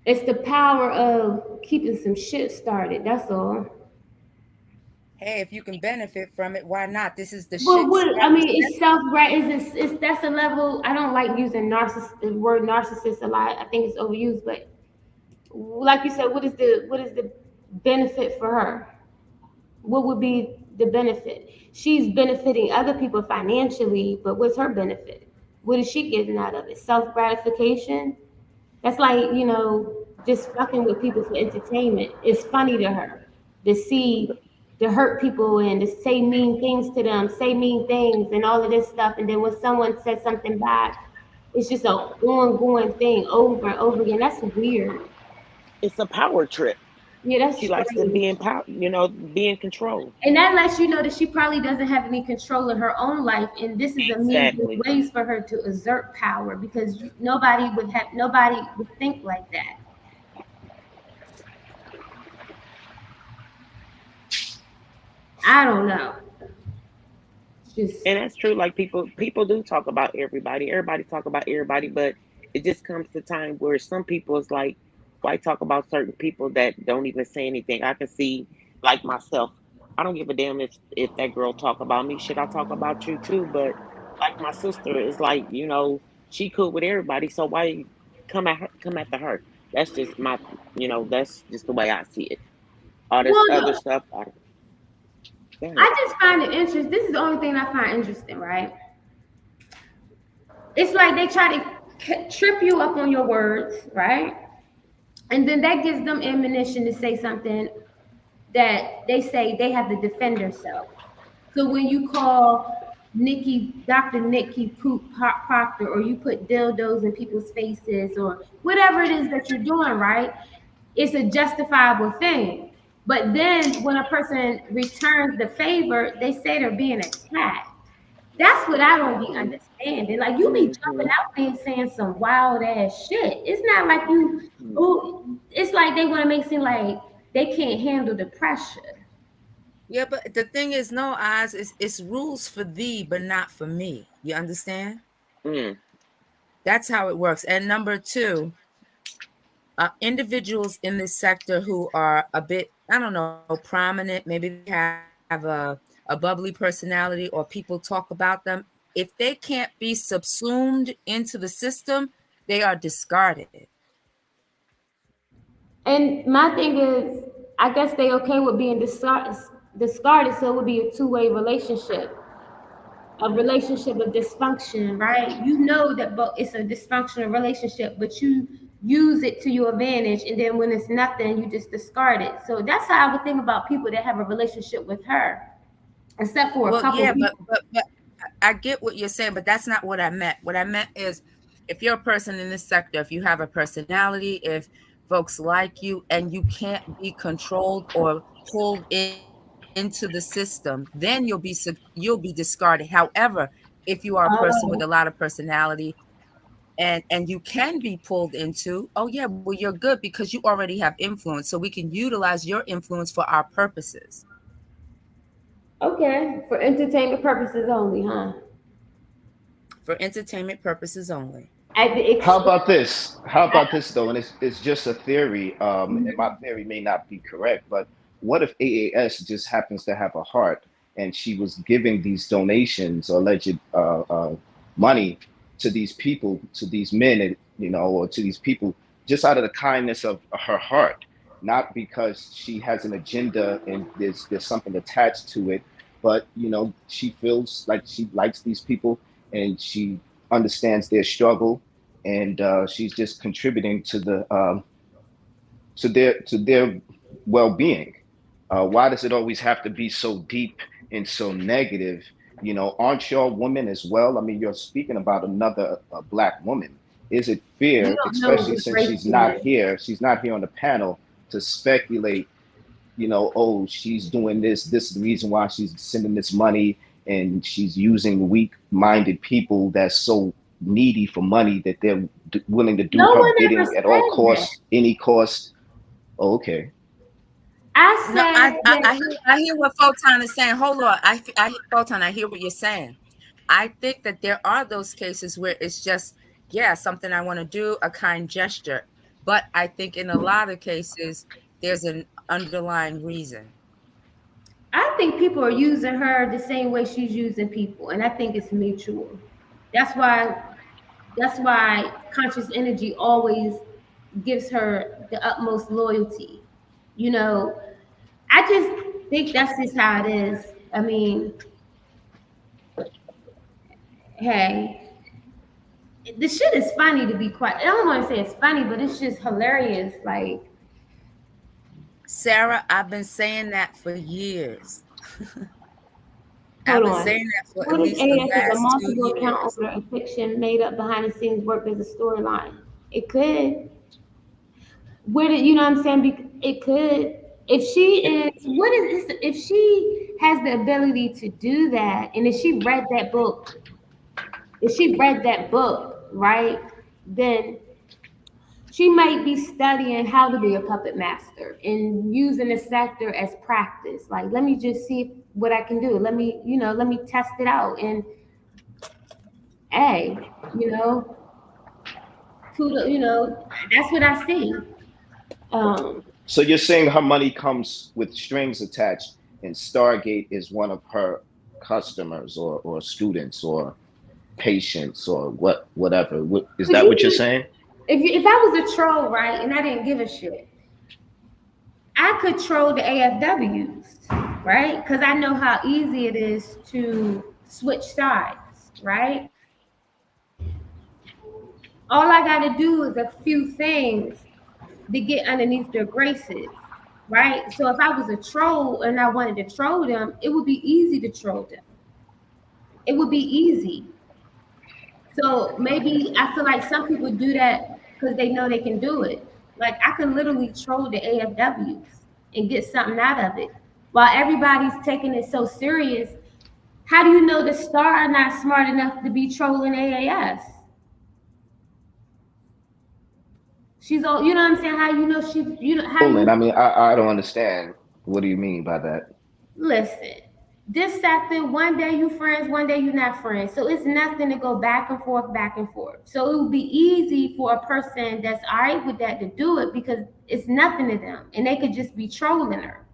[SPEAKER 1] It's the power of keeping some shit started. That's all.
[SPEAKER 6] Hey, if you can benefit from it, why not? This is the
[SPEAKER 1] But
[SPEAKER 6] shit.
[SPEAKER 1] what I mean, it's self right. Is that's a level. I don't like using the word narcissist a lot. I think it's overused. But like you said, what is the benefit for her? What would be the benefit? She's benefiting other people financially, but what's her benefit? What is she getting out of it? Self gratification. That's like, you know, just fucking with people for entertainment. It's funny to her to see, to hurt people and to say mean things to them, say mean things and all of this stuff. And then when someone says something bad, it's just an ongoing thing over and over again. That's weird.
[SPEAKER 4] It's a power trip.
[SPEAKER 1] Yeah, that's
[SPEAKER 4] She likes to
[SPEAKER 1] strange.
[SPEAKER 4] be in power, you know, be in control.
[SPEAKER 1] And that lets you know that she probably doesn't have any control of her own life, and this is a means of
[SPEAKER 4] Exactly.
[SPEAKER 1] ways for her to exert power because nobody would think like that. I don't know. It's just
[SPEAKER 4] And that's true. Like people do talk about everybody. Everybody talk about everybody, but it just comes to time where some people is like, why talk about certain people that don't even say anything? I can see, like myself, I don't give a damn if that girl talk about me. Should I talk about you too? But like my sister is like, you know, she cool with everybody, so why come after her? That's just my, you know, that's just the way I see it. All this other
[SPEAKER 1] well,
[SPEAKER 4] stuff, go ahead.
[SPEAKER 1] I just find it interesting. This is the only thing I find interesting, right? It's like they try to trip you up on your words, right? And then that gives them ammunition to say something that they say they have to defend themselves. So when you call Dr. Nikki Poop Proctor, or you put dildos in people's faces, or whatever it is that you're doing, right? It's a justifiable thing. But then when a person returns the favor, they say they're being attacked. That's what I don't be understanding. Like you be jumping
[SPEAKER 4] Hmm.
[SPEAKER 1] out there saying some wild ass shit. It's not like you. Oh, it's like they want to make it seem like they can't handle the pressure.
[SPEAKER 6] Yeah, but the thing is, no, Oz, it's rules for thee, but not for me. You understand?
[SPEAKER 4] Mm.
[SPEAKER 6] That's how it works. And number two, individuals in this sector who are a bit, I don't know, prominent, maybe they have a bubbly personality or people talk about them. If they can't be subsumed into the system, they are discarded.
[SPEAKER 1] And my thing is, I guess they okay with being discarded, so it would be a two-way relationship, a relationship of dysfunction, right? You know that but it's a dysfunctional relationship, but you use it to your advantage, and then when it's nothing, you just discard it. So that's how I would think about people that have a relationship with her, except for a
[SPEAKER 6] Well,
[SPEAKER 1] couple
[SPEAKER 6] yeah,
[SPEAKER 1] people.
[SPEAKER 6] but I get what you're saying, but that's not what I meant. What I meant is if you're a person in this sector, if you have a personality, if folks like you and you can't be controlled or pulled into the system, then you'll be discarded. However, if you are a person with
[SPEAKER 1] Oh,
[SPEAKER 6] a lot of personality and you can be pulled into, oh yeah, well you're good because you already have influence, so we can utilize your influence for our purposes.
[SPEAKER 1] okay, for entertainment purposes only, huh?
[SPEAKER 6] For entertainment purposes only.
[SPEAKER 1] At the
[SPEAKER 5] How
[SPEAKER 1] expense.
[SPEAKER 5] about this? How about this though? And it's just a theory, and my theory may not be correct, but what if AAS just happens to have a heart and she was giving these donations or alleged money to these people, to these men, you know, or to these people just out of the kindness of her heart, not because she has an agenda and there's something attached to it, but you know, she feels like she likes these people and she understands their struggle and she's just contributing to their well-being. Why does it always have to be so deep and so negative? You know, aren't y'all women as well? I mean, you're speaking about another black woman. Is it
[SPEAKER 1] We
[SPEAKER 5] fair,
[SPEAKER 1] don't know
[SPEAKER 5] especially
[SPEAKER 1] which
[SPEAKER 5] since
[SPEAKER 1] race
[SPEAKER 5] she's
[SPEAKER 1] she
[SPEAKER 5] not
[SPEAKER 1] is.
[SPEAKER 5] here? She's not here on the panel to speculate, you know, oh, she's doing this. This is the reason why she's sending this money, and she's using weak-minded people that's so needy for money that they're willing to do
[SPEAKER 1] No
[SPEAKER 5] her
[SPEAKER 1] one ever
[SPEAKER 5] bidding at all
[SPEAKER 1] said that.
[SPEAKER 5] costs, any cost. Oh, okay.
[SPEAKER 1] I
[SPEAKER 6] No,
[SPEAKER 1] said that.
[SPEAKER 6] I hear what Photon is saying. Hold on. I hear Photon. I hear what you're saying. I think that there are those cases where it's just, yeah, something I want to do, a kind gesture. But I think in a lot of cases, there's an underlying reason.
[SPEAKER 1] I think people are using her the same way she's using people, and I think it's mutual. That's why. That's why conscious energy always gives her the utmost loyalty. You know, I just think that's just how it is. I mean, hey, the shit is funny to be quite. I don't want to say it's funny, but it's just hilarious. Like,
[SPEAKER 6] Sarah, I've been saying that for years. I've
[SPEAKER 1] hold
[SPEAKER 6] been
[SPEAKER 1] on.
[SPEAKER 6] saying that for at
[SPEAKER 1] What if
[SPEAKER 6] least the
[SPEAKER 1] AS is a
[SPEAKER 6] last two
[SPEAKER 1] multiple account
[SPEAKER 6] years.
[SPEAKER 1] owner of fiction made up behind the scenes work as a storyline? It could. Where did you know what I'm saying? It could. If she is, what is this? If she has the ability to do that, and if she read that book, right, then she might be studying how to be a puppet master and using the sector as practice. Like, let me just see what I can do. Let me test it out. And hey, that's what I see.
[SPEAKER 5] So you're saying her money comes with strings attached, and Stargate is one of her customers or students or patients or whatever. Is that what you're saying?
[SPEAKER 1] If I was a troll, right, and I didn't give a shit, I could troll the AFWs, right? Because I know how easy it is to switch sides, right? All I got to do is a few things to get underneath their graces, right? So if I was a troll and I wanted to troll them, it would be easy to troll them. It would be easy. So maybe I feel like some people do that because they know they can do it. Like, I can literally troll the AFWs and get something out of it. While everybody's taking it so serious, how do you know the Star are not smart enough to be trolling AAS? She's all, you know what I'm saying? How you know she,
[SPEAKER 5] I mean, I don't understand. What do you mean by that?
[SPEAKER 1] Listen, this sector, one day you friends, one day you're not friends. So it's nothing to go back and forth. So it would be easy for a person that's all right with that to do it because it's nothing to them. And they could just be trolling her.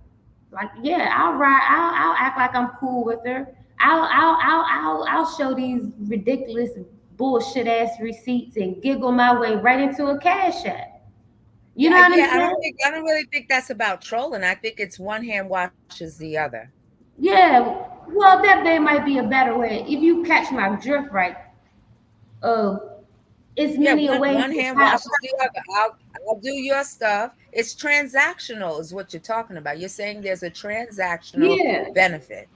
[SPEAKER 1] Like, yeah, I'll act like I'm cool with her. I'll show these ridiculous bullshit ass receipts and giggle my way right into a cash app. You know what I'm saying?
[SPEAKER 6] I don't really think that's about trolling. I think it's one hand washes the other.
[SPEAKER 1] Yeah, well, that might be a better way. If you catch my drift right, it's many ways.
[SPEAKER 6] One hand washes the other. I'll do your stuff. It's transactional, is what you're talking about. You're saying there's a transactional benefit.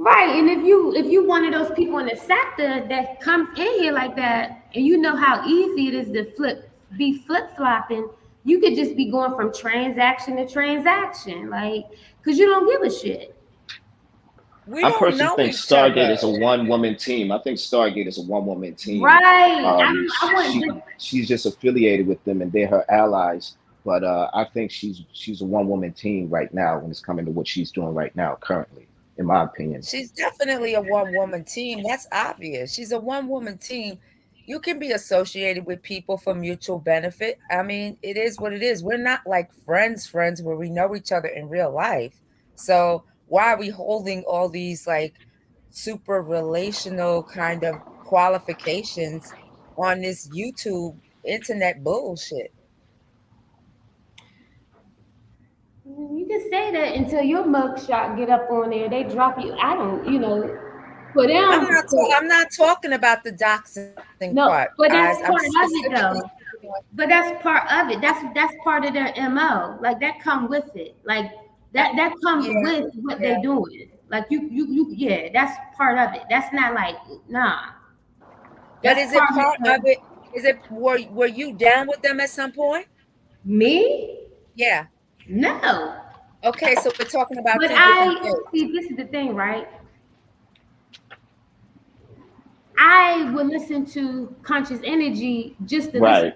[SPEAKER 1] Right, and if you one of those people in the sector that comes in here like that, and you know how easy it is to be flip-flopping, you could just be going from transaction to transaction, like, because you don't give a shit.
[SPEAKER 5] I personally think Stargate is a one-woman team. I think Stargate is a one-woman team.
[SPEAKER 1] Right.
[SPEAKER 5] She's just affiliated with them, and they're her allies. But I think she's a one-woman team right now when it's coming to what she's doing right now, currently. In my opinion,
[SPEAKER 6] she's definitely a one-woman team. That's obvious. She's a one-woman team. You can be associated with people for mutual benefit. I mean, it is what it is. We're not like friends where we know each other in real life. So why are we holding all these like super relational kind of qualifications on this YouTube internet bullshit?
[SPEAKER 1] You can say that until your mugshot get up on there. They drop you. I don't, for them.
[SPEAKER 6] I'm not talking about the doxing part.
[SPEAKER 1] But that's part of it, though. But that's part of it. That's part of their MO. Like, that come with it. Like that comes with what they're doing. Like you, that's part of it. That's not like, nah.
[SPEAKER 6] But is it part of it? Is it were you down with them at some point?
[SPEAKER 1] Me?
[SPEAKER 6] Yeah.
[SPEAKER 1] No.
[SPEAKER 6] Okay, so we're talking about.
[SPEAKER 1] But see, this is the thing, right? I would listen to Conscious Energy just to listen.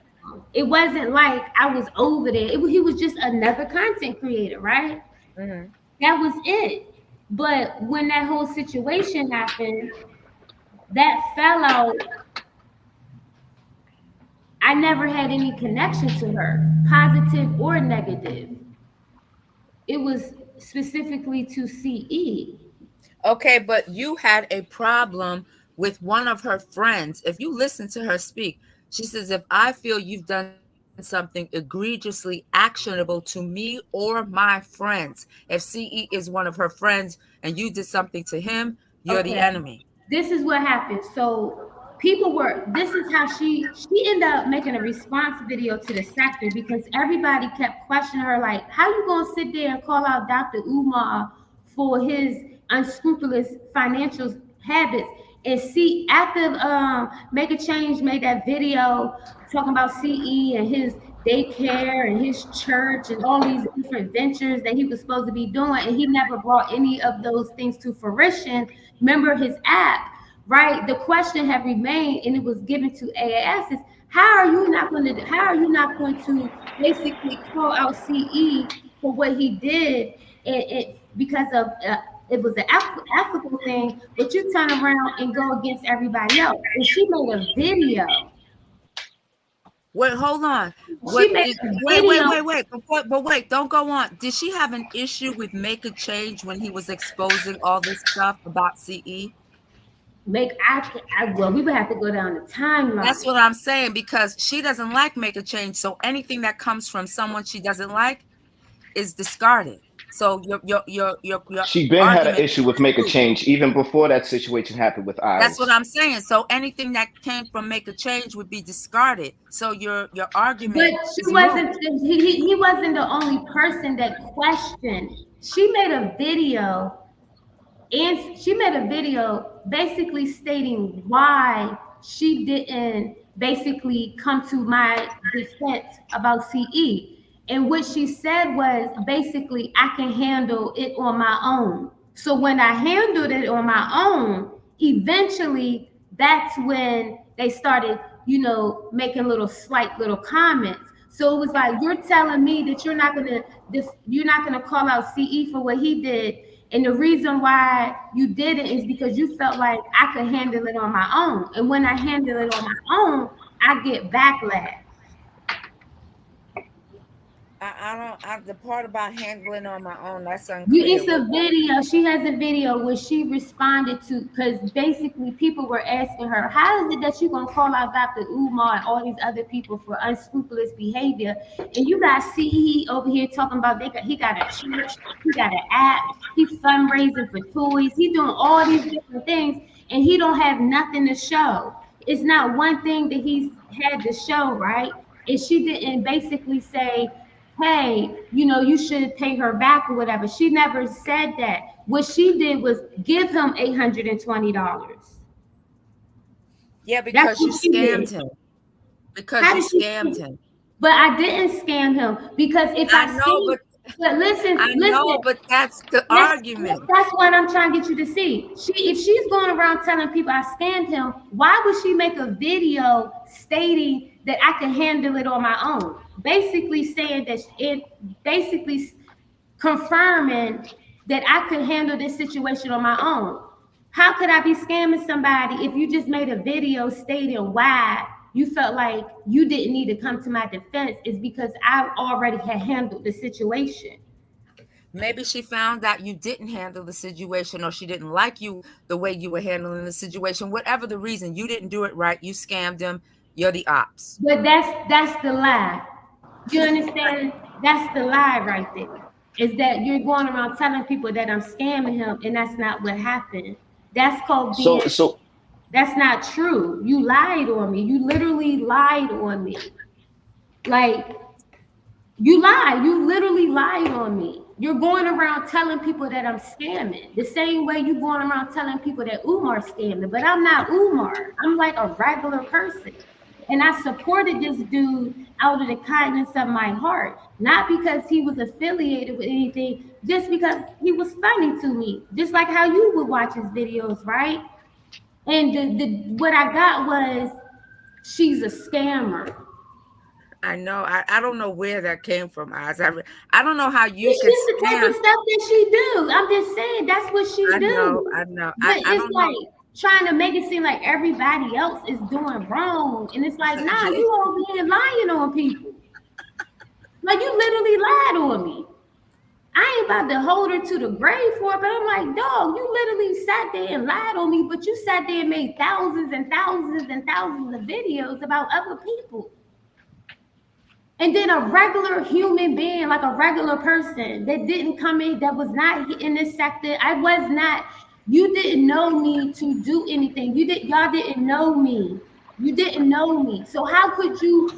[SPEAKER 1] It wasn't like I was over there. He was just another content creator, right?
[SPEAKER 6] Mm-hmm.
[SPEAKER 1] That was it. But when that whole situation happened, that fell out. I never had any connection to her, positive or negative. It was specifically to CE.
[SPEAKER 6] Okay, but you had a problem with one of her friends. If you listen to her speak, she says, if I feel you've done something egregiously actionable to me or my friends, if CE is one of her friends and you did something to him, you're the enemy.
[SPEAKER 1] This is what happened. So this is how she ended up making a response video to the sector because everybody kept questioning her, like, how you gonna sit there and call out Dr. Umar for his unscrupulous financial habits? And after Make a Change made that video talking about CE and his daycare and his church and all these different ventures that he was supposed to be doing, and he never brought any of those things to fruition. Remember his app, right? The question had remained, and it was given to AAS, is how are you not going to basically call out CE for what he did, and because of it was an ethical thing, but you turn around and go against everybody else. And she made a video.
[SPEAKER 6] Wait, hold on. Wait, don't go on. Did she have an issue with Make a Change when he was exposing all this stuff about CE?
[SPEAKER 1] Well, we would have to go down the timeline.
[SPEAKER 6] That's what I'm saying, because she doesn't like Make a Change. So anything that comes from someone she doesn't like is discarded. So your
[SPEAKER 5] she been had an issue with Make a Change even before that situation happened with Iris.
[SPEAKER 6] That's what I'm saying. So anything that came from Make a Change would be discarded. So your argument.
[SPEAKER 1] But she wasn't. He wasn't the only person that questioned. She made a video, and she made a video basically stating why she didn't basically come to my defense about CE. And what she said was basically, I can handle it on my own. So when I handled it on my own, eventually that's when they started, making slight little comments. So it was like, you're telling me that you're not gonna call out CE for what he did. And the reason why you did it is because you felt like I could handle it on my own. And when I handle it on my own, I get backlash.
[SPEAKER 6] The part about handling on my own, that's unclear.
[SPEAKER 1] It's a video. She has a video where she responded to, because basically people were asking her, how is it that you're going to call out Dr. Umar and all these other people for unscrupulous behavior? And you guys see he over here talking about he got a church, he got an app, he's fundraising for toys, he's doing all these different things, and he don't have nothing to show. It's not one thing that he's had to show, right? And she didn't basically say, hey, you should pay her back or whatever. She never said that. What she did was give him $820.
[SPEAKER 6] Yeah, because you scammed him. Because you scammed him.
[SPEAKER 1] But I didn't scam him, because if but listen,
[SPEAKER 6] but that's the argument.
[SPEAKER 1] That's what I'm trying to get you to see. If she's going around telling people I scammed him, why would she make a video stating that I can handle it on my own? Basically saying that confirming that I could handle this situation on my own. How could I be scamming somebody if you just made a video stating why you felt like you didn't need to come to my defense? Is because I already had handled the situation.
[SPEAKER 6] Maybe she found out you didn't handle the situation, or she didn't like you the way you were handling the situation. Whatever the reason, you didn't do it right. You scammed him. You're the ops.
[SPEAKER 1] But that's the lie. You understand? That's the lie right there. Is that you're going around telling people that I'm scamming him, and that's not what happened. That's called being.
[SPEAKER 5] So
[SPEAKER 1] that's not true. You lied on me. You literally lied on me. Like, you lied. You literally lied on me. You're going around telling people that I'm scamming. The same way you're going around telling people that Umar's scamming. But I'm not Umar. I'm like a regular person. And I supported this dude out of the kindness of my heart. Not because he was affiliated with anything, just because he was funny to me. Just like how you would watch his videos, right? And what I got was, she's a scammer.
[SPEAKER 6] I know. I don't know where that came from, Oz. I don't know how you
[SPEAKER 1] it's
[SPEAKER 6] could
[SPEAKER 1] just the type of stuff that she do. I'm just saying that's what she do.
[SPEAKER 6] I know.
[SPEAKER 1] But it's like trying to make it seem like everybody else is doing wrong. And it's like, nah, you over here lying on people. Like, you literally lied on me. I ain't about to hold her to the grave for it, but I'm like, dog, you literally sat there and lied on me, but you sat there and made thousands and thousands and thousands of videos about other people. And then a regular human being, like a regular person that didn't come in, that was not in this sector. You didn't know me to do anything. Y'all didn't know me. You didn't know me. So how could you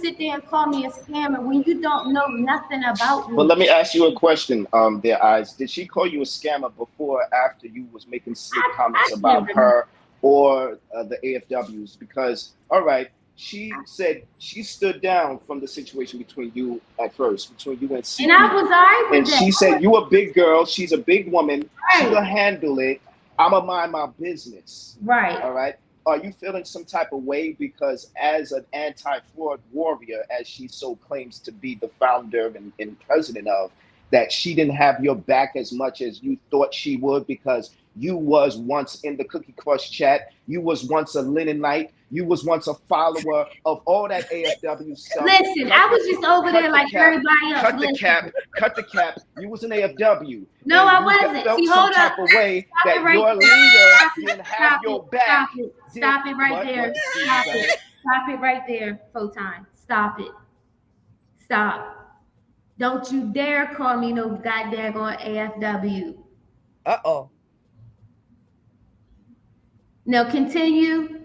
[SPEAKER 1] sit there and call me a scammer when you don't know nothing about me?
[SPEAKER 5] Well, let me ask you a question, there, Eyes. Did she call you a scammer before or after you was making slick comments about her or the AFWs? Because, all right, she said she stood down from the situation between you at first, between you and CP.
[SPEAKER 1] And I was all right with
[SPEAKER 5] And
[SPEAKER 1] that.
[SPEAKER 5] she said, you a big girl, she's a big woman,
[SPEAKER 1] Right.
[SPEAKER 5] she'll handle it. I'ma mind my business.
[SPEAKER 1] Right.
[SPEAKER 5] All right. Are you feeling some type of way because as an anti-fraud warrior, as she so claims to be the founder and president of, that she didn't have your back as much as you thought she would because you was once in the Cookie Crush chat, you was once a Lennonite, you was once a follower of all that AFW stuff.
[SPEAKER 1] Listen, I was just over there like everybody else.
[SPEAKER 5] Cut the cap. You was an AFW.
[SPEAKER 1] No,
[SPEAKER 5] and
[SPEAKER 1] I
[SPEAKER 5] you
[SPEAKER 1] wasn't.
[SPEAKER 5] felt
[SPEAKER 1] See,
[SPEAKER 5] some
[SPEAKER 1] hold
[SPEAKER 5] type
[SPEAKER 1] up.
[SPEAKER 5] of way
[SPEAKER 1] Stop
[SPEAKER 5] that
[SPEAKER 1] it right
[SPEAKER 5] your
[SPEAKER 1] there.
[SPEAKER 5] leader
[SPEAKER 1] Stop it.
[SPEAKER 5] didn't have
[SPEAKER 1] Stop
[SPEAKER 5] your
[SPEAKER 1] it.
[SPEAKER 5] back.
[SPEAKER 1] Stop it. Stop it right
[SPEAKER 5] What?
[SPEAKER 1] there. Stop it. Stop it right there, Photon. Stop it. Stop. Don't you dare call me no goddamn on AFW.
[SPEAKER 6] Uh-oh.
[SPEAKER 1] Now continue.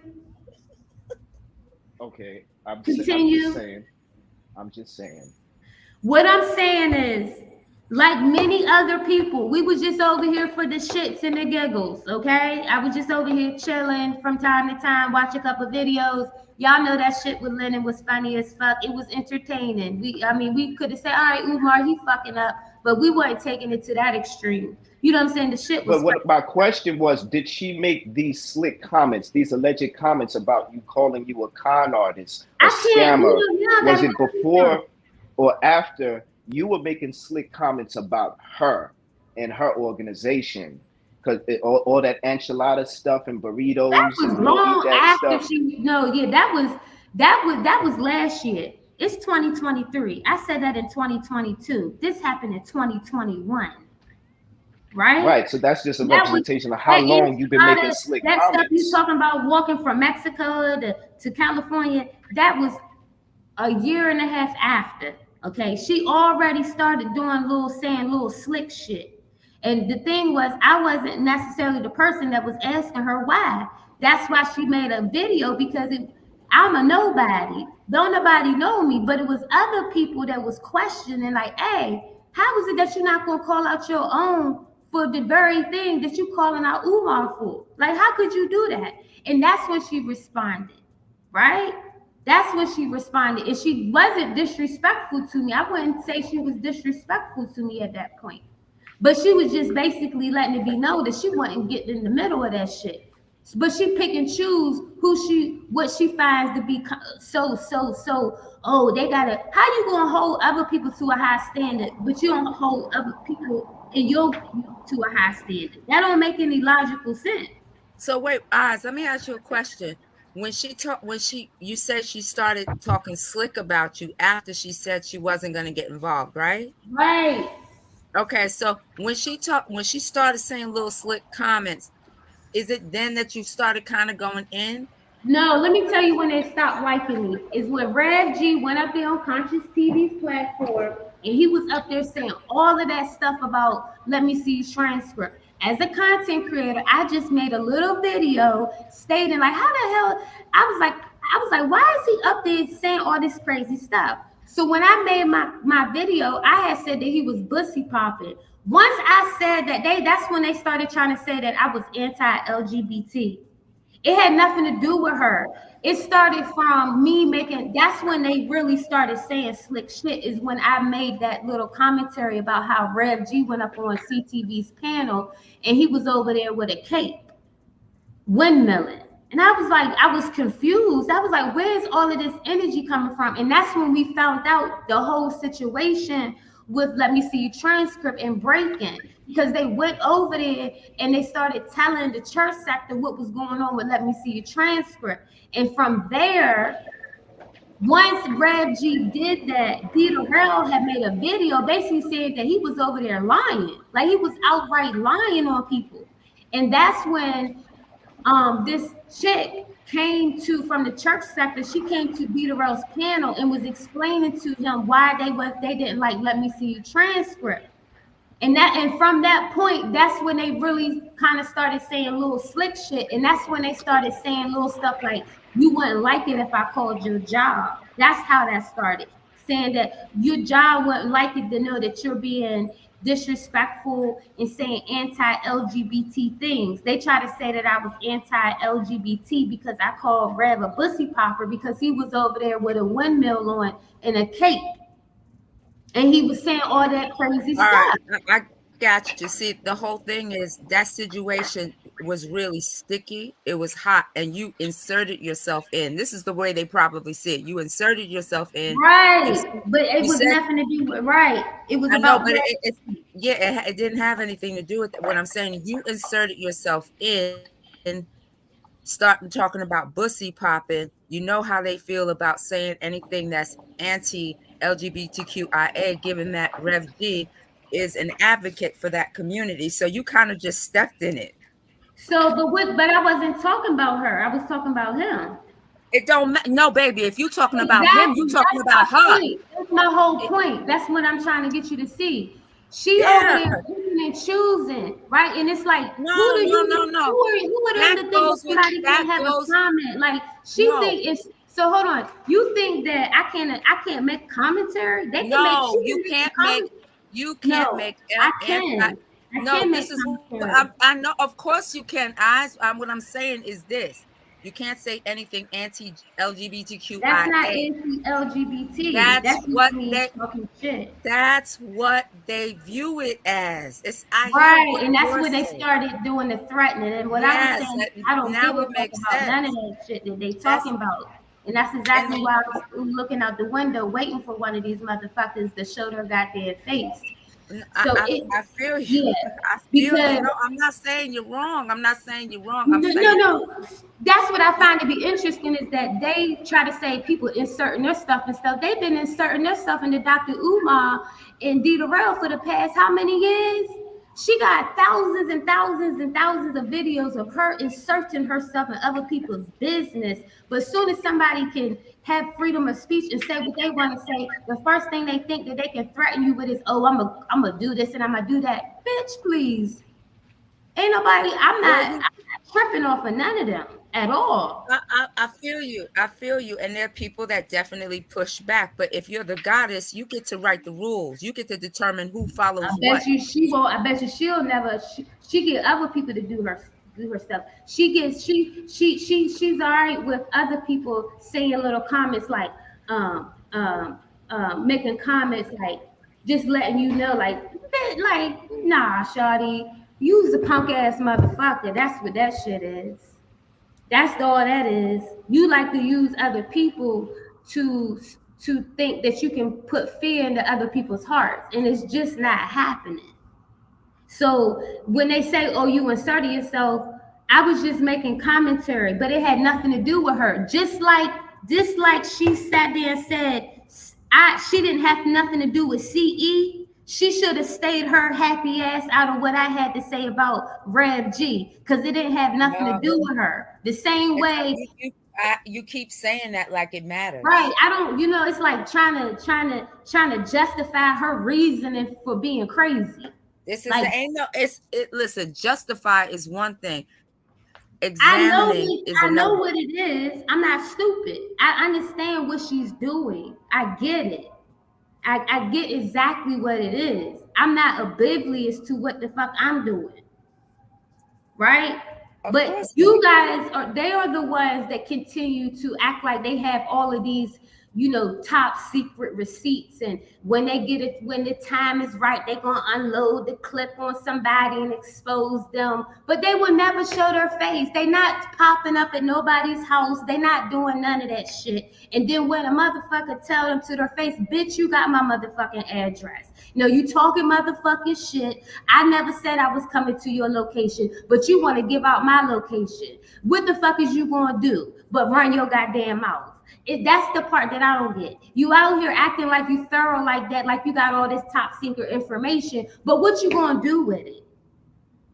[SPEAKER 5] Okay. I'm
[SPEAKER 1] Continue.
[SPEAKER 5] just saying.
[SPEAKER 1] What I'm saying is, like many other people, we was just over here for the shits and the giggles, okay? I was just over here chilling from time to time, watch a couple videos. Y'all know that shit with Lennon was funny as fuck. It was entertaining. We could have said, all right, Umar, he fucking up, but we weren't taking it to that extreme. You know what I'm saying? The shit was.
[SPEAKER 5] But what my question was, did she make these slick comments, these alleged comments about you calling you a con artist, a scammer? Was it before or after you were making slick comments about her and her organization? Because all that enchilada stuff and burritos.
[SPEAKER 1] That was
[SPEAKER 5] and
[SPEAKER 1] long after
[SPEAKER 5] stuff.
[SPEAKER 1] that was last year. It's 2023. I said that in 2022. This happened in 2021. Right?
[SPEAKER 5] Right. So that's just a representation of how long you've been making slick
[SPEAKER 1] that
[SPEAKER 5] comments.
[SPEAKER 1] Stuff you talking about walking from Mexico to California, that was a year and a half after. Okay. She already started saying little slick shit. And the thing was, I wasn't necessarily the person that was asking her why. That's why she made a video, because I'm a nobody. Don't nobody know me, but it was other people that was questioning, like, hey, how is it that you're not gonna call out your own for the very thing that you calling out Umar for? Like, how could you do that? And that's when she responded, right? That's when she responded. And she wasn't disrespectful to me. I wouldn't say she was disrespectful to me at that point. But she was just basically letting it be known that she wasn't getting in the middle of that shit. But she pick and choose what she finds to be so. Oh, they gotta. How you gonna hold other people to a high standard, but you don't hold other people in your to a high standard? That don't make any logical sense.
[SPEAKER 6] So wait, Oz, let me ask you a question. You said she started talking slick about you after she said she wasn't going to get involved, right?
[SPEAKER 1] Right.
[SPEAKER 6] Okay, so when she started saying little slick comments, is it then that you started kind of going in?
[SPEAKER 1] No, let me tell you when they stopped liking me. Is when Rev G went up there on Conscious TV's platform and he was up there saying all of that stuff about let me see your transcript. As a content creator, I just made a little video stating like, how the hell? I was like, why is he up there saying all this crazy stuff? So when I made my video, I had said that he was bussy popping. Once I said that, that's when they started trying to say that I was anti-LGBT. It had nothing to do with her. It started from me that's when they really started saying slick shit, is when I made that little commentary about how Rev G went up on CTV's panel and he was over there with a cape, windmilling. And I was confused. I was like, where's all of this energy coming from? And that's when we found out the whole situation with Let Me See Your Transcript and breaking, because they went over there and they started telling the church sector what was going on with Let Me See Your Transcript. And from there, once Brad G did that, D Darrell had made a video basically saying that he was over there lying. Like he was outright lying on people. And that's when this chick came from the church sector. She came to D Darrell's panel and was explaining to him why they didn't like Let Me See Your Transcript. And from that point, that's when they really kind of started saying little slick shit. And that's when they started saying little stuff like, you wouldn't like it if I called your job. That's how that started. Saying that your job wouldn't like it to know that you're being disrespectful and saying anti-LGBT things. They try to say that I was anti-LGBT because I called Rev a pussy popper because he was over there with a windmill on and a cape. And he was saying all that crazy
[SPEAKER 6] All
[SPEAKER 1] stuff.
[SPEAKER 6] right, I got you. See, the whole thing is that situation was really sticky. It was hot, and you inserted yourself in. This is the way they probably see it. You inserted yourself in.
[SPEAKER 1] Right, but it
[SPEAKER 6] You
[SPEAKER 1] was
[SPEAKER 6] said-
[SPEAKER 1] nothing to do with right. It was
[SPEAKER 6] I know,
[SPEAKER 1] about
[SPEAKER 6] but it didn't have anything to do with what I'm saying. You inserted yourself in, starting talking about bussy popping. You know how they feel about saying anything that's anti-LGBTQIA, given that Rev G is an advocate for that community. So you kind of just stepped in it.
[SPEAKER 1] so, but I wasn't talking about her. I was talking about him.
[SPEAKER 6] It don't matter. No, baby. If you're talking about him, you're talking about her.
[SPEAKER 1] That's my whole point. That's what I'm trying to get you to see. She
[SPEAKER 6] Yeah.
[SPEAKER 1] over there picking and choosing, right? And it's like,
[SPEAKER 6] No.
[SPEAKER 1] Who are them
[SPEAKER 6] That
[SPEAKER 1] to think
[SPEAKER 6] goes with-
[SPEAKER 1] somebody
[SPEAKER 6] that
[SPEAKER 1] can have
[SPEAKER 6] goes-
[SPEAKER 1] a comment? Like she
[SPEAKER 6] No.
[SPEAKER 1] think it's so. Hold on. You think that I can't make commentary? They can
[SPEAKER 6] No,
[SPEAKER 1] make.
[SPEAKER 6] you can't make. You
[SPEAKER 1] No,
[SPEAKER 6] can't make.
[SPEAKER 1] I can.
[SPEAKER 6] No, this is. I know. Of course you can. What I'm saying is this: you can't say anything anti-LGBTQIA.
[SPEAKER 1] That's not anti-LGBT.
[SPEAKER 6] That's what
[SPEAKER 1] me
[SPEAKER 6] they-
[SPEAKER 1] talking shit.
[SPEAKER 6] That's what they view it as. It's
[SPEAKER 1] Right, and that's when they started doing the threatening. And what I
[SPEAKER 6] Yes,
[SPEAKER 1] was saying,
[SPEAKER 6] that-
[SPEAKER 1] I don't
[SPEAKER 6] now
[SPEAKER 1] give a
[SPEAKER 6] it
[SPEAKER 1] fuck
[SPEAKER 6] makes
[SPEAKER 1] about none of
[SPEAKER 6] sense.
[SPEAKER 1] that shit that they talking about. And that's exactly
[SPEAKER 6] And-
[SPEAKER 1] why I was looking out the window, waiting for one of these motherfuckers to show their goddamn face. So
[SPEAKER 6] I feel you.
[SPEAKER 1] yeah,
[SPEAKER 6] I feel
[SPEAKER 1] because-
[SPEAKER 6] you. No, I'm not saying you're wrong. I'm not saying you're wrong.
[SPEAKER 1] No. That's what I find to be interesting is that they try to say people inserting their stuff and stuff. They've been inserting their stuff into Dr. Umar and Dee Durrell for the past how many years? She got thousands and thousands and thousands of videos of her inserting herself in other people's business. But as soon as somebody can have freedom of speech and say what they want to say, the first thing they think that they can threaten you with is, oh, I'm gonna do this and I'm gonna do that. Bitch, please. Ain't nobody, I'm not tripping off of none of them at all.
[SPEAKER 6] I feel you. I feel you. And there are people that definitely push back. But if you're the goddess, you get to write the rules. You get to determine who follows
[SPEAKER 1] I
[SPEAKER 6] what.
[SPEAKER 1] bet you she won't. I bet you she'll never. She get other people to do her stuff. She's all right with other people saying little comments like making comments like just letting you know like nah, shawty, you's a punk ass motherfucker. That's what that shit is. That's all that is. You like to use other people to think that you can put fear into other people's hearts, and it's just not happening. So when they say, oh, you inserted yourself, I was just making commentary, but it had nothing to do with her. Just like she sat there and said, she didn't have nothing to do with CE. She should have stayed her happy ass out of what I had to say about Rev G, because it didn't have nothing to do with her. The same way.
[SPEAKER 6] You keep saying that like it matters.
[SPEAKER 1] Right. I don't, it's like trying to justify her reasoning for being crazy.
[SPEAKER 6] This is
[SPEAKER 1] like,
[SPEAKER 6] listen, justify is one thing.
[SPEAKER 1] I
[SPEAKER 6] Examining
[SPEAKER 1] know what it is. I'm not stupid. I understand what she's doing. I get it. I get exactly what it is. I'm not oblivious to what the fuck I'm doing. Right? But you guys they are the ones that continue to act like they have all of these, top secret receipts. And when they get it, when the time is right, they're going to unload the clip on somebody and expose them. But they will never show their face. They're not popping up at nobody's house. They're not doing none of that shit. And then when a motherfucker tell them to their face, bitch, you got my motherfucking address. You talking motherfucking shit. I never said I was coming to your location, but you want to give out my location. What the fuck is you going to do but run your goddamn mouth? That's the part that I don't get. You out here acting like you thorough like that, like you got all this top secret information, but what you gonna do with it?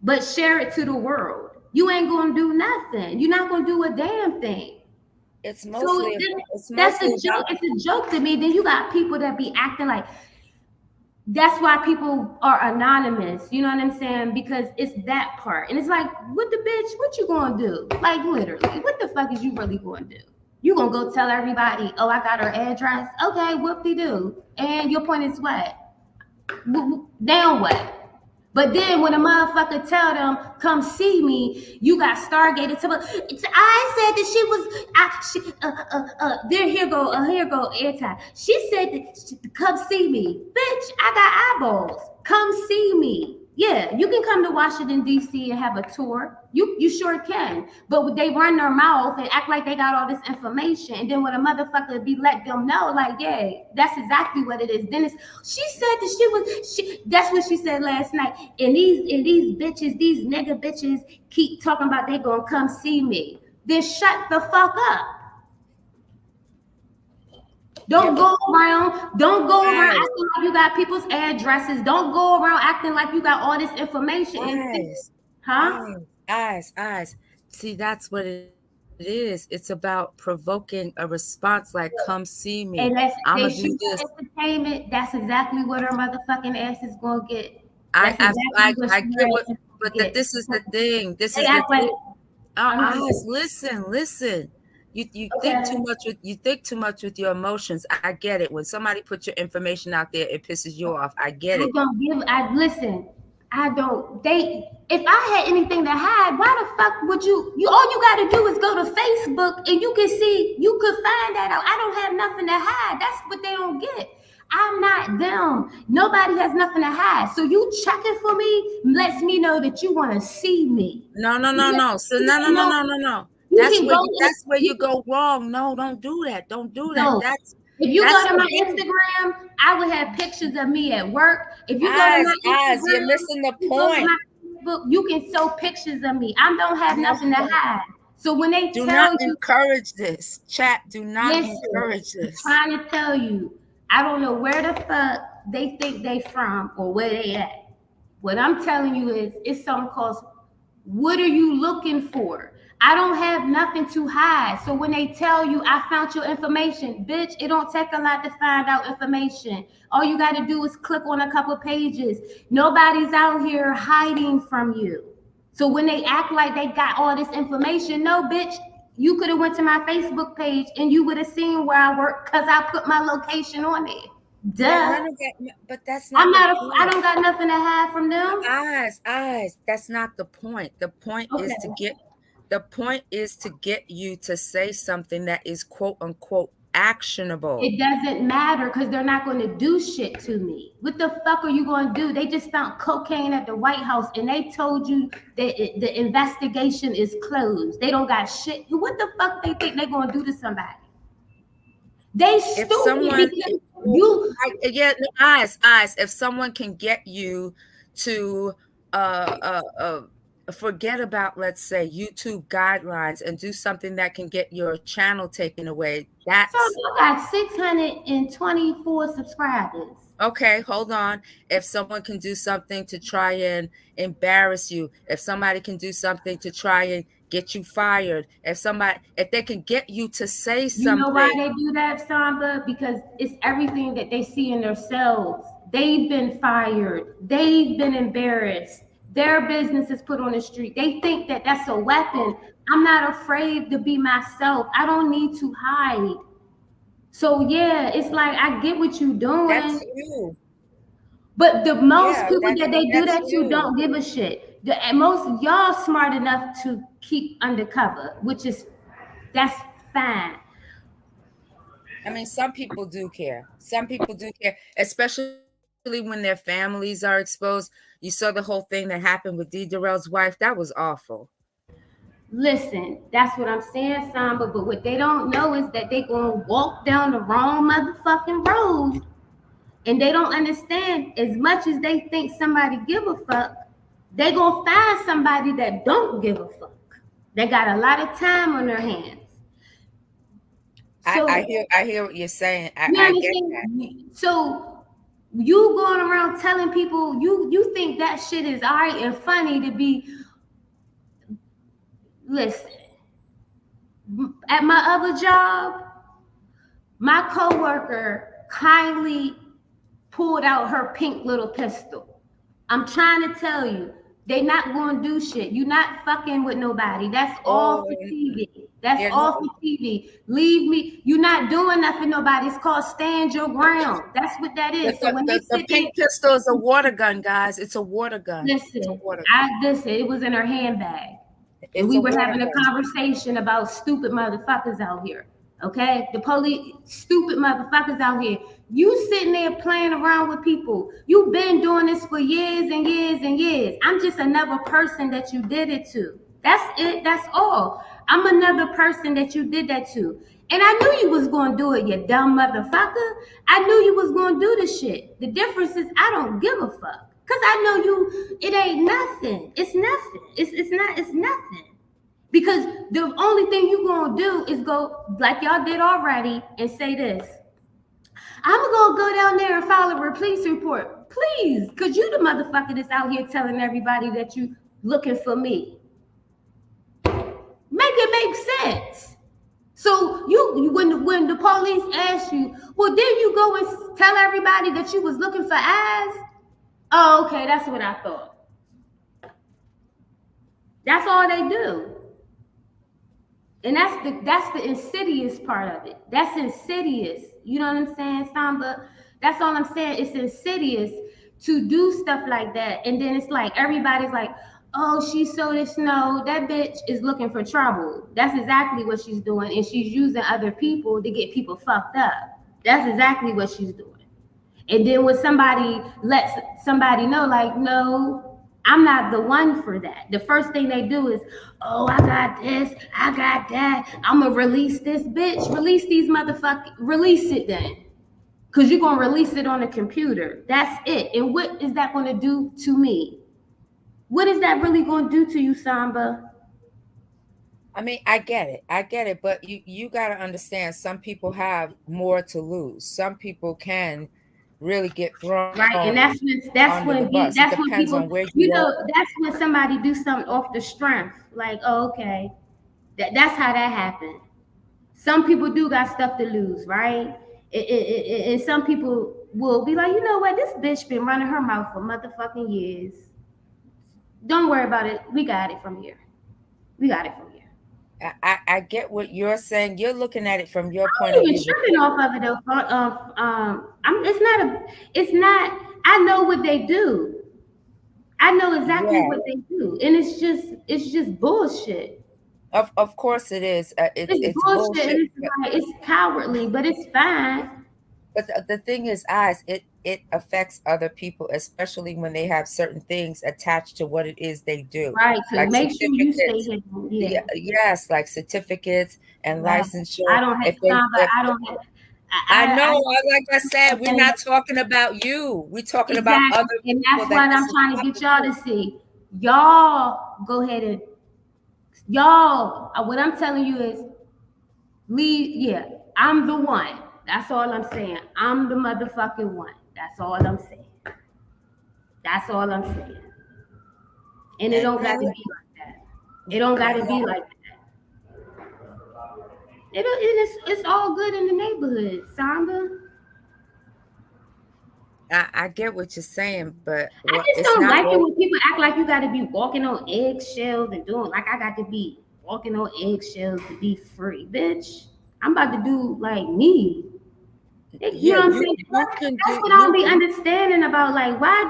[SPEAKER 1] But share it to the world. You ain't gonna do nothing. You're not gonna do a damn thing.
[SPEAKER 6] It's mostly
[SPEAKER 1] that's a joke. It's a joke to me. Then you got people that be acting like that's why people are anonymous. You know what I'm saying? Because it's that part. And it's like, what you gonna do? Like literally, what the fuck is you really gonna do? You gonna go tell everybody, oh, I got her address? Okay, whoop-de-doo. And your point is what? Then what? But then when a motherfucker tell them, come see me, you got Stargated to I said that she was, there, here go airtime. She said that, come see me. Bitch, I got eyeballs. Come see me. Yeah, you can come to Washington, D.C. and have a tour. You sure can. But they run their mouth and act like they got all this information. And then when a motherfucker be let them know, like, yeah, that's exactly what it is. Then she said that that's what she said last night. And these bitches, these nigga bitches keep talking about they gonna come see me. Then shut the fuck up. Don't go around acting like you got people's addresses. Don't go around acting like you got all this information.
[SPEAKER 6] Eyes. See, that's what it is. It's about provoking a response like, come see me.
[SPEAKER 1] And
[SPEAKER 6] I'm going to do this.
[SPEAKER 1] Entertainment, that's exactly what her motherfucking ass is going to get.
[SPEAKER 6] I get what, but this is the thing. This is the thing. Eyes, listen. You think too much with your emotions. I get it. When somebody puts your information out there, it pisses you off. I get it.
[SPEAKER 1] Listen. I don't. If I had anything to hide, why the fuck would you? All you got to do is go to Facebook and you can see. You could find that out. I don't have nothing to hide. That's what they don't get. I'm not them. Nobody has nothing to hide. So you checking for me lets me know that you want to see me.
[SPEAKER 6] No. So no. That's where you go wrong. No, don't do that. Don't do that.
[SPEAKER 1] No. If you go to my Instagram, I would have pictures of me at work. If you go to my Instagram,
[SPEAKER 6] you're missing the point.
[SPEAKER 1] Facebook, you can show pictures of me. I don't have nothing to hide. So when they
[SPEAKER 6] do not encourage this, chat. Do not encourage this.
[SPEAKER 1] I'm trying to tell you, I don't know where the fuck they think they from or where they at. What I'm telling you is, it's something called, what are you looking for? I don't have nothing to hide. So when they tell you, I found your information, bitch, it don't take a lot to find out information. All you got to do is click on a couple pages. Nobody's out here hiding from you. So when they act like they got all this information, no, bitch, you could have went to my Facebook page and you would have seen where I work because I put my location on it. Duh.
[SPEAKER 6] But that's not.
[SPEAKER 1] I don't got nothing to hide from them.
[SPEAKER 6] Eyes. That's not the point. The point is to get. The point is to get you to say something that is quote unquote actionable.
[SPEAKER 1] It doesn't matter because they're not going to do shit to me. What the fuck are you going to do? They just found cocaine at the White House and they told you that the investigation is closed. They don't got shit. What the fuck they think they're going to do to somebody? They stupid.
[SPEAKER 6] If someone can get you to forget about, let's say, YouTube guidelines and do something that can get your channel taken away. That's
[SPEAKER 1] so you got 624 subscribers.
[SPEAKER 6] Okay, hold on. If someone can do something to try and embarrass you, if somebody can do something to try and get you fired, if they can get you to say something.
[SPEAKER 1] You know why they do that, Samba? Because it's everything that they see in themselves. They've been fired. They've been embarrassed. Their business is put on the street. They think that that's a weapon. I'm not afraid to be myself. I don't need to hide. So yeah, it's like, I get what you're doing.
[SPEAKER 6] That's you.
[SPEAKER 1] But the most people that they do that to don't give a shit. Most y'all smart enough to keep undercover, that's fine.
[SPEAKER 6] I mean, some people do care. Some people do care, especially when their families are exposed. You saw the whole thing that happened with D. Darrell's wife. That was awful.
[SPEAKER 1] Listen, that's what I'm saying, Samba. But what they don't know is that they gonna walk down the wrong motherfucking road, and they don't understand. As much as they think somebody give a fuck, they gonna find somebody that don't give a fuck. They got a lot of time on their hands.
[SPEAKER 6] So, I hear what you're saying. I get that.
[SPEAKER 1] So you going around telling people you think that shit is all right and funny to be. Listen, at my other job, my coworker kindly pulled out her pink little pistol. I'm trying to tell you, they not going to do shit. You're not fucking with nobody. That's all for TV. That's
[SPEAKER 6] Yeah,
[SPEAKER 1] off
[SPEAKER 6] no,
[SPEAKER 1] of TV. Leave me. You're not doing nothing, nobody. It's called stand your ground. That's what that is. So when they
[SPEAKER 6] the
[SPEAKER 1] sit there,
[SPEAKER 6] pink pistol is a water gun, guys. It's a water gun. It's a
[SPEAKER 1] listen,
[SPEAKER 6] water gun.
[SPEAKER 1] listen, it was in her handbag. And
[SPEAKER 6] It's
[SPEAKER 1] we
[SPEAKER 6] a
[SPEAKER 1] were
[SPEAKER 6] water
[SPEAKER 1] having a
[SPEAKER 6] gun.
[SPEAKER 1] conversation about stupid motherfuckers out here. Okay? The police, stupid motherfuckers out here. You sitting there playing around with people. You've been doing this for years and years and years. I'm just another person that you did it to. That's it. That's all. I'm another person that you did that to. And I knew you was going to do it, you dumb motherfucker. I knew you was going to do the shit. The difference is I don't give a fuck. Because I know you, it ain't nothing. It's nothing. It's nothing. Because the only thing you gonna do is go, like y'all did already, and say this. I'm gonna go down there and file a police report. Please, because you the motherfucker that's out here telling everybody that you looking for me. Make it make sense. So you when the police ask you, well, then you go and tell everybody that you was looking for eyes? Oh, okay, that's what I thought. That's all they do. And that's the insidious part of it. That's insidious. You know what I'm saying, Samba? That's all I'm saying. It's insidious to do stuff like that. And then it's like everybody's like, oh, she sold this. No, that bitch is looking for trouble. That's exactly what she's doing. And she's using other people to get people fucked up. That's exactly what she's doing. And then when somebody lets somebody know, like, no, I'm not the one for that. The first thing they do is, oh, I got this, I got that. I'm going to release this, bitch. Release these motherfuckers. Release it then. Because you're going to release it on the computer. That's it. And what is that going to do to me? What is that really going to do to you, Samba?
[SPEAKER 6] I mean, I get it. But you got to understand, some people have more to lose. Some people can really get thrown
[SPEAKER 1] right, and that's when people,
[SPEAKER 6] on where
[SPEAKER 1] you know, that's when somebody do something off the strength, like, oh, okay, that's how that happened. Some people do got stuff to lose, right? And some people will be like, you know what, this bitch been running her mouth for motherfucking years. Don't worry about it. We got it from here.
[SPEAKER 6] I get what you're saying. You're looking at it from your
[SPEAKER 1] I'm
[SPEAKER 6] point of
[SPEAKER 1] even
[SPEAKER 6] view.
[SPEAKER 1] tripping off of it though. It's not. I know what they do. I know exactly what they do, and it's just bullshit.
[SPEAKER 6] Of course it is. It's bullshit.
[SPEAKER 1] It's cowardly, but it's fine.
[SPEAKER 6] But the thing is, it affects other people, especially when they have certain things attached to what it is they do.
[SPEAKER 1] Right. So
[SPEAKER 6] like
[SPEAKER 1] make sure you stay hidden. Yeah.
[SPEAKER 6] Yes, like certificates and licensure.
[SPEAKER 1] I don't have
[SPEAKER 6] I know. Like I said, we're not talking about you. We're talking about other people.
[SPEAKER 1] And that's what I'm trying to get y'all to see. Y'all go ahead and what I'm telling you is leave. Yeah, I'm the one. That's all I'm saying. I'm the motherfucking one. That's all I'm saying. And it don't gotta be like that. It don't gotta be like that. It's all good in the neighborhood, Samba.
[SPEAKER 6] I get what you're saying, but
[SPEAKER 1] I just don't like it when people act like you got to be walking on eggshells and doing like I got to be walking on eggshells to be free, bitch. I'm about to do like me. You know what I'm saying? That's what I don't be understanding about. Like, why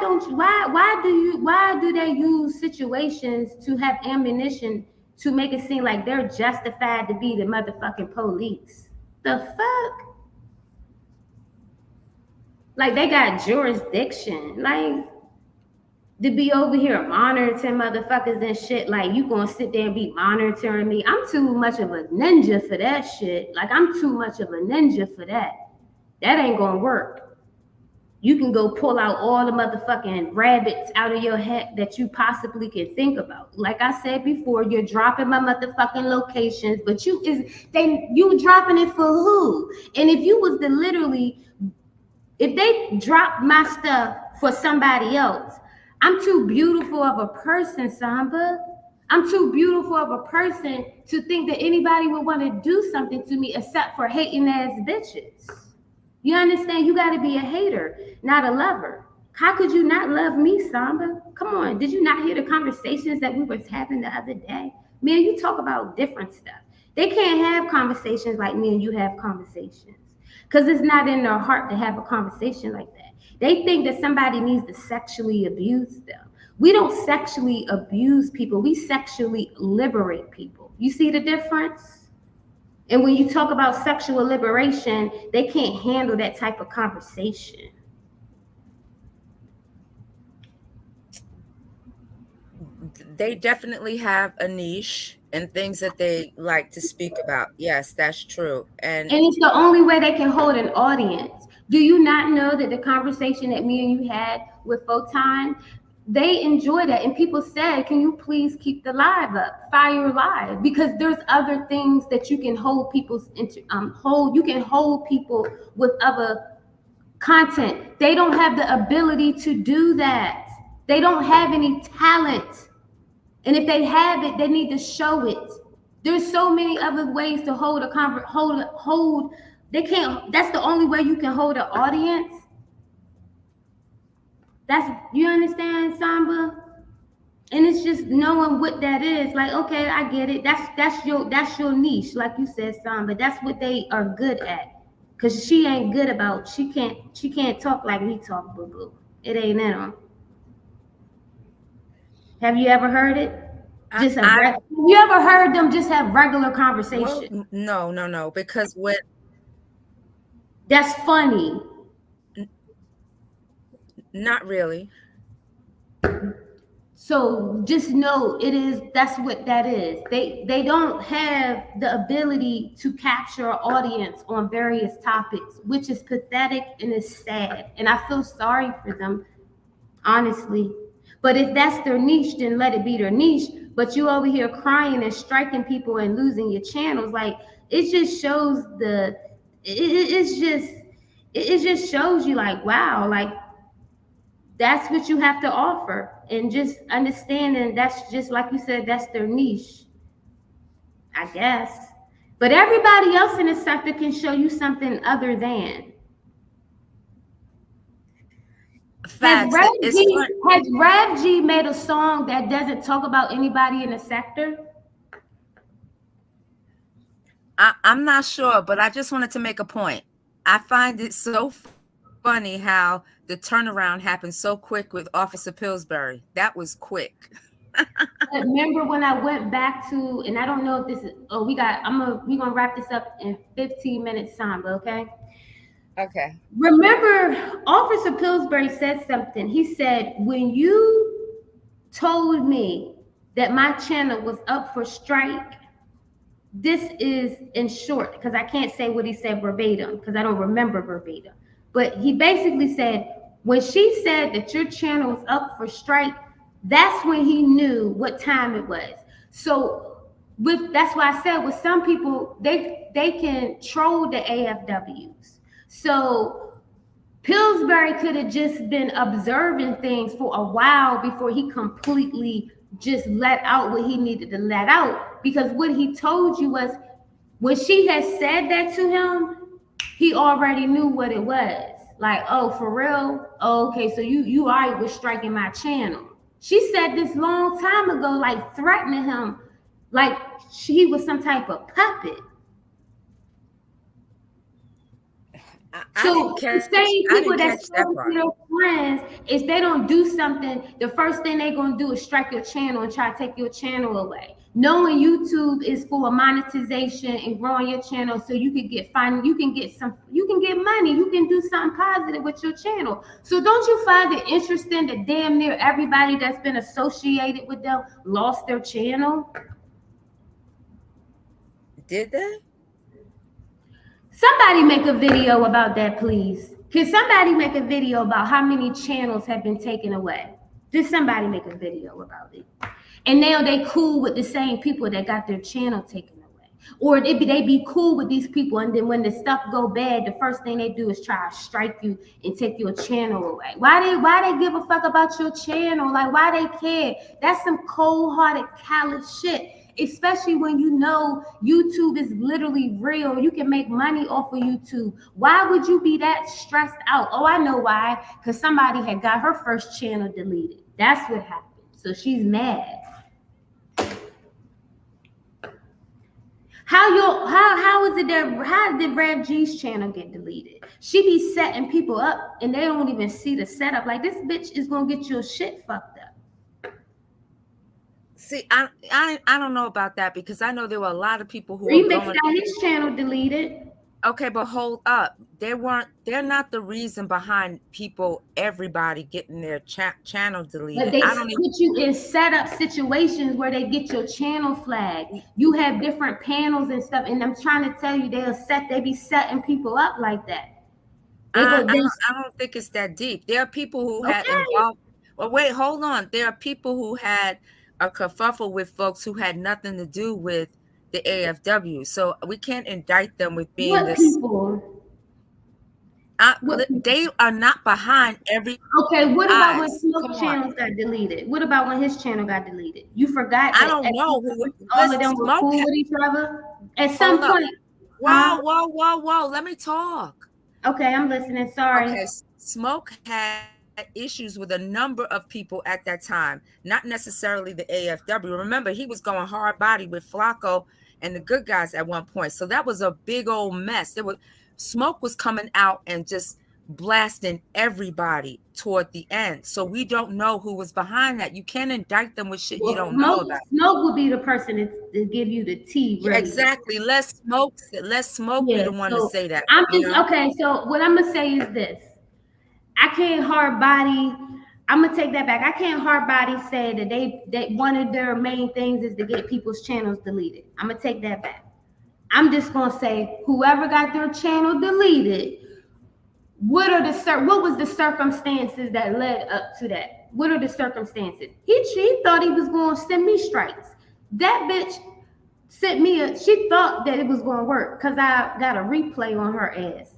[SPEAKER 1] do they use situations to have ammunition to make it seem like they're justified to be the motherfucking police? The fuck? Like they got jurisdiction, like to be over here monitoring motherfuckers and shit. Like you gonna sit there and be monitoring me? I'm too much of a ninja for that shit. Like I'm too much of a ninja for that. That ain't gonna work. You can go pull out all the motherfucking rabbits out of your head that you possibly can think about. Like I said before, you're dropping my motherfucking locations, but you dropping it for who? And if you was to literally, if they dropped my stuff for somebody else, I'm too beautiful of a person, Samba. I'm too beautiful of a person to think that anybody would want to do something to me except for hating ass bitches. You understand? You got to be a hater, not a lover. How could you not love me, Samba? Come on. Did you not hear the conversations that we were having the other day? Man, you talk about different stuff. They can't have conversations like me and you have conversations because it's not in their heart to have a conversation like that. They think that somebody needs to sexually abuse them. We don't sexually abuse people. We sexually liberate people. You see the difference? And when you talk about sexual liberation, they can't handle that type of conversation.
[SPEAKER 6] They definitely have a niche and things that they like to speak about. Yes, that's true. And
[SPEAKER 1] it's the only way they can hold an audience. Do you not know that the conversation that me and you had with Photon, they enjoy that? And people said, can you please keep the live up, fire live? Because there's other things that you can hold people's you can hold people with other content. They don't have the ability to do that. They don't have any talent. And if they have it, they need to show it. There's so many other ways to hold a they can't, that's the only way you can hold an audience. You understand, Samba? And it's just knowing what that is. Like, okay, I get it. That's your niche, like you said, Samba. That's what they are good at. Cause she ain't good about, she can't talk like we talk, boo-boo. It ain't in them. Have you ever heard it? Have you ever heard them just have regular conversation?
[SPEAKER 6] Well, no, because when
[SPEAKER 1] that's funny.
[SPEAKER 6] Not really.
[SPEAKER 1] So just know that's what that is. They don't have the ability to capture an audience on various topics, which is pathetic and is sad. And I feel sorry for them, honestly. But if that's their niche, then let it be their niche. But you over here crying and striking people and losing your channels, like it just shows it just shows you like, wow, like that's what you have to offer. And just understanding that's just like you said, that's their niche, I guess. But everybody else in the sector can show you something other than. Has Rev G made a song that doesn't talk about anybody in the sector?
[SPEAKER 6] I'm not sure, but I just wanted to make a point. I find it so funny how the turnaround happened so quick with Officer Pillsbury. That was quick.
[SPEAKER 1] Remember when I went back to, and I don't know if this is, we're gonna wrap this up in 15 minutes time, okay?
[SPEAKER 6] Okay.
[SPEAKER 1] Remember, Officer Pillsbury said something. He said, when you told me that my channel was up for strike, this is in short, because I can't say what he said verbatim, because I don't remember verbatim. But he basically said, when she said that your channel was up for strike, that's when he knew what time it was. So that's why I said with some people, they can troll the AFWs. So Pillsbury could have just been observing things for a while before he completely just let out what he needed to let out. Because what he told you was, when she had said that to him, he already knew what it was. Like, oh, for real? Oh, okay, so you already was striking my channel. She said this long time ago, like threatening him, like he was some type of puppet. So the same people that's their friends, if they don't do something, the first thing they're gonna do is strike your channel and try to take your channel away. Knowing YouTube is for monetization and growing your channel so you can get money, you can do something positive with your channel. So don't you find it interesting that damn near everybody that's been associated with them lost their channel?
[SPEAKER 6] Did they?
[SPEAKER 1] Somebody make a video about that, please. Can somebody make a video about how many channels have been taken away? Just somebody make a video about it. And now they cool with the same people that got their channel taken away. Or they be cool with these people, and then when the stuff go bad, the first thing they do is try to strike you and take your channel away. Why they give a fuck about your channel? Like, why they care? That's some cold-hearted, callous shit. Especially when you know YouTube is literally real. You can make money off of YouTube. Why would you be that stressed out? Oh, I know why. Because somebody had got her first channel deleted. That's what happened. So she's mad. How is it that how did Rev G's channel get deleted? She be setting people up and they don't even see the setup. Like this bitch is gonna get your shit fucked up.
[SPEAKER 6] See, I don't know about that because I know there were a lot of people who
[SPEAKER 1] Remix got his channel deleted.
[SPEAKER 6] Okay, but hold up. They're not the reason behind everybody getting their channel deleted.
[SPEAKER 1] But they put you in setup situations where they get your channel flagged. You have different panels and stuff, and I'm trying to tell you, they be setting people up like that.
[SPEAKER 6] I don't think it's that deep. There are people who had involved. Well, wait, hold on. There are people who had a kerfuffle with folks who had nothing to do with the AFW, so we can't indict them with being
[SPEAKER 1] people?
[SPEAKER 6] They are not behind every.
[SPEAKER 1] Okay, what about when Smoke channels got deleted? What about when his channel got deleted? You forgot.
[SPEAKER 6] I don't know.
[SPEAKER 1] All of them were cool with each other at some point.
[SPEAKER 6] Whoa! Let me talk.
[SPEAKER 1] Okay, I'm listening. Sorry.
[SPEAKER 6] Okay, Smoke had issues with a number of people at that time, not necessarily the AFW. Remember, he was going hard body with Flacco and the good guys at one point. So that was a big old mess. Smoke was coming out and just blasting everybody toward the end. So we don't know who was behind that. You can't indict them with shit you don't know about.
[SPEAKER 1] Smoke will be the person to give you the tea. Really.
[SPEAKER 6] Exactly. Let Smoke be the one to say that.
[SPEAKER 1] Okay, so what I'm gonna say is this. I can't hard body. I'm gonna take that back. I can't hard body say that they one of their main things is to get people's channels deleted. I'm gonna take that back. I'm just gonna say whoever got their channel deleted, what was the circumstances that led up to that? What are the circumstances? He thought he was gonna send me strikes. That bitch sent me she thought that it was gonna work because I got a replay on her ass.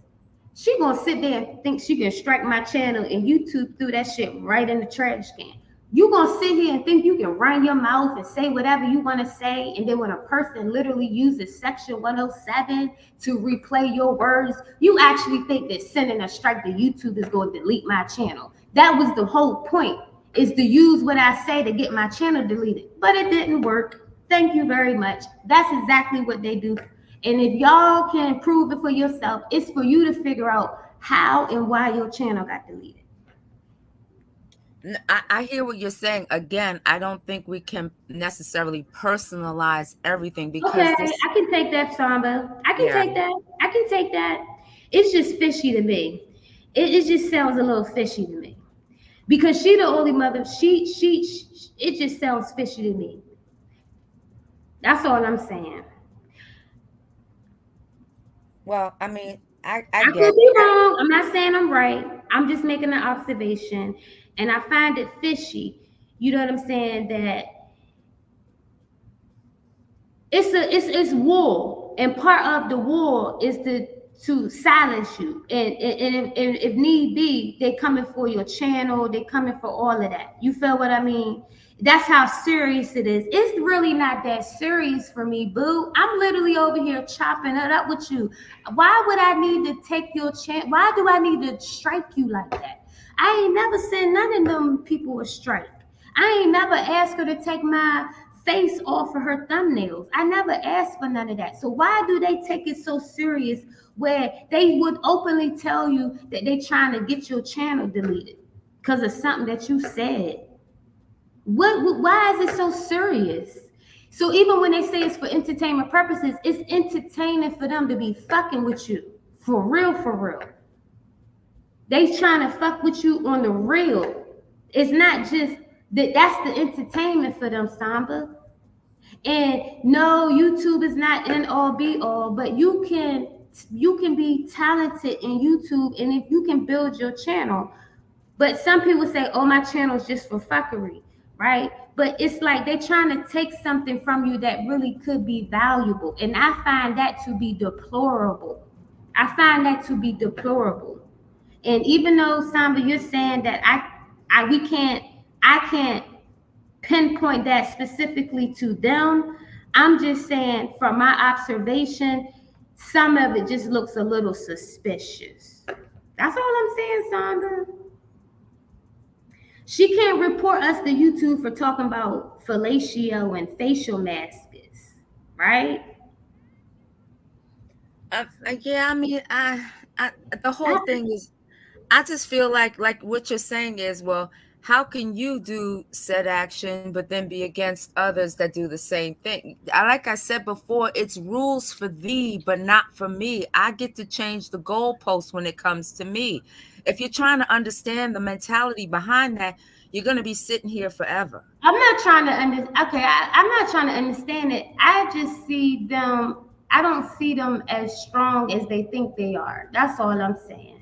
[SPEAKER 1] She gonna sit there and think she can strike my channel and YouTube threw that shit right in the trash can. You gonna sit here and think you can run your mouth and say whatever you want to say, and then when a person literally uses Section 107 to replay your words, you actually think that sending a strike to YouTube is going to delete my channel. That was the whole point, is to use what I say to get my channel deleted. But it didn't work. Thank you very much. That's exactly what they do. And if y'all can prove it for yourself, it's for you to figure out how and why your channel got deleted.
[SPEAKER 6] I hear what you're saying. Again, I don't think we can necessarily personalize everything because
[SPEAKER 1] I can take that, Samba. I can take that. It's just fishy to me. It just sounds a little fishy to me. Because she the only mother, it just sounds fishy to me. That's all I'm saying.
[SPEAKER 6] Well, I mean, I
[SPEAKER 1] could be wrong. I'm not saying I'm right. I'm just making an observation. And I find it fishy, you know what I'm saying, that it's war. And part of the war is to silence you. And if need be, they coming for your channel, they coming for all of that. You feel what I mean? That's how serious it is. It's really not that serious for me, boo. I'm literally over here chopping it up with you. Why would I need to take your chance? Why do I need to strike you like that? I ain't never sent none of them people a strike. I ain't never asked her to take my face off of her thumbnails. I never asked for none of that. So why do they take it so serious where they would openly tell you that they trying to get your channel deleted because of something that you said? Why is it so serious? So even when they say it's for entertainment purposes, it's entertaining for them to be fucking with you. For real, for real. They trying to fuck with you on the real. It's not just that's the entertainment for them, Samba. And no, YouTube is not end all be all, but you can be talented in YouTube, and if you can build your channel. But some people say, oh, my channel is just for fuckery, right? But it's like they're trying to take something from you that really could be valuable. And I find that to be deplorable. And even though, Samba, you're saying that I can't pinpoint that specifically to them, I'm just saying from my observation, some of it just looks a little suspicious. That's all I'm saying, Sandra. She can't report us to YouTube for talking about fellatio and facial masks, right?
[SPEAKER 6] Yeah, I mean, the whole thing is, I just feel like what you're saying is, well, how can you do said action but then be against others that do the same thing? Like I said before, it's rules for thee but not for me. I get to change the goalpost when it comes to me. If you're trying to understand the mentality behind that, you're going to be sitting here forever.
[SPEAKER 1] I'm not trying to understand. Okay, I'm not trying to understand it. I just see them. I don't see them as strong as they think they are. That's all I'm saying.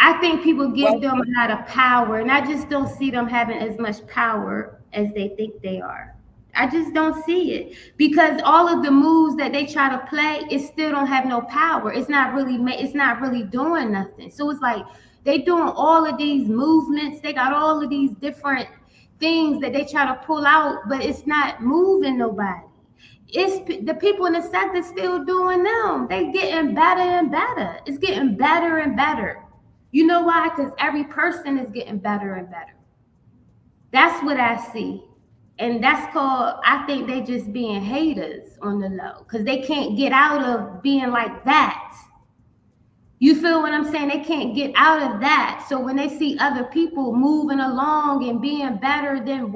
[SPEAKER 1] I think people give
[SPEAKER 6] Well,
[SPEAKER 1] them a lot of power, and I just don't see them having as much power as they think they are. I just don't see it because all of the moves that they try to play, it still don't have no power. It's not really it's not really doing nothing. So it's like they doing all of these movements. They got all of these different things that they try to pull out, but it's not moving nobody. It's the people in the sector still doing them. They getting better and better. It's getting better and better. You know why? Because every person is getting better and better. That's what I see. And that's called, I think they just being haters on the low because they can't get out of being like that. You feel what I'm saying? They can't get out of that. So when they see other people moving along and being better than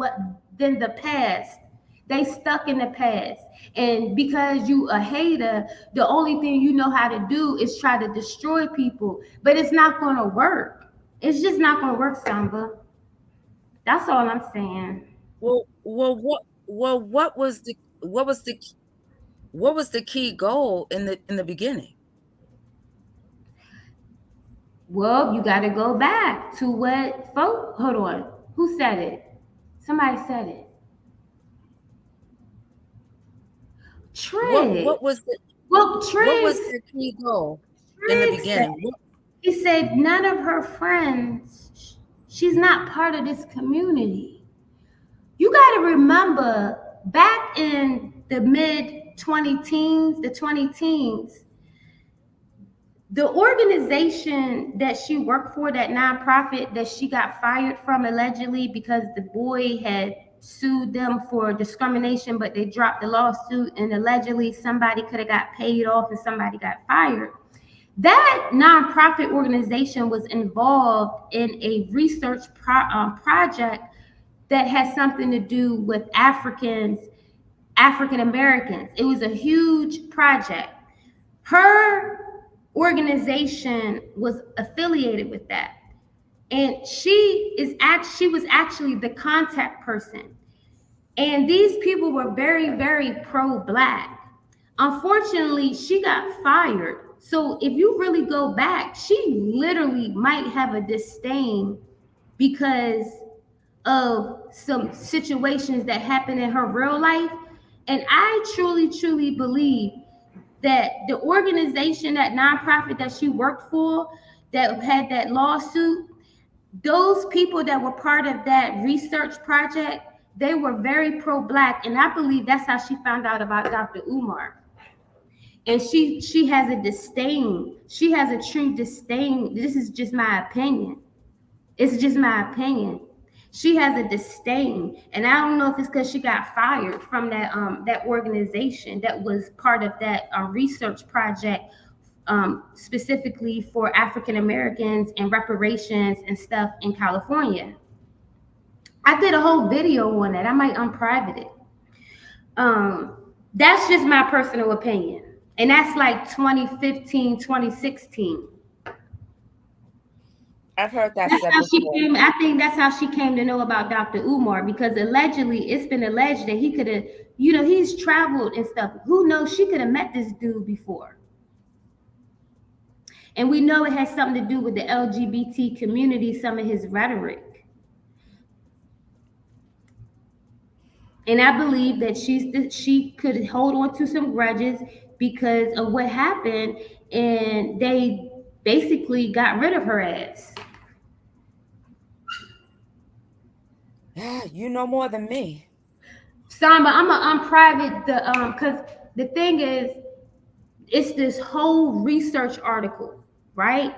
[SPEAKER 1] the past, they stuck in the past. And because you a hater, the only thing you know how to do is try to destroy people. But it's not gonna work. It's just not gonna work, Samba. That's all I'm saying.
[SPEAKER 6] what was the key goal in the beginning?
[SPEAKER 1] Well, you gotta go back to what folk. Hold on. Who said it? Somebody said it. Trigg.
[SPEAKER 6] What was the
[SPEAKER 1] Well,
[SPEAKER 6] what was
[SPEAKER 1] Trigg
[SPEAKER 6] the key goal in the
[SPEAKER 1] said,
[SPEAKER 6] beginning?
[SPEAKER 1] he said none of her friends, she's not part of this community. You got to remember back in the mid 20 teens, the 20 teens, the organization that she worked for, that nonprofit that she got fired from allegedly because the boy had sued them for discrimination, but they dropped the lawsuit and allegedly somebody could have got paid off and somebody got fired. That nonprofit organization was involved in a research project that has something to do with African Americans. It was a huge project. Her organization was affiliated with that, and she was actually the contact person. And these people were very, very pro-black. Unfortunately, she got fired. So if you really go back, she literally might have a disdain because of some situations that happened in her real life. And I truly, truly believe that the organization, that nonprofit that she worked for, that had that lawsuit, those people that were part of that research project, they were very pro-black. And I believe that's how she found out about Dr. Umar. And she has a disdain. She has a true disdain. This is just my opinion. It's just my opinion. She has a disdain, and I don't know if it's because she got fired from that organization that was part of that research project, specifically for African Americans and reparations and stuff in California. I did a whole video on that. I might unprivate it. That's just my personal opinion. And that's like 2015, 2016.
[SPEAKER 6] I've heard that.
[SPEAKER 1] That's how she came. I think that's how she came to know about Dr. Umar, because allegedly it's been alleged that he could have, he's traveled and stuff. Who knows? She could have met this dude before. And we know it has something to do with the LGBT community, some of his rhetoric. And I believe that she could hold on to some grudges because of what happened, and they basically got rid of her ass.
[SPEAKER 6] You know more than me.
[SPEAKER 1] Samba, I'm gonna unprivate because the thing is, it's this whole research article, right?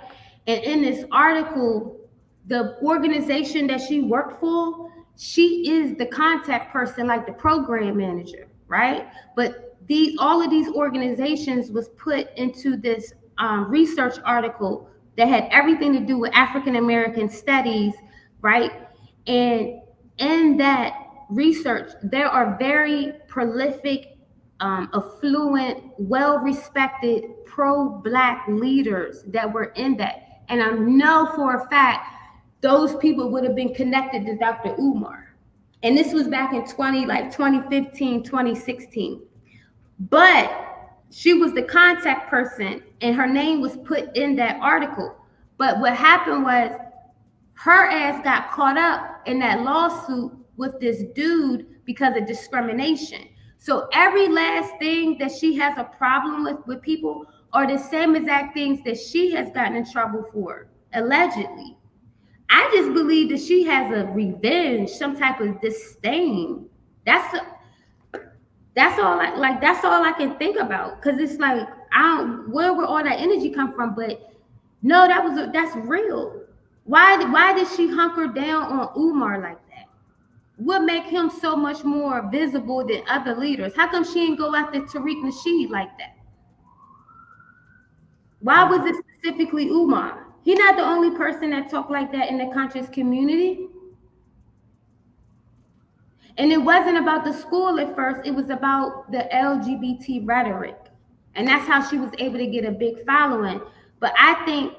[SPEAKER 1] And in this article, the organization that she worked for, she is the contact person, like the program manager, right? But all of these organizations was put into this research article that had everything to do with African American studies, right? And in that research, there are very prolific, affluent, well-respected pro-Black leaders that were in that. And I know for a fact those people would have been connected to Dr. Umar. And this was back in 2015, 2016. But she was the contact person and her name was put in that article. But what happened was her ass got caught up in that lawsuit with this dude because of discrimination. So every last thing that she has a problem with people are the same exact things that she has gotten in trouble for, allegedly. I just believe that she has a revenge, some type of disdain. That's all I can think about. Cause it's like, where would all that energy come from? But no, that's real. Why did she hunker down on Umar like that? What make him so much more visible than other leaders? How come she didn't go after Tariq Nasheed like that? Why was it specifically Umar? He's not the only person that talked like that in the conscious community. And it wasn't about the school at first, it was about the LGBT rhetoric. And that's how she was able to get a big following. But I think,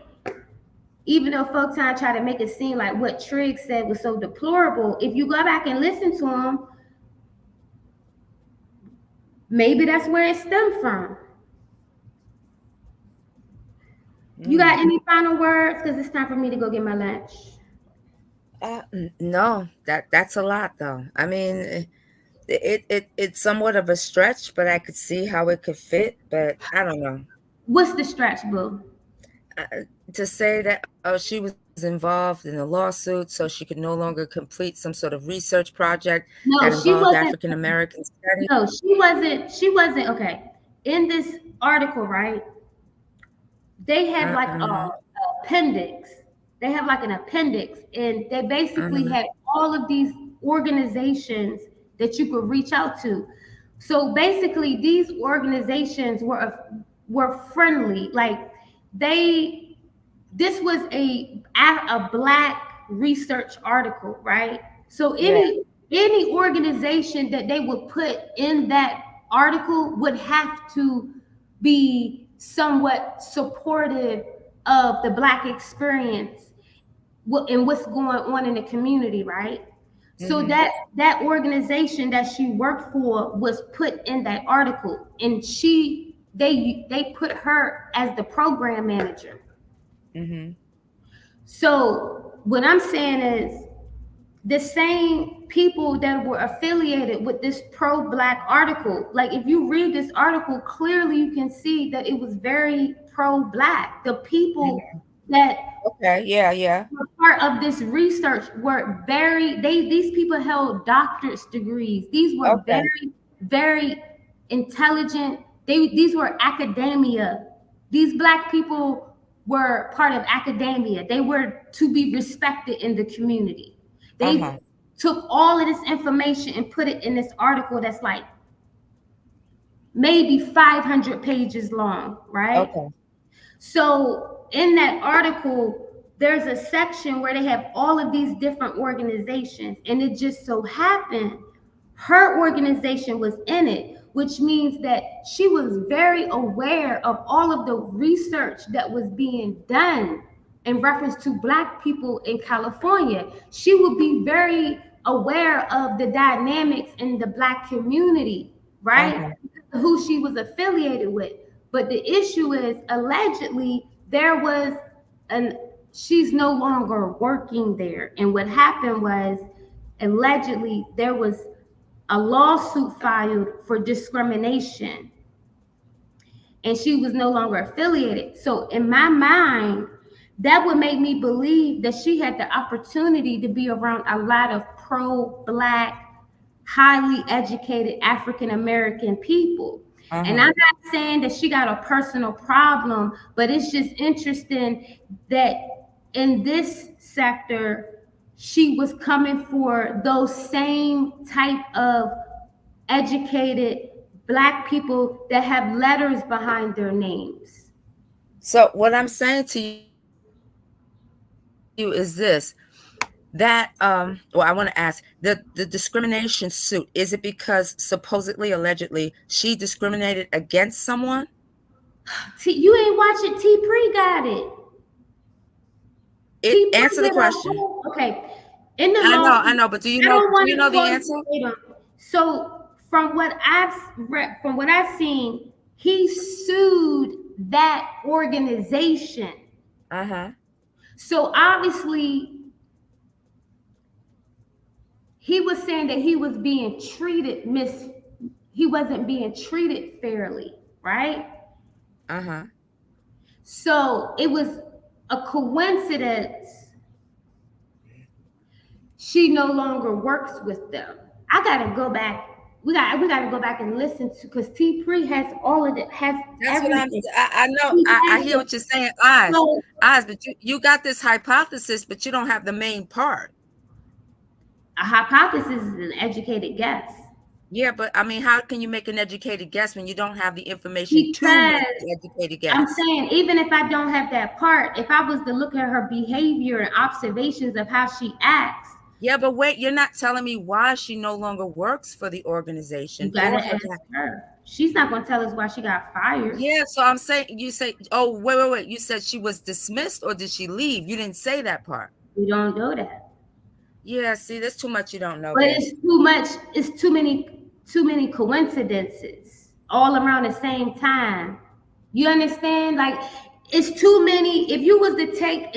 [SPEAKER 1] even though Photon tried to make it seem like what Trigg said was so deplorable, if you go back and listen to him, maybe that's where it stemmed from. You got any final words? Because it's time for me to go get my lunch.
[SPEAKER 6] No, that's a lot though. I mean, it's somewhat of a stretch, but I could see how it could fit. But I don't know.
[SPEAKER 1] What's the stretch, boo?
[SPEAKER 6] To say that she was involved in a lawsuit, so she could no longer complete some sort of research project that involved African American studies.
[SPEAKER 1] No, she wasn't. Okay, in this article, right? They had like an appendix. They have like an appendix, and they basically had all of these organizations that you could reach out to. So basically, these organizations were friendly. Like this was a Black research article, right? So any organization that they would put in that article would have to be somewhat supportive of the Black experience and what's going on in the community, right? So that organization that she worked for was put in that article, and they put her as the program manager. So what I'm saying is, the same people that were affiliated with this pro-Black article, like if you read this article, clearly you can see that it was very pro-Black. The people that were part of this research were these people held doctorate degrees. These were very, very intelligent. These were academia. These Black people were part of academia. They were to be respected in the community. They took all of this information and put it in this article that's like maybe 500 pages long, right? So in that article, there's a section where they have all of these different organizations, and it just so happened her organization was in it, which means that she was very aware of all of the research that was being done in reference to Black people in California. She would be very aware of the dynamics in the Black community, right? Who she was affiliated with. But the issue is, allegedly, she's no longer working there. And what happened was, allegedly, there was a lawsuit filed for discrimination, and she was no longer affiliated. So in my mind, that would make me believe that she had the opportunity to be around a lot of pro-Black, highly educated African American people. And I'm not saying that she got a personal problem, but it's just interesting that in this sector, she was coming for those same type of educated Black people that have letters behind their names.
[SPEAKER 6] So what I'm saying to you is this, that well, I want to ask, the discrimination suit, is it because supposedly, allegedly, she discriminated against someone?
[SPEAKER 1] You ain't watching. T. Pre got it. T. Pre
[SPEAKER 6] Answer the
[SPEAKER 1] did a
[SPEAKER 6] question.
[SPEAKER 1] whole- okay. In the
[SPEAKER 6] I know, but do you know the answer?
[SPEAKER 1] So from what I've read, from what I've seen, he sued that organization.
[SPEAKER 6] Uh-huh.
[SPEAKER 1] So obviously, he was saying that he was being treated he wasn't being treated fairly, right?
[SPEAKER 6] Uh-huh.
[SPEAKER 1] So it was a coincidence she no longer works with them. I gotta go back. We gotta go back and listen to, because T. Pre has all of it, has
[SPEAKER 6] That's
[SPEAKER 1] everything.
[SPEAKER 6] I know. I hear what you're saying, Oz.
[SPEAKER 1] So,
[SPEAKER 6] Oz, but you got this hypothesis, but you don't have the main part.
[SPEAKER 1] a hypothesis is an educated guess.
[SPEAKER 6] Yeah, but I mean, how can you make an educated guess when you don't have the information to make an educated guess?
[SPEAKER 1] I'm saying, even if I don't have that part, if I was to look at her behavior and observations of how she acts.
[SPEAKER 6] Yeah, but wait, you're not telling me why she no longer works for the organization.
[SPEAKER 1] You gotta ask her. She's not gonna tell us why she got fired.
[SPEAKER 6] Yeah, so I'm saying, you say, oh, wait. You said she was dismissed, or did she leave? You didn't say that part.
[SPEAKER 1] We don't know that.
[SPEAKER 6] Yeah, see, there's too much you don't know.
[SPEAKER 1] But it's too much. It's too many coincidences all around the same time. You understand? Like, it's too many. If you was to take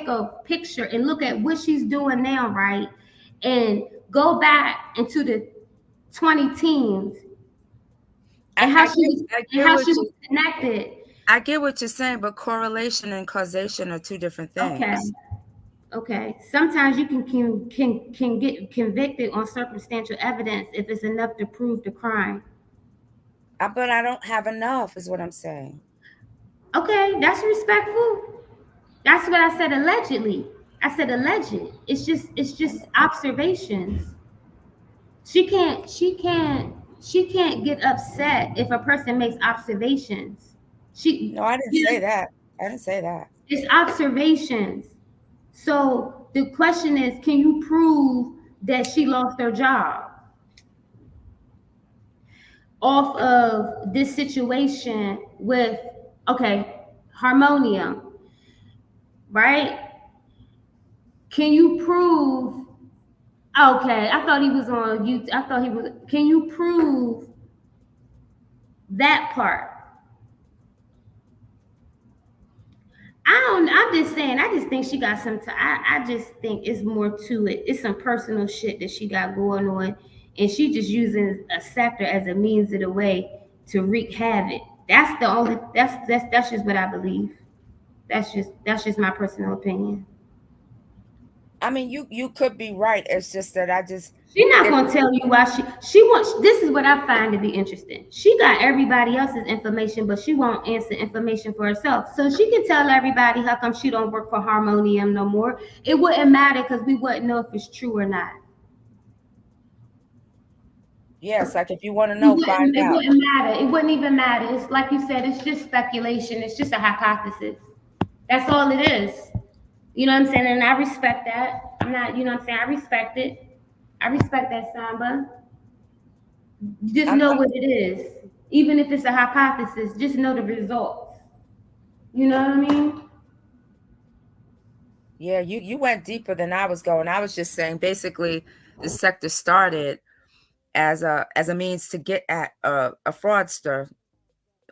[SPEAKER 1] a picture and look at what she's doing now, right, and go back into the 20 teens and how she was connected.
[SPEAKER 6] I get what you're saying, but correlation and causation are two different things.
[SPEAKER 1] Okay. Sometimes you can get convicted on circumstantial evidence if it's enough to prove the crime.
[SPEAKER 6] But I don't have enough, is what I'm saying.
[SPEAKER 1] Okay, that's respectful. That's what I said. Allegedly, I said alleged. It's just observations. She can't get upset if a person makes observations.
[SPEAKER 6] No, I didn't say that. I didn't say that.
[SPEAKER 1] It's observations. So the question is, can you prove that she lost her job off of this situation with, Harmonium, right? Can you prove, I thought he was on YouTube. Can you prove that part? I'm just saying, I just think she got some I just think it's more to it. It's some personal shit that she got going on, and she just using a sector as a means of the way to wreak havoc. That's just what I believe. That's just my personal opinion.
[SPEAKER 6] I mean, you could be right. It's just that
[SPEAKER 1] she's not gonna tell you why she wants. This is what I find to be interesting. She got everybody else's information, but she won't answer information for herself. So she can tell everybody how come she don't work for Harmonium no more. It wouldn't matter because we wouldn't know if it's true or not.
[SPEAKER 6] Yes, like if you want to know, find out.
[SPEAKER 1] It wouldn't matter. It wouldn't even matter. It's like you said. It's just speculation. It's just a hypothesis. That's all it is. You know what I'm saying? And I respect that. I'm not. You know what I'm saying? I respect it. I respect that, Samba. Just know what it is. Even if it's a hypothesis, just know the results. You know what I mean?
[SPEAKER 6] Yeah, you went deeper than I was going. I was just saying, basically, the sector started as a means to get at a fraudster,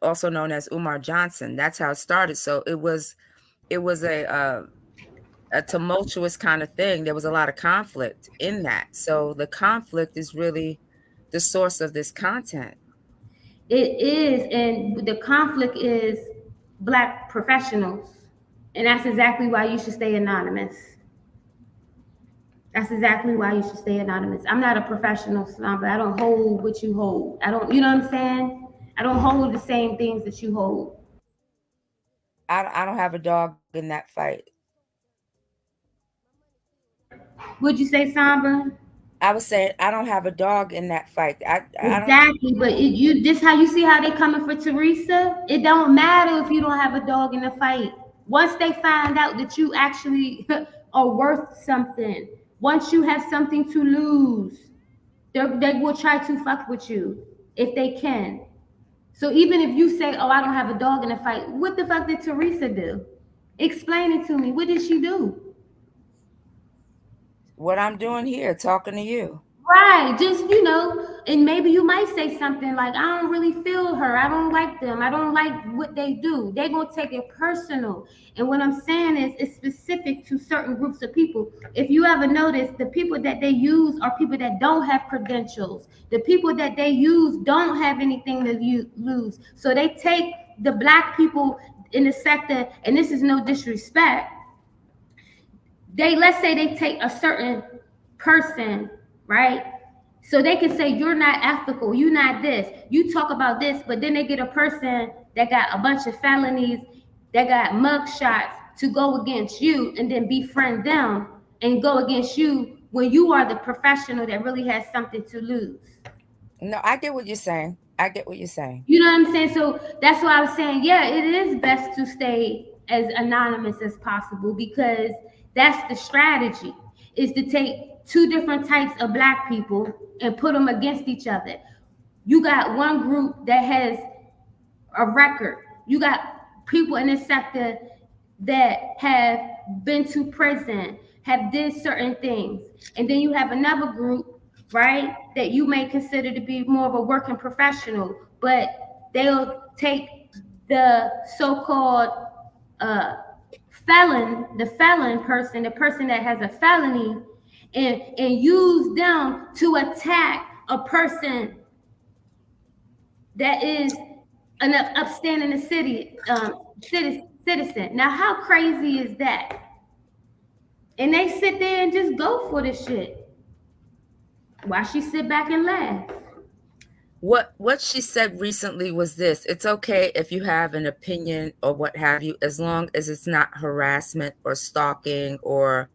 [SPEAKER 6] also known as Umar Johnson. That's how it started. So it was a tumultuous kind of thing. There was a lot of conflict in that. So the conflict is really the source of this content.
[SPEAKER 1] It is, and the conflict is Black professionals. And that's exactly why you should stay anonymous. That's exactly why you should stay anonymous. I'm not a professional, Samba. I don't hold what you hold. I don't, you know what I'm saying? I don't hold the same things that you hold.
[SPEAKER 6] I don't have a dog in that fight.
[SPEAKER 1] Would you say, Samba?
[SPEAKER 6] I was saying I don't have a dog in that fight. I don't.
[SPEAKER 1] Exactly, but this how you see how they coming for Teresa. It don't matter if you don't have a dog in the fight. Once they find out that you actually are worth something, once you have something to lose, they will try to fuck with you if they can. So even if you say, "Oh, I don't have a dog in the fight," what the fuck did Teresa do? Explain it to me. What did she do?
[SPEAKER 6] What I'm doing here, talking to you.
[SPEAKER 1] Right, just and maybe you might say something like, "I don't really feel her. I don't like them. I don't like what they do." They're gonna take it personal. And what I'm saying is, it's specific to certain groups of people. If you ever notice, the people that they use are people that don't have credentials. The people that they use don't have anything to lose. So they take the black people in the sector, and this is no disrespect. Let's say they take a certain person, right? So they can say, "You're not ethical, you're not this, you talk about this," but then they get a person that got a bunch of felonies, that got mug shots to go against you, and then befriend them and go against you when you are the professional that really has something to lose.
[SPEAKER 6] No, I get what you're saying. I get what you're saying.
[SPEAKER 1] You know what I'm saying? So that's why I was saying, yeah, it is best to stay as anonymous as possible, because that's the strategy, is to take two different types of black people and put them against each other. You got one group that has a record. You got people in this sector that have been to prison, have did certain things. And then you have another group, right, that you may consider to be more of a working professional, but they'll take the so-called felon person, the person that has a felony, and use them to attack a person that is an upstanding citizen. Now, how crazy is that? And they sit there and just go for this shit while she sit back and laugh.
[SPEAKER 6] What she said recently was this: it's okay if you have an opinion or what have you, as long as it's not harassment or stalking or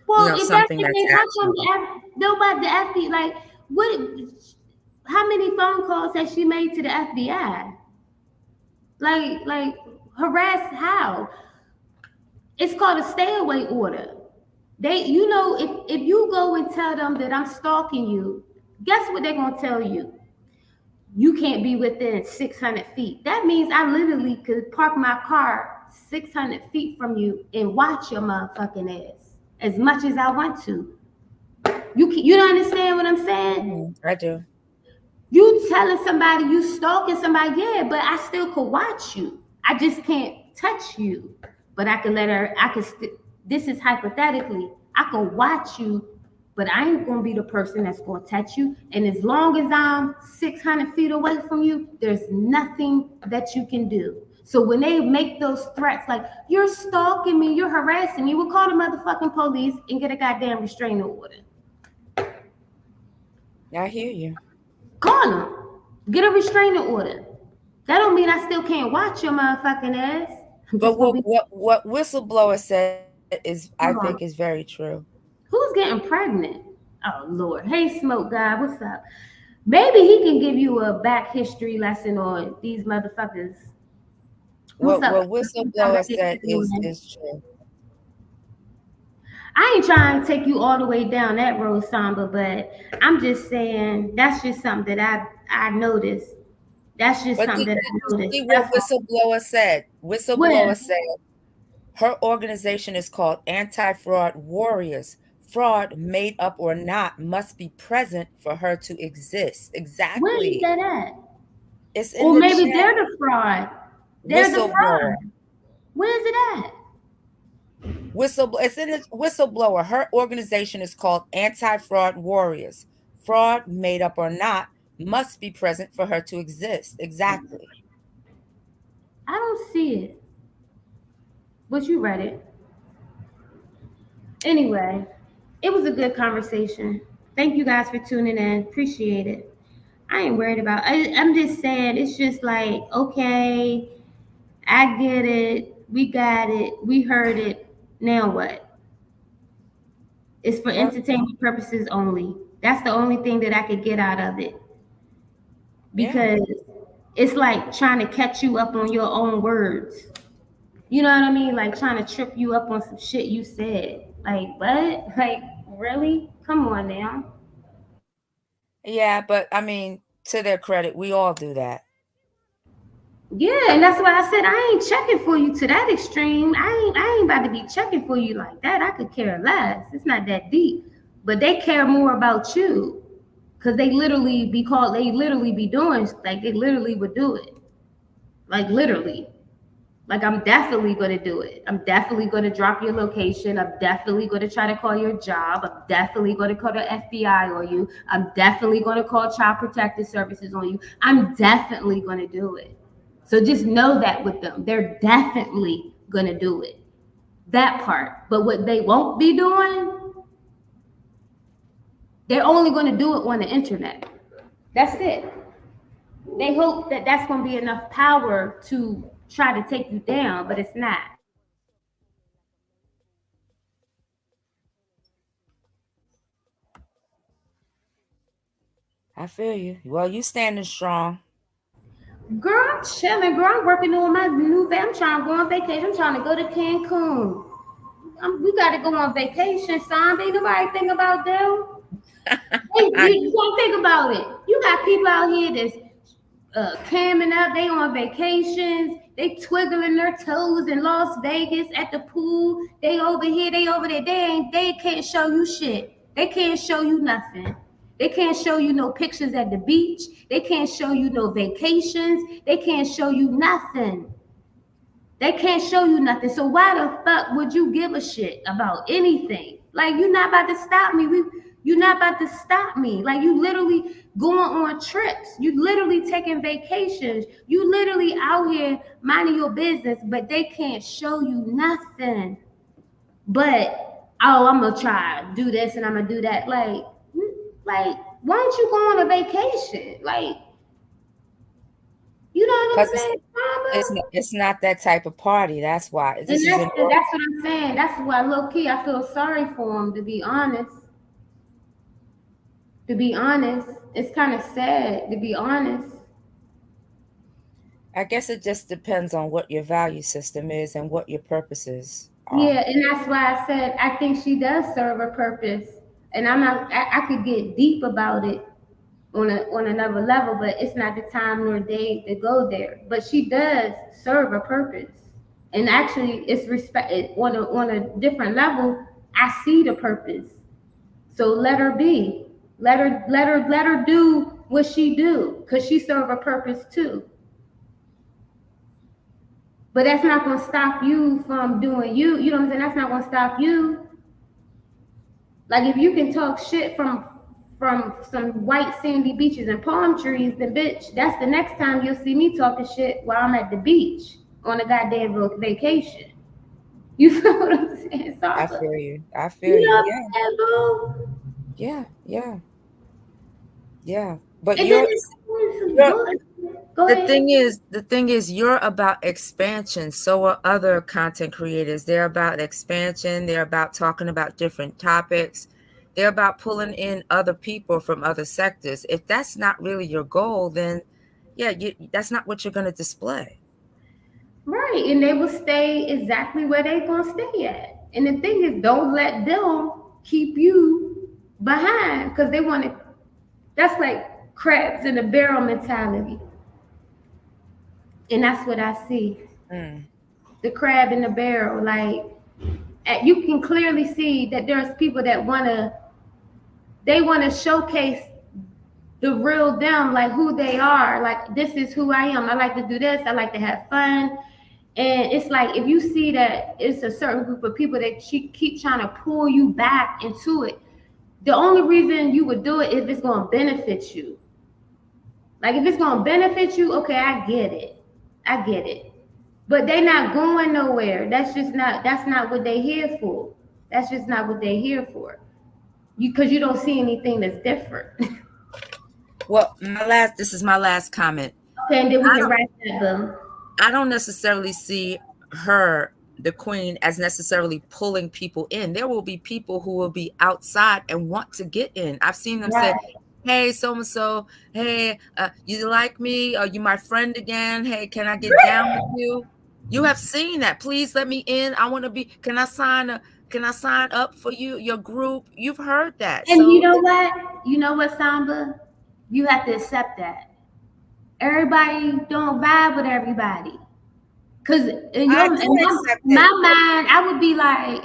[SPEAKER 6] something that's actionable.
[SPEAKER 1] Nobody, the FBI, like, what? How many phone calls has she made to the FBI? Like harass how? It's called a stay away order. If you go and tell them that I'm stalking you, guess what they're gonna tell you? You can't be within 600 feet. That means I literally could park my car 600 feet from you and watch your motherfucking ass as much as I want to. You don't understand what I'm saying?
[SPEAKER 6] I do.
[SPEAKER 1] You telling somebody you stalking somebody, yeah, but I still could watch you. I just can't touch you. But I can this is hypothetically, I can watch you, but I ain't gonna be the person that's gonna touch you. And as long as I'm 600 feet away from you, there's nothing that you can do. So when they make those threats like, "You're stalking me, you're harassing me," we'll call the motherfucking police and get a goddamn restraining order.
[SPEAKER 6] I hear you.
[SPEAKER 1] Call them. Get a restraining order. That don't mean I still can't watch your motherfucking ass.
[SPEAKER 6] But what whistleblower said is, I think, is very true.
[SPEAKER 1] Who's getting pregnant? Oh Lord. Hey, Smoke Guy, what's up? Maybe he can give you a back history lesson on these motherfuckers.
[SPEAKER 6] What whistleblower said is true.
[SPEAKER 1] I ain't trying to take you all the way down that road, Samba, but I'm just saying that's just something that I noticed. That's just something that I noticed.
[SPEAKER 6] See what whistleblower said. Whistleblower said her organization is called Anti-Fraud Warriors. Fraud, made up or not, must be present for her to exist. Exactly.
[SPEAKER 1] Where is that at?
[SPEAKER 6] It's in the
[SPEAKER 1] maybe
[SPEAKER 6] chat.
[SPEAKER 1] they're the fraud. They're the fraud. Where is it at?
[SPEAKER 6] It's in the whistleblower. Her organization is called Anti-Fraud Warriors. Fraud, made up or not, must be present for her to exist. Exactly.
[SPEAKER 1] I don't see it. But you read it. Anyway, it was a good conversation. Thank you guys for tuning in. Appreciate it. I ain't worried about it. I'm just saying, it's just like, okay, I get it. We got it. We heard it. Now what? It's for entertainment purposes only. That's the only thing that I could get out of it. Because it's like trying to catch you up on your own words. You know what I mean? Like trying to trip you up on some shit you said. Like, what? Like, really? Come on now.
[SPEAKER 6] Yeah, but I mean, to their credit, we all do that.
[SPEAKER 1] Yeah, and that's why I said I ain't checking for you to that extreme. I ain't about to be checking for you like that. I could care less. It's not that deep. But they care more about you. Cause they literally be doing, like they literally would do it. Like literally. Like I'm definitely gonna do it. I'm definitely gonna drop your location. I'm definitely gonna try to call your job. I'm definitely gonna call the FBI on you. I'm definitely gonna call Child Protective Services on you. I'm definitely gonna do it. So just know that with them, they're definitely gonna do it. That part. But what they won't be doing, they're only gonna do it on the internet. That's it. They hope that that's gonna be enough power to try to take you down, but it's not.
[SPEAKER 6] I feel you. Well, you standing strong.
[SPEAKER 1] Girl, I'm chilling. Girl, I'm working on my new I'm trying to go on vacation. I'm trying to go to Cancun. We got to go on vacation, son. Ain't nobody think about them. You don't think about it. You got people out here that's camming up. They on vacations. They twiggling their toes in Las Vegas at the pool. They over here. They over there. They can't show you shit. They can't show you nothing. They can't show you no pictures at the beach. They can't show you no vacations. They can't show you nothing. They can't show you nothing. So why the fuck would you give a shit about anything? Like, you're not about to stop me. You're not about to stop me. Like, you literally going on trips. You literally taking vacations. You literally out here minding your business, but they can't show you nothing. But, oh, I'm going to try to do this and I'm going to do that. Like, why don't you go on a vacation? Like, you know what I'm saying?
[SPEAKER 6] It's not that type of party. That's why.
[SPEAKER 1] That's what I'm saying. That's why, low key, I feel sorry for him, to be honest. To be honest, it's kind of sad, to be honest.
[SPEAKER 6] I guess it just depends on what your value system is and what your purpose is.
[SPEAKER 1] Yeah, and that's why I said I think she does serve a purpose. And I could get deep about it on another level, but it's not the time nor day to go there. But she does serve a purpose. And actually it's respect on a different level. I see the purpose. So let her be. Let her do what she do, because she serve a purpose too. But that's not gonna stop you from doing you. You know what I'm saying? That's not gonna stop you. Like, if you can talk shit from some white sandy beaches and palm trees, then bitch, that's the next time you'll see me talking shit while I'm at the beach on a goddamn vacation. You feel what I'm saying?
[SPEAKER 6] I feel you. I feel you. Yeah. Yeah. But the thing is, you're about expansion. So are other content creators. They're about expansion. They're about talking about different topics. They're about pulling in other people from other sectors. If that's not really your goal, then that's not what you're going to display.
[SPEAKER 1] Right. And they will stay exactly where they're going to stay at. And the thing is, don't let them keep you behind, because they want to. That's like crabs in a barrel mentality. And that's what I see. The crab in the barrel. Like, you can clearly see that there's people that want to showcase the real them, like who they are. Like, this is who I am. I like to do this. I like to have fun. And it's like, if you see that it's a certain group of people that keep trying to pull you back into it, the only reason you would do it is if it's going to benefit you. Like, if it's going to benefit you, okay, I get it. But they're not going nowhere. That's not what they're here for. That's just not what they're here for. Because you don't see anything that's different.
[SPEAKER 6] Well, this is my last comment.
[SPEAKER 1] Okay, and then we can write that down.
[SPEAKER 6] I don't necessarily see her the queen as necessarily pulling people in. There will be people who will be outside and want to get in. I've seen them say, hey, so-and-so, hey, you like me? Are you my friend again? Hey, can I get down with you? You have seen that. Please let me in. I want to be, can I sign up for your group? You've heard that.
[SPEAKER 1] And you know what, Samba? You have to accept that. Everybody don't vibe with everybody. Cause in my mind, I would be like,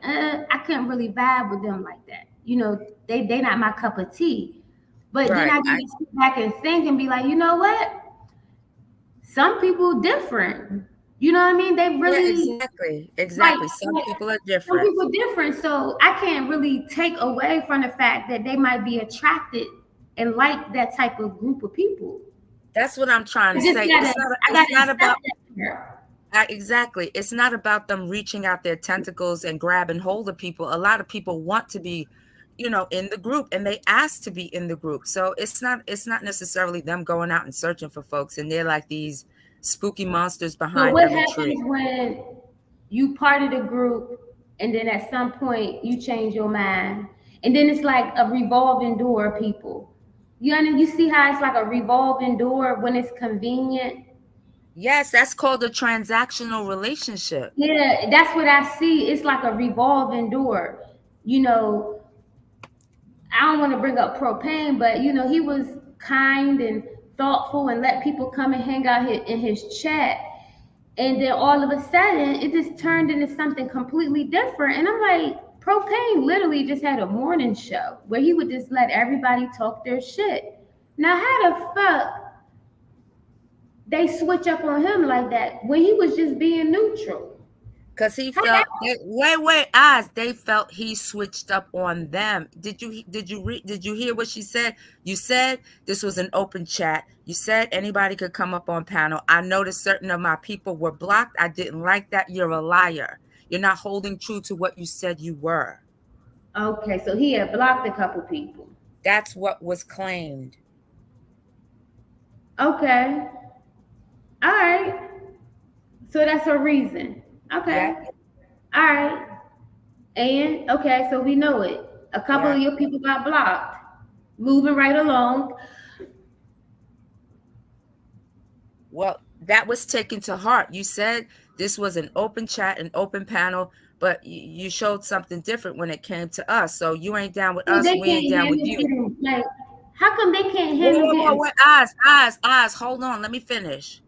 [SPEAKER 1] I couldn't really vibe with them like that. You know, they not my cup of tea. But then I just sit back and think and be like, you know what? Some people different. You know what I mean? They really
[SPEAKER 6] exactly. Some people are different.
[SPEAKER 1] Some people different. So I can't really take away from the fact that they might be attracted and like that type of group of people.
[SPEAKER 6] That's what I'm trying to say. It's not about exactly. It's not about them reaching out their tentacles and grabbing hold of people. A lot of people want to be, you know, in the group, and they ask to be in the group. So it's not necessarily them going out and searching for folks, and they're like these spooky monsters behind every tree.
[SPEAKER 1] What happens when you part of the group and then at some point you change your mind, and then it's like a revolving door of people? You see how it's like a revolving door when it's convenient?
[SPEAKER 6] Yes, that's called a transactional relationship.
[SPEAKER 1] Yeah, that's what I see. It's like a revolving door. You know, I don't want to bring up Propane, but you know, he was kind and thoughtful and let people come and hang out here in his chat. And then all of a sudden, it just turned into something completely different. And I'm like, Propane literally just had a morning show where he would just let everybody talk their shit. Now, how the fuck they switch up on him like that when he was just being neutral?
[SPEAKER 6] Because he felt they felt he switched up on them. Did you hear what she said? You said this was an open chat. You said anybody could come up on panel. I noticed certain of my people were blocked. I didn't like that. You're a liar. You're not holding true to what you said you were.
[SPEAKER 1] Okay, so he had blocked a couple people.
[SPEAKER 6] That's what was claimed.
[SPEAKER 1] Okay. All right. So that's a reason. Okay. Yeah. All right. And okay, so we know it. A couple of your people got blocked. Moving right along.
[SPEAKER 6] Well, that was taken to heart. You said this was an open chat, an open panel, but you showed something different when it came to us. So you ain't down with us, we ain't down with you.
[SPEAKER 1] Like, how come they can't handle
[SPEAKER 6] Eyes, hold on, let me finish.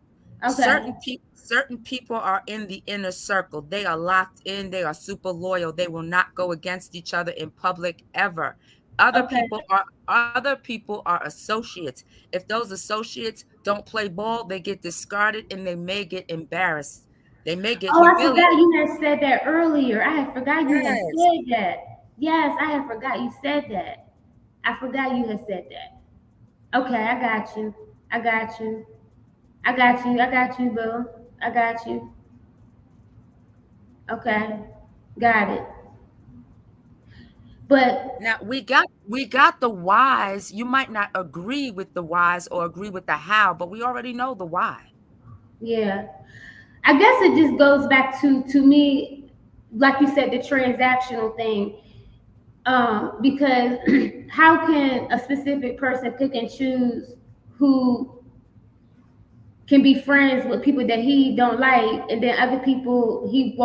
[SPEAKER 1] Okay.
[SPEAKER 6] Certain people are in the inner circle. They are locked in. They are super loyal. They will not go against each other in public ever. Other people are associates. If those associates don't play ball, they get discarded and they may get embarrassed. They may get humiliated.
[SPEAKER 1] I forgot you had said that earlier. I had forgot you had said that. Yes, I had forgot you said that. I forgot you had said that. Okay, I got you, boo. I got you. Okay, got it. But
[SPEAKER 6] now we got the whys. You might not agree with the whys or agree with the how, but we already know the why.
[SPEAKER 1] Yeah, I guess it just goes back to me, like you said, the transactional thing. Because how can a specific person pick and choose who can be friends with people that he don't like, and then other people he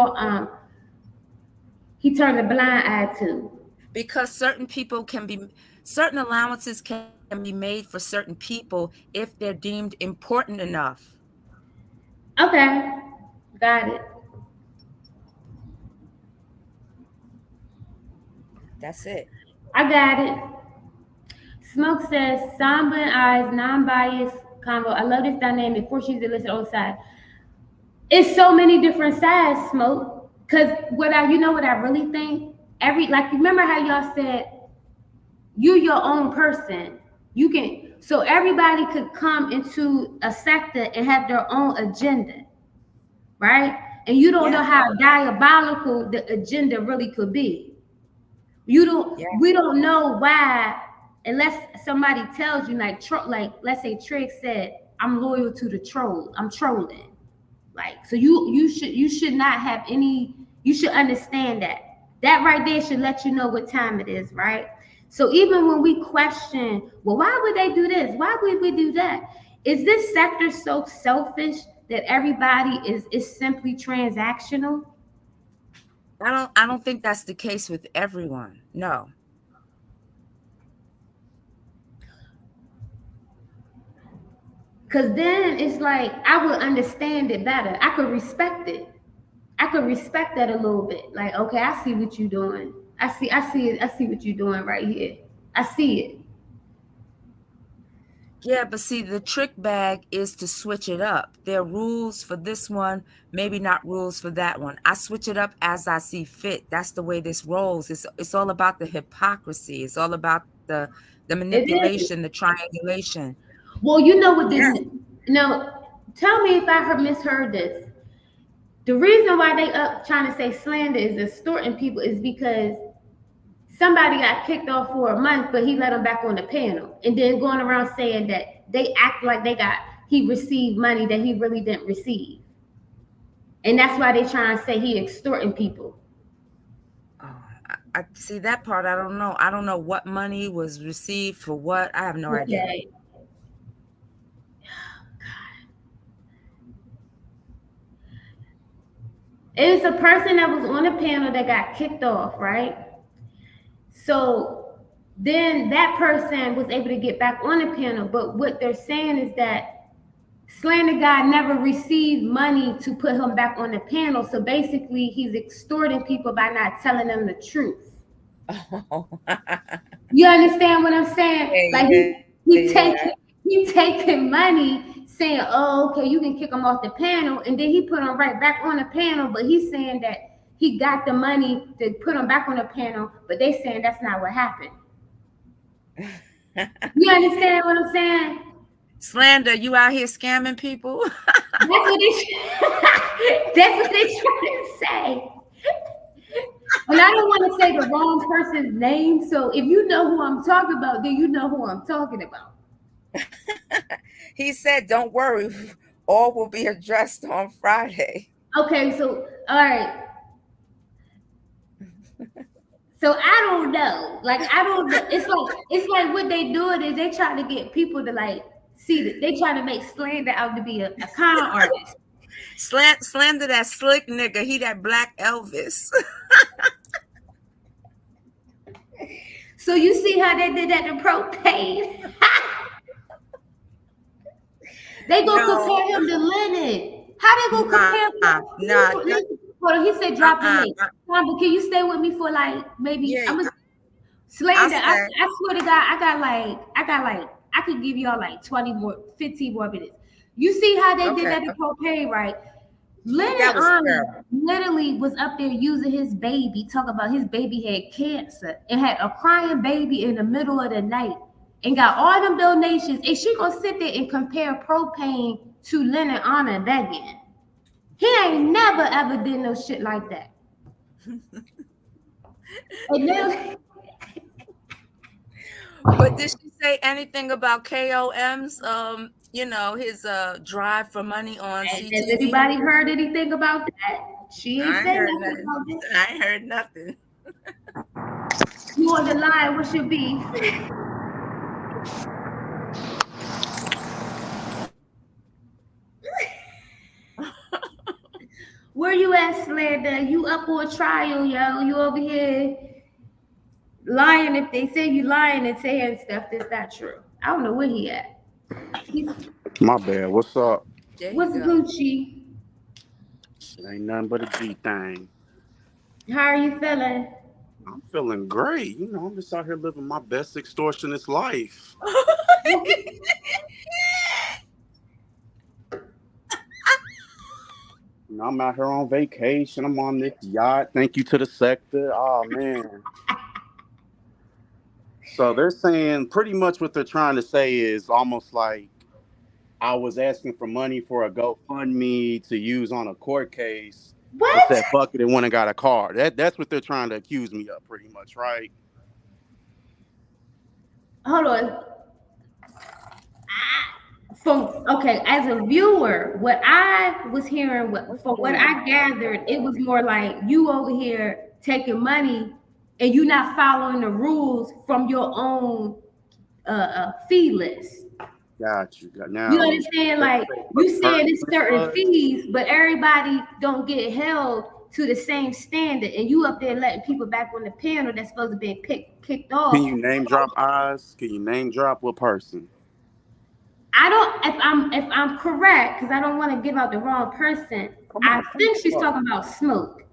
[SPEAKER 1] turns a blind eye to?
[SPEAKER 6] Because certain allowances can be made for certain people if they're deemed important enough.
[SPEAKER 1] Okay, got it.
[SPEAKER 6] That's it.
[SPEAKER 1] I got it. Smoke says, Samba and Eyes, non-biased convo. I love this dynamic. Before she's listed on side. It's so many different sides, Smoke. Because what I really think? Remember how y'all said, you're your own person. So everybody could come into a sector and have their own agenda, right? And you don't know how diabolical the agenda really could be. We don't know why, unless somebody tells you, like let's say Trigg said, I'm loyal to the troll. I'm trolling. Like, so you should not have any. You should understand that. That right there should let you know what time it is, right? So even when we question, well, why would they do this? Why would we do that? Is this sector so selfish that everybody is simply transactional?
[SPEAKER 6] I don't think that's the case with everyone. No.
[SPEAKER 1] Because then it's like I would understand it better. I could respect it. I could respect that a little bit. Like, okay, I see what you're doing. I see what you're doing right here. I see it.
[SPEAKER 6] Yeah, but see, the trick bag is to switch it up. There are rules for this one, maybe not rules for that one. I switch it up as I see fit. That's the way this rolls. It's all about the hypocrisy. It's all about the manipulation, the triangulation.
[SPEAKER 1] Well, you know what this no, tell me if I misheard this. The reason why they up trying to say slander is extorting people is because somebody got kicked off for a month, but he let them back on the panel, and then going around saying that they act like he received money that he really didn't receive, and that's why they trying to say he extorting people.
[SPEAKER 6] Oh, I see that part. I don't know. I don't know what money was received for what. I have no idea.
[SPEAKER 1] It's a person that was on the panel that got kicked off, right? So then that person was able to get back on the panel, but what they're saying is that Slander Guy never received money to put him back on the panel. So basically, he's extorting people by not telling them the truth. You understand what I'm saying? Like he taking money, saying, "Oh, okay, you can kick him off the panel," and then he put him right back on the panel. But he's saying that he got the money to put him back on the panel, but they saying that's not what happened. You understand what I'm saying?
[SPEAKER 6] Slander, you out here scamming people?
[SPEAKER 1] That's what they trying to say. And I don't want to say the wrong person's name, so if you know who I'm talking about, then you know who I'm talking about.
[SPEAKER 6] He said, "Don't worry, all will be addressed on Friday."
[SPEAKER 1] Okay, so all right. So I don't know. Like I don't. It's like what they doing is they trying to get people to like see that they trying to make Slander out to be a con artist.
[SPEAKER 6] Slander, that slick nigga. He that Black Elvis.
[SPEAKER 1] So you see how they did that to Propane? They gonna compare him to Leonard. How they gonna compare him? Hold on, he said drop the link. But can you stay with me for like maybe Slander? I swear to God, I could give y'all like 15 more minutes. You see how they did that to Propane, right? Leonard Arnold literally was up there using his baby, talking about his baby had cancer and had a crying baby in the middle of the night and got all them donations. And she gonna sit there and compare Propane to Leonard Arnold again. He ain't never ever did no shit like that. And then,
[SPEAKER 6] but did she say anything about KOM's his drive for money on CTV?
[SPEAKER 1] Has anybody heard anything about that? She ain't saying nothing about this.
[SPEAKER 6] I ain't heard nothing.
[SPEAKER 1] You on the line, what's your beef? Where you at, Slander? You up on trial, yo? You over here lying? If they say you lying and saying stuff that's not true, I don't know where he at.
[SPEAKER 9] My bad. What's up?
[SPEAKER 1] What's Gucci?
[SPEAKER 9] Ain't nothing but a G thing.
[SPEAKER 1] How are you feeling?
[SPEAKER 9] I'm feeling great. You know, I'm just out here living my best extortionist life. You know, I'm out here on vacation. I'm on this yacht. Thank you to the sector. Oh, man. So they're saying pretty much what they're trying to say is almost like I was asking for money for a GoFundMe to use on a court case.
[SPEAKER 1] What?
[SPEAKER 9] I said, fuck it, and went and got a car. That's what they're trying to accuse me of pretty much, right?
[SPEAKER 1] Hold on. as a viewer, what I was hearing, from what I gathered, it was more like you over here taking money and you not following the rules from your own fee list.
[SPEAKER 9] Got you. Now,
[SPEAKER 1] You understand? Like you saying it's certain
[SPEAKER 9] was.
[SPEAKER 1] fees, but everybody don't get held to the same standard, and you up there letting people back on the panel that's supposed to be kicked off.
[SPEAKER 9] Can you name drop eyes? Can you name drop what person?
[SPEAKER 1] I don't. If I'm correct, because I don't want to give out the wrong person. I think she's talking about Smoke.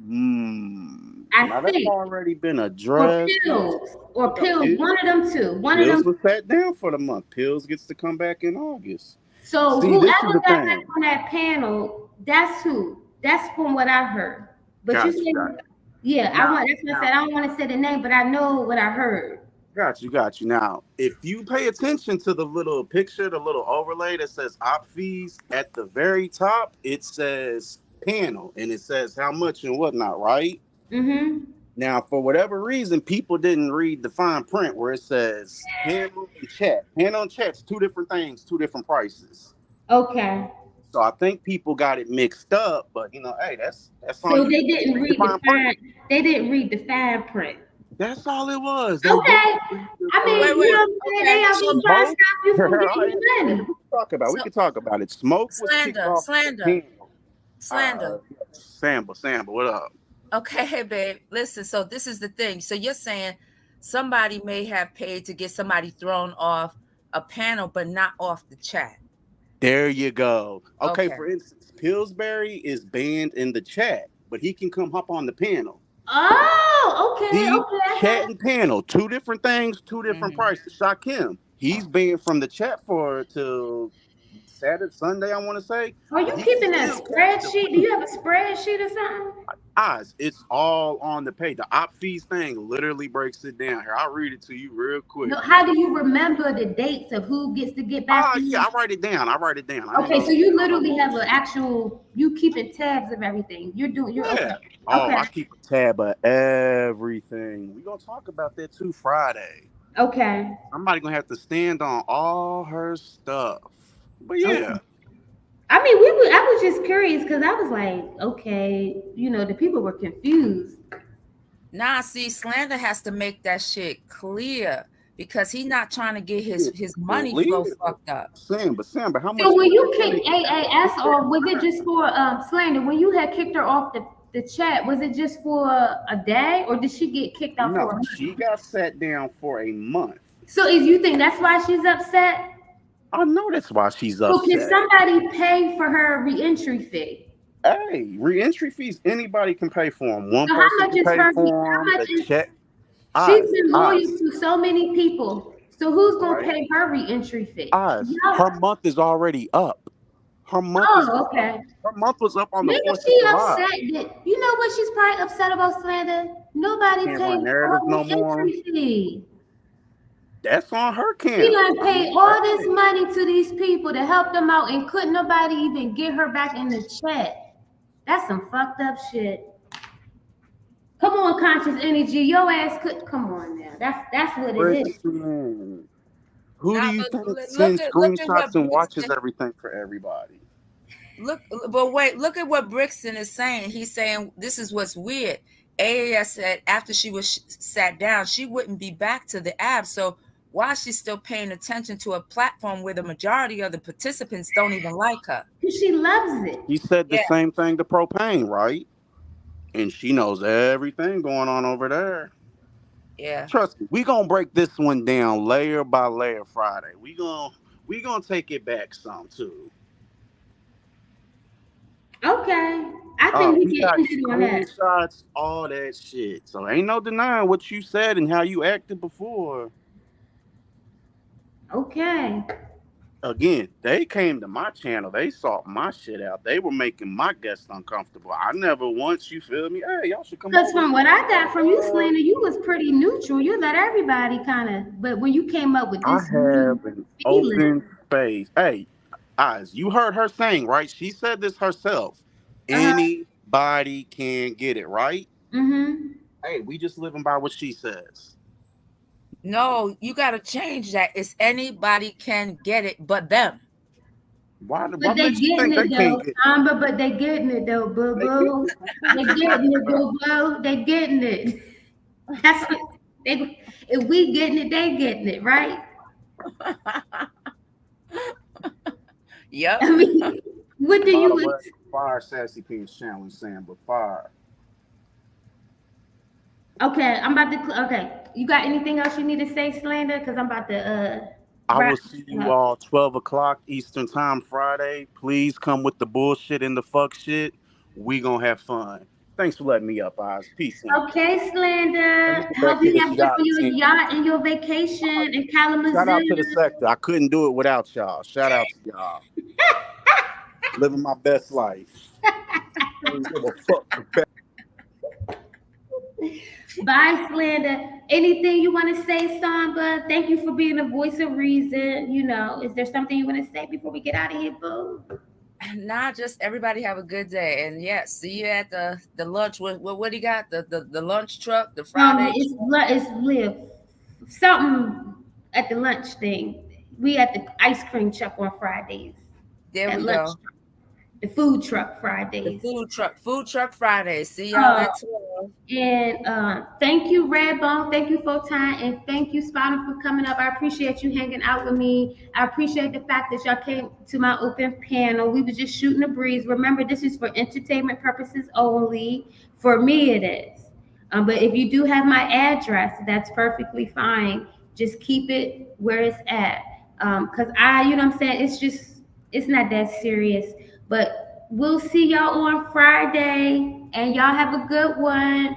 [SPEAKER 1] I
[SPEAKER 9] Now
[SPEAKER 1] think
[SPEAKER 9] that's already been
[SPEAKER 1] or
[SPEAKER 9] addressed.
[SPEAKER 1] Pills. One of them two. One
[SPEAKER 9] Pills
[SPEAKER 1] of them.
[SPEAKER 9] was sat down for the month. Pills gets to come back in August.
[SPEAKER 1] So
[SPEAKER 9] See, this is
[SPEAKER 1] whoever
[SPEAKER 9] the
[SPEAKER 1] got
[SPEAKER 9] thing.
[SPEAKER 1] back on that panel, that's who. That's from what I heard. But
[SPEAKER 9] Got
[SPEAKER 1] you
[SPEAKER 9] you,
[SPEAKER 1] said,
[SPEAKER 9] got you.
[SPEAKER 1] yeah,
[SPEAKER 9] Now-
[SPEAKER 1] that's what I said. I don't want to say the name, but I know what I heard.
[SPEAKER 9] Got you. Now, if you pay attention to the little picture, the little overlay that says op fees at the very top, it says panel and it says how much and whatnot, right?
[SPEAKER 1] Mm-hmm.
[SPEAKER 9] Now, for whatever reason, people didn't read the fine print where it says panel and chat. Panel and chat's two different things, two different prices.
[SPEAKER 1] Okay.
[SPEAKER 9] So I think people got it mixed up, but hey, that's on
[SPEAKER 1] So
[SPEAKER 9] you.
[SPEAKER 1] they didn't read the fine. They didn't read the fine print.
[SPEAKER 9] That's all it was. They
[SPEAKER 1] Okay.
[SPEAKER 9] didn't read the
[SPEAKER 1] I mean,
[SPEAKER 9] fine
[SPEAKER 1] you know what I'm saying? They out here trying to stop you from getting your money.
[SPEAKER 9] We can talk about it. Smoke was kicked off.
[SPEAKER 6] Slander.
[SPEAKER 9] Samba, what up?
[SPEAKER 6] Okay, hey, babe. Listen, so this is the thing. So you're saying somebody may have paid to get somebody thrown off a panel, but not off the chat.
[SPEAKER 9] There you go. Okay,
[SPEAKER 6] Okay.
[SPEAKER 9] for instance, Pillsbury is banned in the chat, but he can come hop on the panel.
[SPEAKER 1] Oh, okay.
[SPEAKER 9] See,
[SPEAKER 1] Okay.
[SPEAKER 9] chat and panel, two different things, two different prices. Shakim, he's banned from the chat till Saturday, Sunday, I want to say.
[SPEAKER 1] Are you keeping that spreadsheet? Do you have a spreadsheet or something?
[SPEAKER 9] Eyes, it's all on the page. The op fees thing literally breaks it down here. I'll read it to you real quick.
[SPEAKER 1] No, how do you remember the dates of who gets to get back?
[SPEAKER 9] Yeah, I write it down.
[SPEAKER 1] Okay, so you literally have an actual. You keeping tabs of everything. You're
[SPEAKER 9] Yeah.
[SPEAKER 1] okay.
[SPEAKER 9] Oh,
[SPEAKER 1] Okay.
[SPEAKER 9] I keep a tab of everything. We're gonna talk about that too Friday.
[SPEAKER 1] Okay.
[SPEAKER 9] Somebody gonna have to stand on all her stuff. But yeah.
[SPEAKER 1] Okay. I mean, I was just curious because I was like, okay, the people were confused.
[SPEAKER 6] Nah, see, Slander has to make that shit clear because he's not trying to get his money flow fucked up.
[SPEAKER 9] Samba, how much?
[SPEAKER 1] So when you kicked AAS off, was it just for Slander? When you had kicked her off the chat, was it just for a day, or did she get kicked out for a
[SPEAKER 9] No,
[SPEAKER 1] month?
[SPEAKER 9] she got sat down for a month.
[SPEAKER 1] So you think that's why she's upset?
[SPEAKER 9] I know that's why she's
[SPEAKER 1] So can
[SPEAKER 9] upset.
[SPEAKER 1] somebody pay for her reentry fee?
[SPEAKER 9] Hey, reentry fees, anybody can pay for them. One
[SPEAKER 1] So how
[SPEAKER 9] person
[SPEAKER 1] much
[SPEAKER 9] can
[SPEAKER 1] is
[SPEAKER 9] pay
[SPEAKER 1] her?
[SPEAKER 9] for
[SPEAKER 1] How
[SPEAKER 9] them.
[SPEAKER 1] much
[SPEAKER 9] The
[SPEAKER 1] is?
[SPEAKER 9] check.
[SPEAKER 1] She's been loyal
[SPEAKER 9] Eyes.
[SPEAKER 1] to so many people. So who's gonna
[SPEAKER 9] Right.
[SPEAKER 1] pay her reentry fee?
[SPEAKER 9] Eyes.
[SPEAKER 1] No.
[SPEAKER 9] Her month is already up. Her month is
[SPEAKER 1] Oh, okay.
[SPEAKER 9] Her month was up on the
[SPEAKER 1] Maybe
[SPEAKER 9] 4th of
[SPEAKER 1] she
[SPEAKER 9] July.
[SPEAKER 1] upset that you know what she's probably upset about, Slander. Nobody
[SPEAKER 9] Can't
[SPEAKER 1] paid
[SPEAKER 9] run
[SPEAKER 1] for
[SPEAKER 9] narrative
[SPEAKER 1] her
[SPEAKER 9] no more.
[SPEAKER 1] reentry fee.
[SPEAKER 9] That's on her
[SPEAKER 1] She
[SPEAKER 9] camp.
[SPEAKER 1] done paid all this money to these people to help them out, and couldn't nobody even get her back in the chat. That's some fucked up shit. Come on, conscious energy. Your ass could come on now. That's what it is.
[SPEAKER 9] Who
[SPEAKER 6] Nah,
[SPEAKER 9] do you
[SPEAKER 6] but
[SPEAKER 9] think
[SPEAKER 6] look
[SPEAKER 9] sends
[SPEAKER 6] at what
[SPEAKER 9] screenshots and watches
[SPEAKER 6] Brixton-
[SPEAKER 9] everything for everybody?
[SPEAKER 6] Look at what Brixton is saying. He's saying this is what's weird. AAS said after she was sat down, she wouldn't be back to the app. So why is she still paying attention to a platform where the majority of the participants don't even like her?
[SPEAKER 1] Because she loves it.
[SPEAKER 9] He said the
[SPEAKER 6] Yeah.
[SPEAKER 9] same thing to Propane, right? And she knows everything going on over there.
[SPEAKER 6] Yeah.
[SPEAKER 9] Trust me, we gonna break this one down layer by layer Friday. We gonna take it back some too.
[SPEAKER 1] Okay. I think
[SPEAKER 9] We
[SPEAKER 1] we
[SPEAKER 9] got
[SPEAKER 1] can end it on that.
[SPEAKER 9] screenshots, all that shit. So ain't no denying what you said and how you acted before.
[SPEAKER 1] Okay.
[SPEAKER 9] Again, they came to my channel. They sought my shit out. They were making my guests uncomfortable. I never once, you feel me? Hey, y'all should come
[SPEAKER 1] Because
[SPEAKER 9] over.
[SPEAKER 1] from what I got from you, Slander, you was pretty neutral. You let everybody kind of, but when you came up with
[SPEAKER 9] I
[SPEAKER 1] this
[SPEAKER 9] have an
[SPEAKER 1] feeling,
[SPEAKER 9] open space. Hey, Eyes, you heard her saying, right? She said this herself. Anybody can get it, right?
[SPEAKER 1] mm-hmm.
[SPEAKER 9] Hey, we just living by what she says.
[SPEAKER 6] No, you got to change that. It's anybody can get it but them.
[SPEAKER 9] Why
[SPEAKER 1] But they
[SPEAKER 9] makes you
[SPEAKER 1] getting
[SPEAKER 9] think
[SPEAKER 1] it
[SPEAKER 9] they can't
[SPEAKER 1] though,
[SPEAKER 9] get
[SPEAKER 1] Amber. But they getting it though, boo boo. They getting it, boo boo. They getting it. That's what they. If we getting it, they getting it, right?
[SPEAKER 6] Yep.
[SPEAKER 1] I mean, what do
[SPEAKER 9] By the
[SPEAKER 1] you?
[SPEAKER 9] way, fire Sassy Pants challenge saying, but fire.
[SPEAKER 1] Okay, I'm about to. Okay, you got anything else you need to say, Slander? Because I'm about to.
[SPEAKER 9] I
[SPEAKER 1] wrap
[SPEAKER 9] will see you
[SPEAKER 1] up.
[SPEAKER 9] all 12 o'clock Eastern time Friday. Please come with the bullshit and the fuck shit. We gonna have fun. Thanks for letting me up, Oz. Peace out.
[SPEAKER 1] Okay, Slander.
[SPEAKER 9] Let me
[SPEAKER 1] Hope
[SPEAKER 9] back to
[SPEAKER 1] you
[SPEAKER 9] this
[SPEAKER 1] have fun
[SPEAKER 9] yacht
[SPEAKER 1] on your
[SPEAKER 9] team.
[SPEAKER 1] yacht and your vacation in
[SPEAKER 9] Shout out to the
[SPEAKER 1] Kalamazoo.
[SPEAKER 9] sector. I couldn't do it without y'all. Shout out to y'all. Living my best life. Don't give a fuck.
[SPEAKER 1] Bye, Slander. Anything you want to say, Samba? Thank you for being a voice of reason. You know, is there something you want to say before we get out of here, boo?
[SPEAKER 6] Nah, just everybody have a good day. And yeah, see you at the lunch. What do you got? The lunch truck, the Friday
[SPEAKER 1] It's live something at the lunch thing. We at the ice cream truck on Fridays.
[SPEAKER 6] There
[SPEAKER 1] At
[SPEAKER 6] we
[SPEAKER 1] lunch
[SPEAKER 6] go.
[SPEAKER 1] truck. The food truck
[SPEAKER 6] The
[SPEAKER 1] Fridays.
[SPEAKER 6] food truck Friday. See y'all at 12.
[SPEAKER 1] And thank you, Redbone. Thank you, Photon. And thank you, Spotty, for coming up. I appreciate you hanging out with me. I appreciate the fact that y'all came to my open panel. We were just shooting the breeze. Remember, this is for entertainment purposes only. For me, it is. But if you do have my address, that's perfectly fine. Just keep it where it's at. Because you know what I'm saying? It's not that serious. But we'll see y'all on Friday, and y'all have a good one.